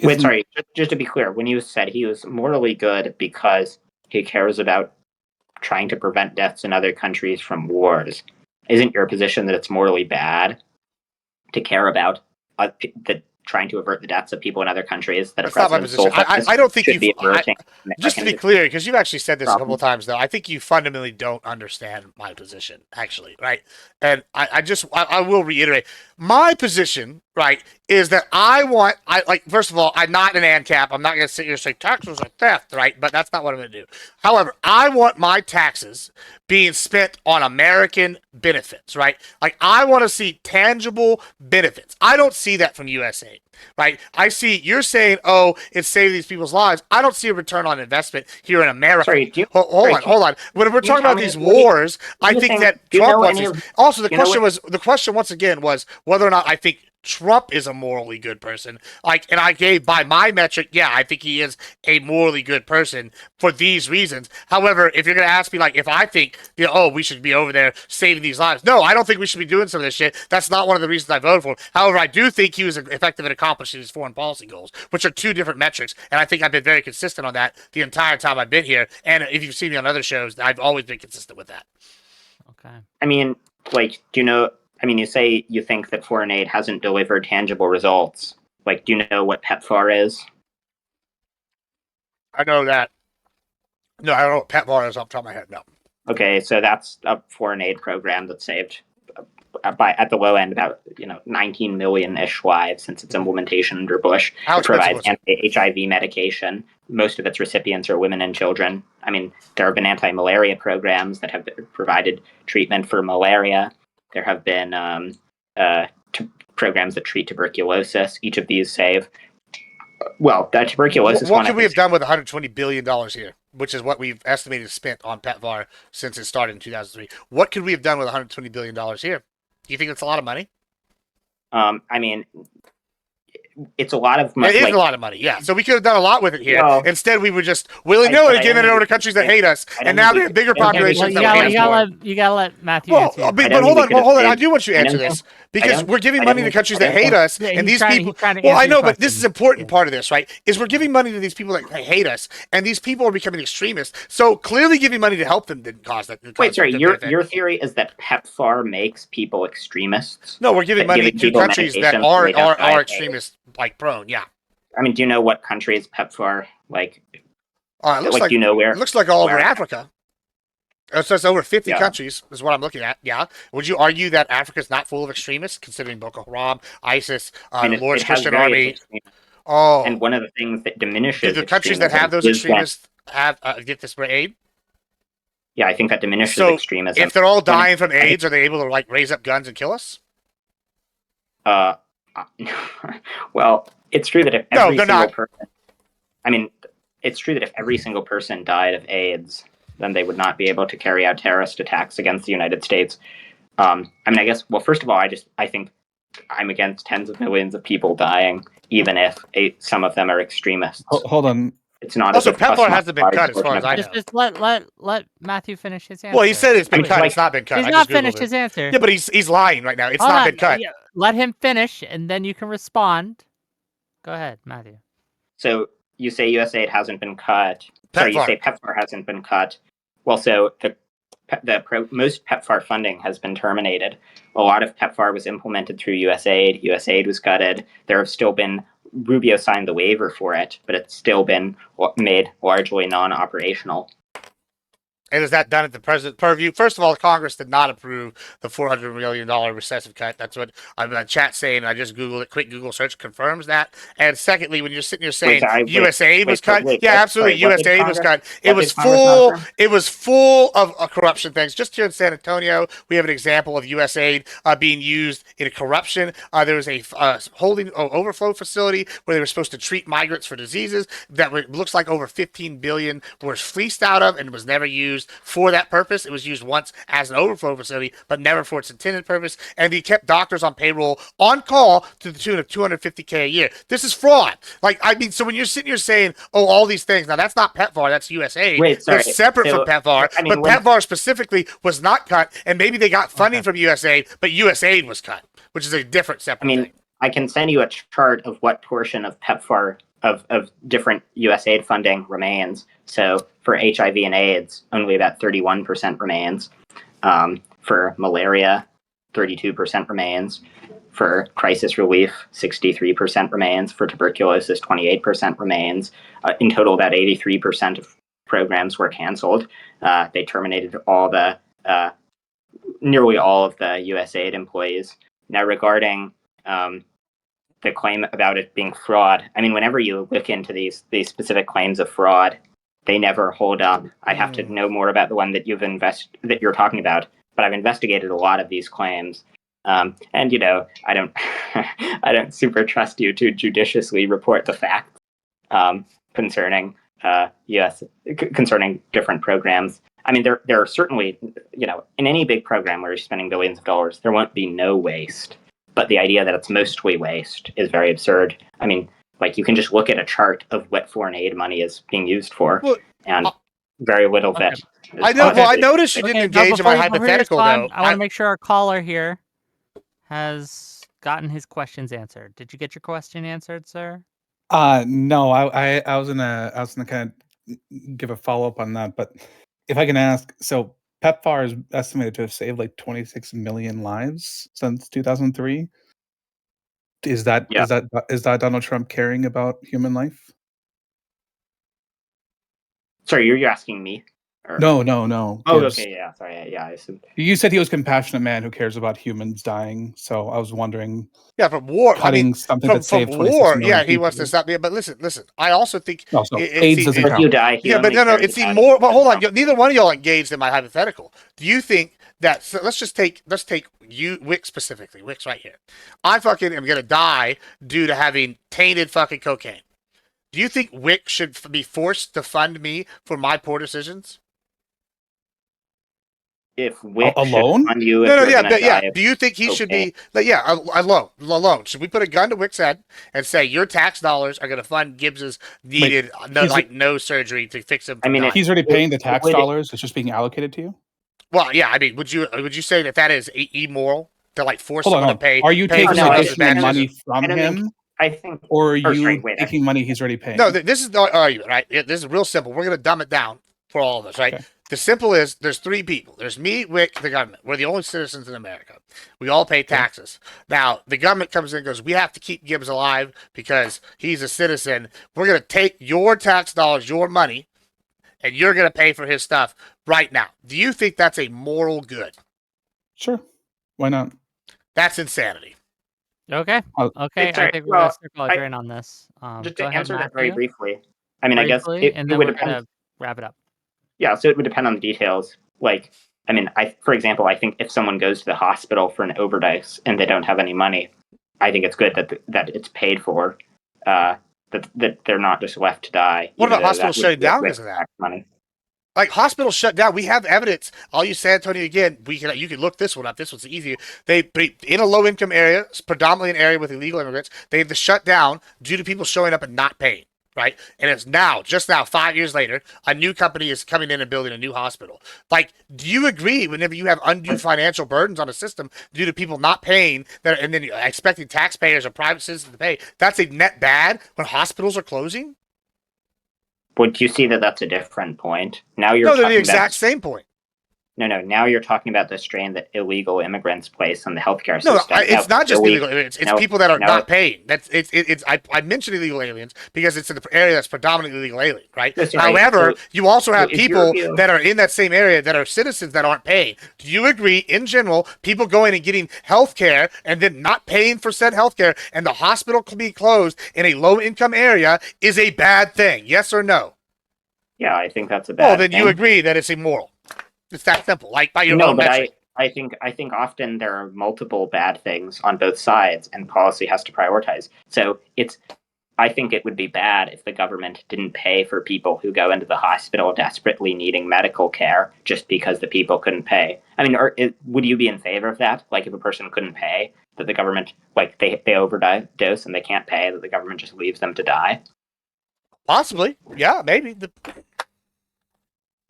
Wait, sorry, just to be clear, when you said he was morally good because he cares about trying to prevent deaths in other countries from wars, isn't your position that it's morally bad to care about trying to avert the deaths of people in other countries that That's a not my president's position. sole focus I don't think should be averting just to be Americans' clear, because you've actually said this a couple problems? of times, though, I think you fundamentally don't understand my position, actually, right? And I will reiterate my position, right, is that first of all, I'm not an ANCAP. I'm not going to sit here and say taxes are theft, right? But that's not what I'm going to do. However, I want my taxes being spent on American benefits, right? Like, I want to see tangible benefits. I don't see that from USA, right? I see you're saying, oh, it's saving these people's lives. I don't see a return on investment here in America. Sorry, Hold on. When we're talking about these wars, I think that Trump wants these. Also, the question once again was whether or not I think Trump is a morally good person. And I gave by my metric, yeah, I think he is a morally good person for these reasons. However, if you're going to ask me, like, if I think, we should be over there saving these lives, no, I don't think we should be doing some of this shit. That's not one of the reasons I voted for him. However, I do think he was effective at accomplishing his foreign policy goals, which are two different metrics. And I think I've been very consistent on that the entire time I've been here. And if you've seen me on other shows, I've always been consistent with that. Okay. I mean, you say you think that foreign aid hasn't delivered tangible results. Like, do you know what PEPFAR is? I know that. No, I don't know what PEPFAR is off the top of my head, no. Okay, so that's a foreign aid program that saved at the low end about 19 million-ish lives since its implementation under Bush. How It expensive provides was it? anti-HIV medication. Most of its recipients are women and children. I mean, there have been anti-malaria programs that have provided treatment for malaria. There have been programs that treat tuberculosis. Each of these save. Well, that tuberculosis What one, could we have done with $120 billion here, which is what we've estimated spent on PEPFAR since it started in 2003? What could we have done with $120 billion here? Do you think it's a lot of money? I mean, it's a lot of money. It is a lot of money, yeah. So we could have done a lot with it here. Well, Instead, we were just willy-nilly giving it over to countries that hate us, I don't and now think they have bigger I don't think Okay, populations well, that hate us more. you gotta let Matthew Well, answer. your but I don't hold think we on, could have I saved- do want you to I answer don't this think- because don't- we're giving I money don't to think- countries I that don't hate think- us, Yeah, and he's these trying to- people. he's trying to Well, answer I your know, but this question. is an important Yeah. part of this, right? Is we're giving money to these people that hate us, and these people are becoming extremists. So clearly, giving money to help them didn't cause that. Wait, sorry. Your theory is that PEPFAR makes people extremists? No, we're giving That money giving to people countries that medications so they don't die are of extremist like prone. Yeah. I mean, do you know what countries PEPFAR It looks do you know where? it looks like all over where- Africa. It's over 50 Yeah. countries is what I'm looking at. Yeah. Would you argue that Africa's not full of extremists, considering Boko Haram, ISIS, I mean, Lord's it has Christian various Army? extremists. Oh, And one of the things that do diminishes the countries that have those extremism is when- extremists have get this for aid? yeah, I think that diminishes So extremism. if they're all When- dying from AIDS, are they able to like raise up guns and kill us? Uh, well, it's true that if No, every they're single not. person, I mean, it's true that if every single person died of AIDS, then they would not be able to carry out terrorist attacks against the United States. I mean, I guess. Well, first of all, I think I'm against tens of millions of people dying, even if some of them are extremists. Hold on. It's not Also, as if PEPFAR us hasn't been large cut as far portion as of I it- know. Just let Matthew finish his answer. Well, he said it's been I mean, cut. like- It's not been cut. He's I not just Googled finished it. his answer. Yeah, but he's lying right now. It's Hold not on. been cut. Yeah, let him finish, and then you can respond. Go ahead, Matthew. So you say USAID hasn't been cut. Sorry, you PEPFAR. say PEPFAR hasn't been cut. Well, so most PEPFAR funding has been terminated. A lot of PEPFAR was implemented through USAID. USAID was gutted. There have still been Rubio signed the waiver for it, but it's still been made largely non-operational. And is that done at the president's purview? First of all, Congress did not approve the $400 million recessive cut. That's what I'm in the chat saying. I just Googled it. Quick Google search confirms that. And secondly, when you're sitting here saying USAID was cut, yeah, absolutely, USAID was cut. It was full. It was full of corruption things. Just here in San Antonio, we have an example of USAID being used in a corruption. There was a holding overflow facility where they were supposed to treat migrants for diseases that looks like over 15 billion was fleeced out of and was never used for that purpose. It was used once as an overflow facility, but never for its intended purpose. And he kept doctors on payroll on call to the tune of $250K a year. This is fraud. Like, I mean, so when you're sitting here saying, oh, all these things, now that's not PEPFAR, that's USAID. Wait, sorry. It's separate So, from PEPFAR, I mean, but when- PEPFAR specifically was not cut, and maybe they got funding from USAID, but USAID was cut, which is a different separate thing. I can send you a chart of what portion of PEPFAR of different USAID funding remains. So for HIV and AIDS, only about 31% remains. For malaria, 32% remains. For crisis relief, 63% remains. For tuberculosis, 28% remains. In total, about 83% of programs were canceled. They terminated nearly all of the USAID employees. Now, regarding the claim about it being fraud, I mean, whenever you look into these specific claims of fraud, they never hold up. I have to know more about the one that that you're talking about, but I've investigated a lot of these claims. And I don't I don't super trust you to judiciously report the facts concerning concerning different programs. I mean, there are certainly, in any big program where you're spending billions of dollars, there won't be no waste. But the idea that it's mostly waste is very absurd. I mean, like, you can just look at a chart of what foreign aid money is being used for, and very little of it. I know. Well, I noticed you didn't engage in my hypothetical, though. I want to make sure our caller here has gotten his questions answered. Did you get your question answered, sir? No, I was gonna kind of give a follow up on that, but if I can ask, so PEPFAR is estimated to have saved like 26 million lives since 2003. Is that Donald Trump caring about human life? Sorry, you're asking me? Or... No. Oh, Gibbs. okay, yeah. Sorry, yeah. I assumed. You said he was a compassionate man who cares about humans dying. So I was wondering, Yeah, from war. cutting something from that saved 26 war. million Yeah, he wants to people. stop me. But listen. I also think No, so it's AIDS doesn't If you count. die, he yeah, but only no. cares It's the about more. But hold on. himself. Neither one of y'all engaged in my hypothetical. Do you think that? So let's take you, Wick specifically. Wick's right here. I fucking am gonna die due to having tainted fucking cocaine. Do you think Wick should be forced to fund me for my poor decisions? If Wick Alone? should fund you, if No, you're yeah, gonna but yeah. die of Do you think he should cocaine. be like, yeah, alone? Should we put a gun to Wick's head and say your tax dollars are going to fund Gibbs's needed no surgery to fix him? I mean, He's already paying the tax would- dollars. It's just being allocated to you. Well, yeah. I mean, would you say that is immoral to like force Hold someone on. to pay? Are you pay for taking someone else's additional bad money decisions? from I don't think- him, I think. or are you sorry, wait, taking money he's already paying? No, this is the argument, right? This is real simple. We're going to dumb it down for all of us, right? Okay. The simple is there's three people. There's me, Wick, the government. We're the only citizens in America. We all pay taxes. Now, the government comes in and goes, we have to keep Gibbs alive because he's a citizen. We're going to take your tax dollars, your money, and you're going to pay for his stuff right now. Do you think that's a moral good? Sure. Why not? That's insanity. Okay. Oh, Okay. it's I alright. think we're Well, gonna circle a drain on this. Just Go to ahead, answer that very Matthew, briefly. I mean, I guess briefly, and then would we're depend. gonna wrap it up. Yeah, so it would depend on the details. Like, I mean, for example, I think if someone goes to the hospital for an overdose and they don't have any money, I think it's good that it's paid for. That they're not just left to die. What even about though hospitals that would shutting be down with because of that? tax money. Like hospitals shut down. We have evidence. I'll use San Antonio again. You can look this one up. This one's easy. They in a low income area, predominantly an area with illegal immigrants. They have to shut down due to people showing up and not paying. Right, and it's just now, 5 years later, a new company is coming in and building a new hospital. Like, do you agree? Whenever you have undue financial burdens on a system due to people not paying, and then you're expecting taxpayers or private citizens to pay, that's a net bad when hospitals are closing. Would you see that that's a different point? Now you're No, they're talking the exact about same point. no. Now you're talking about the strain that illegal immigrants place on the healthcare No, system. it's not just illegal aliens. It's people that are not paying. That's it's. I mentioned illegal aliens because it's in the area that's predominantly illegal alien, right? That's right. However, So- you also have so if people you're- that are in that same area that are citizens that aren't paying. Do you agree? In general, people going and getting health care and then not paying for said health care, and the hospital can be closed in a low income area is a bad thing. Yes or no? Yeah, I think that's a bad. Well, then thing. you agree that it's immoral. It's that simple. Like by your No, own but metric. I think often there are multiple bad things on both sides, and policy has to prioritize. So I think it would be bad if the government didn't pay for people who go into the hospital desperately needing medical care just because the people couldn't pay. I mean, would you be in favor of that? Like if a person couldn't pay, that the government, like they overdose and they can't pay, that the government just leaves them to die? Possibly. Yeah, maybe.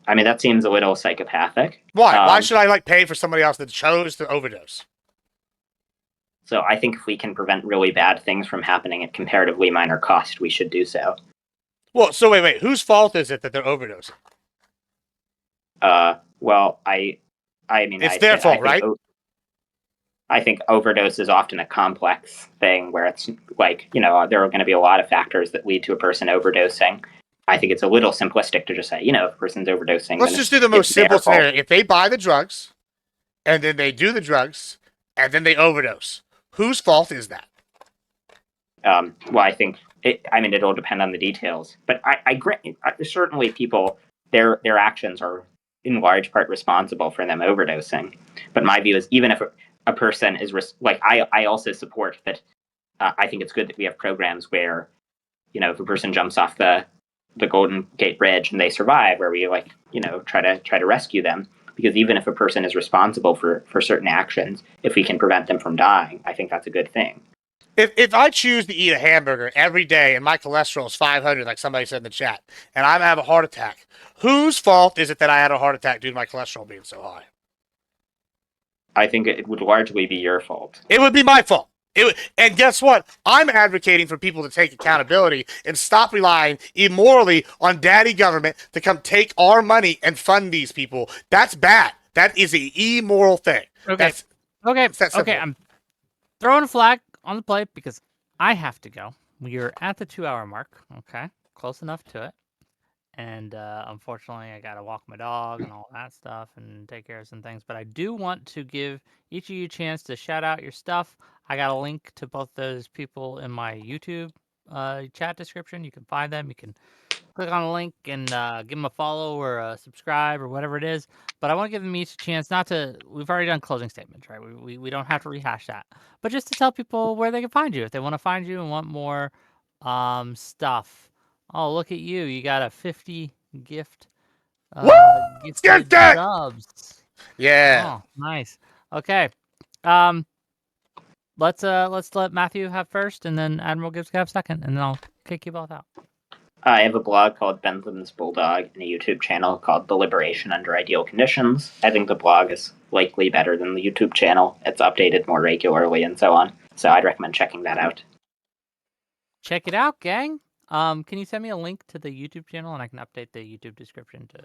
I mean, that seems a little psychopathic. Why? Why should I pay for somebody else that chose to overdose? So I think if we can prevent really bad things from happening at comparatively minor cost, we should do so. Well, so wait. Whose fault is it that they're overdosing? Well, I mean, It's their fault, right? I think overdose is often a complex thing where it's like, there are going to be a lot of factors that lead to a person overdosing. I think it's a little simplistic to just say, if a person's overdosing. Let's just do the most simple scenario. If they buy the drugs, and then they do the drugs, and then they overdose, whose fault is that? Well, I think it'll depend on the details, but I grant certainly people their actions are in large part responsible for them overdosing. But my view is even if a person is I also support that. I think it's good that we have programs where, if a person jumps off the Golden Gate Bridge and they survive, where we try to rescue them, because even if a person is responsible for certain actions, if we can prevent them from dying, I think that's a good thing. If I choose to eat a hamburger every day and my cholesterol is 500, like somebody said in the chat, and I have a heart attack, whose fault is it that I had a heart attack due to my cholesterol being so high? I think it would largely be your fault. It would be my fault. And guess what? I'm advocating for people to take accountability and stop relying immorally on daddy government to come take our money and fund these people. That's bad. That is an immoral thing. Okay. Okay. I'm throwing a flag on the plate because I have to go. We are at the 2 hour mark. Okay. Close enough to it. And unfortunately, I got to walk my dog and all that stuff and take care of some things. But I do want to give each of you a chance to shout out your stuff. I got a link to both those people in my YouTube chat description. You can find them. You can click on a link and give them a follow or a subscribe or whatever it is. But I want to give them each a chance not to. We've already done closing statements, right? We don't have to rehash that, but just to tell people where they can find you if they want to find you and want more stuff. Oh, look at you! You got a 50 gift Woo! Skid gifted Tech! subs. Yeah. Oh, nice. Okay. Um, let's let Matthew have first, and then Admiral Gibbs have second, and then I'll kick you both out. I have a blog called Bentham's Bulldog and a YouTube channel called The Liberation Under Ideal Conditions. I think the blog is likely better than the YouTube channel. It's updated more regularly and so on. So I'd recommend checking that out. Check it out, gang. Can you send me a link to the YouTube channel and I can update the YouTube description to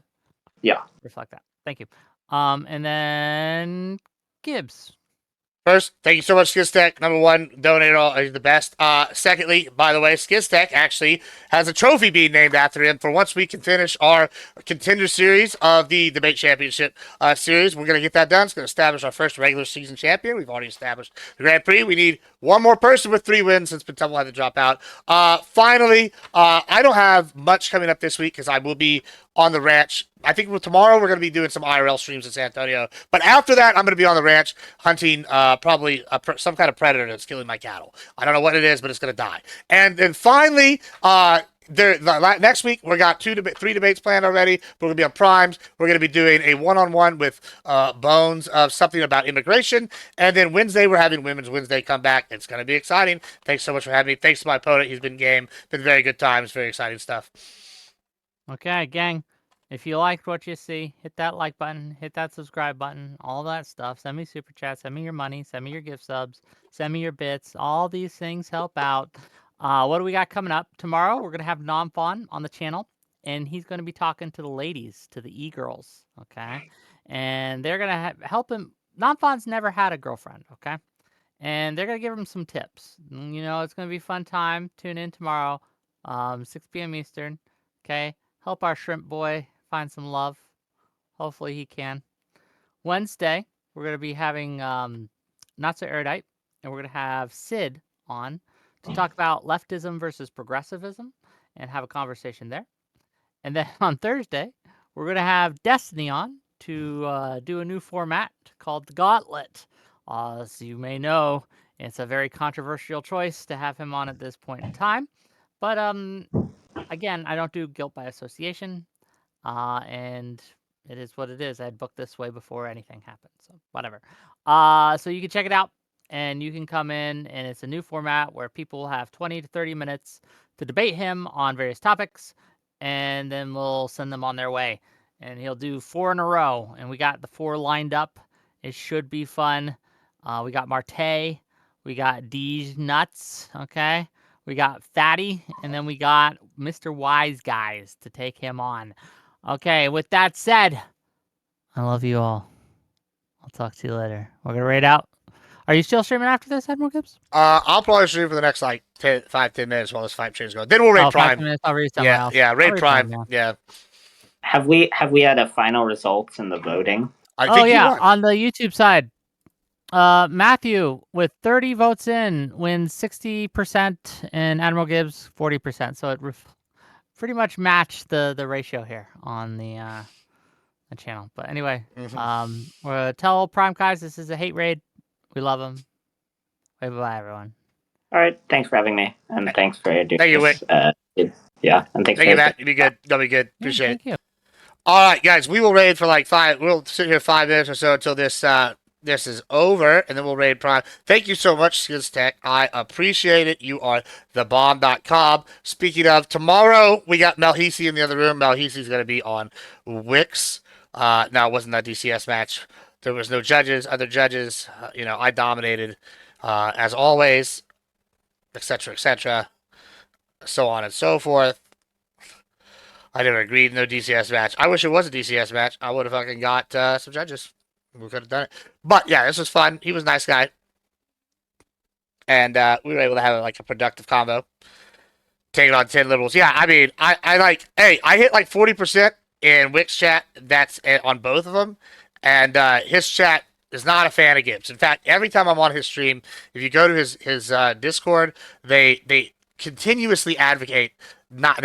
reflect that? Thank you. And then Gibbs. First, thank you so much, Skiztech. Number one, donate all are the best. Secondly, by the way, Skiztech actually has a trophy being named after him for once we can finish our contender series of the debate championship series. We're gonna get that done. It's gonna establish our first regular season champion. We've already established the Grand Prix. We need one more person with 3 wins since Pentumble had to drop out. Finally, I don't have much coming up this week because I will be on the ranch. I think tomorrow we're going to be doing some IRL streams in San Antonio. But after that, I'm going to be on the ranch hunting probably some kind of predator that's killing my cattle. I don't know what it is, but it's going to die. And then finally, next week we got 3 debates planned already. We're going to be on Primes. We're going to be doing a one-on-one with Bones of something about immigration. And then Wednesday we're having Women's Wednesday come back. It's going to be exciting. Thanks so much for having me. Thanks to my opponent. He's been game. Been very good times. Very exciting stuff. Okay, gang. If you liked what you see, hit that like button, hit that subscribe button, all that stuff. Send me super chat, send me your money, send me your gift subs, send me your bits. All these things help out. What do we got coming up? Tomorrow, we're going to have Nomfon on the channel, and he's going to be talking to the ladies, to the e-girls, okay? And they're going to help him. Nomfon's never had a girlfriend, okay? And they're going to give him some tips. You know, it's going to be a fun time. Tune in tomorrow, 6 p.m. Eastern, okay? Help our shrimp boy find some love. Hopefully he can. Wednesday, we're going to be having Not So Erudite, and we're going to have Sid on to talk about leftism versus progressivism and have a conversation there. And then on Thursday, we're going to have Destiny on to do a new format called the Gauntlet. As you may know, it's a very controversial choice to have him on at this point in time. But again, I don't do guilt by association. And it is what it is. I had booked this way before anything happened, so whatever. So you can check it out, and you can come in, and it's a new format where people have 20 to 30 minutes to debate him on various topics, and then we'll send them on their way. And he'll do 4 in a row, and we got the 4 lined up. It should be fun. We got Marte, we got Deej Nuts, okay? We got Fatty, and then we got Mr. Wise Guys to take him on. Okay, with that said, I love you all. I'll talk to you later. We're going to raid out. Are you still streaming after this, Admiral Gibbs? I'll probably stream for the next like 10 minutes while this fight chain's going. Then we'll raid Prime. 5 minutes. I'll read somewhere else. Yeah, raid Prime. Yeah. Have we had a final results in the voting? I think yeah, on the YouTube side. Matthew, with 30 votes in, wins 60%, and Admiral Gibbs 40%. So it pretty much matched the ratio here on the channel. But anyway, tell Prime guys this is a hate raid. We love them. Bye, everyone. All right, thanks for having me, and thanks for doing Thank you, this. And thanks. Thank you, Matt. You'll be good. You'll be good. Appreciate Thank you. All right, guys. We will raid for like 5. We'll sit here 5 minutes or so until this is over, and then we'll raid Prime. Thank you so much, Skiztech. I appreciate it. You are thebomb.com. Speaking of, tomorrow we got Melhisi in the other room. Melhisi's going to be on Wix. Now, it wasn't that DCS match. There was no judges, other judges. I dominated, as always, etc., so on and so forth. I never agreed no DCS match. I wish it was a DCS match. I would have fucking got some judges. We could have done it. But yeah, this was fun. He was a nice guy. And we were able to have like a productive combo. taking on 10 liberals. Yeah, I mean, I like, hey, I hit like 40% in Wick's chat. That's on both of them. And his chat is not a fan of Gibbs. In fact, every time I'm on his stream, if you go to his Discord, they continuously advocate not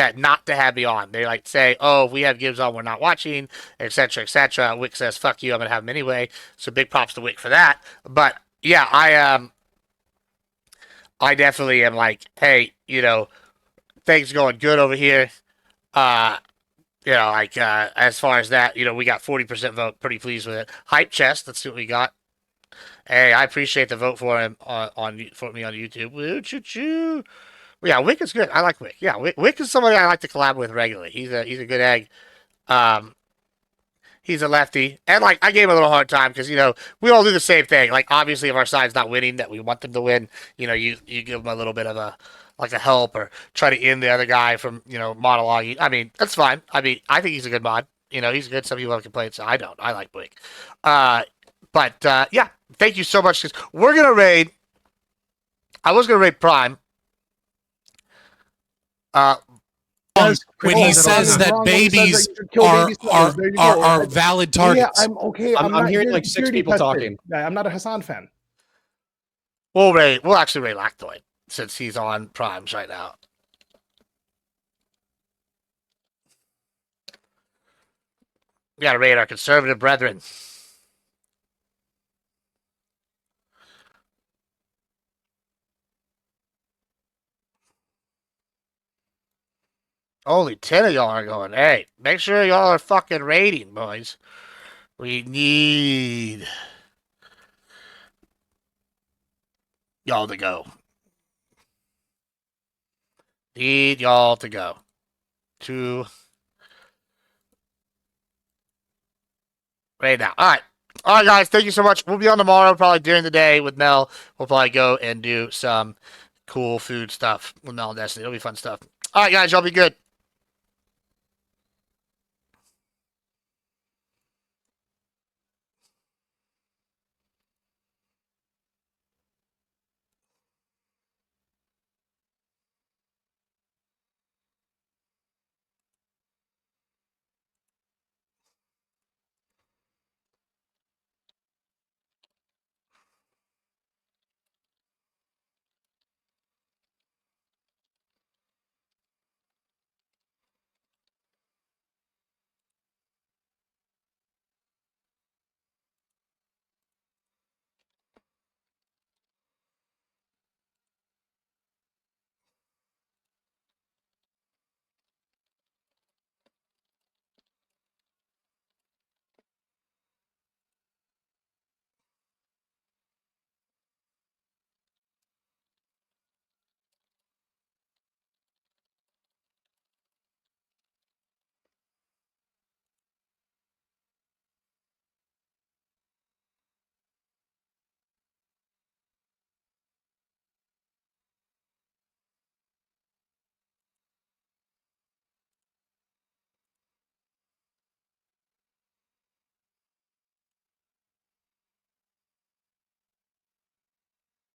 to have me on. They like say, "Oh, if we have Gibbs on, we're not watching," etc., etc. Wick says, "Fuck you, I'm gonna have him anyway." So big props to Wick for that. But yeah, I definitely am like, hey, things going good over here. Uh, like as far as that, we got 40% vote. Pretty pleased with it. Hype chest. Let's see what we got. Hey, I appreciate the vote for him for me on YouTube. Woo, choo choo. Yeah, Wick is good. I like Wick. Yeah, Wick is somebody I like to collab with regularly. He's a good egg. Um, he's a lefty, and like I gave him a little hard time because we all do the same thing. Like obviously, if our side's not winning, that we want them to win, you give them a little bit of a help or try to end the other guy from monologuing. I mean that's fine. I mean I think he's a good mod. He's good. Some people have complaints. I don't. I like Wick. But yeah, thank you so much. Cause we're gonna raid. I was gonna raid Prime. When he says that babies are valid targets. Yeah, I'm okay. I'm hearing like 6 people talking. I'm not a Hassan fan. We'll actually raid Lactoid since he's on Primes right now. We gotta raid our conservative brethren. Only 10 of y'all are going. Hey, make sure y'all are fucking raiding, boys. We need y'all to go. Need y'all to go. To raid now. All right. All right, guys. Thank you so much. We'll be on tomorrow, probably during the day with Mel. We'll probably go and do some cool food stuff with Mel and Destiny. It'll be fun stuff. All right, guys. Y'all be good.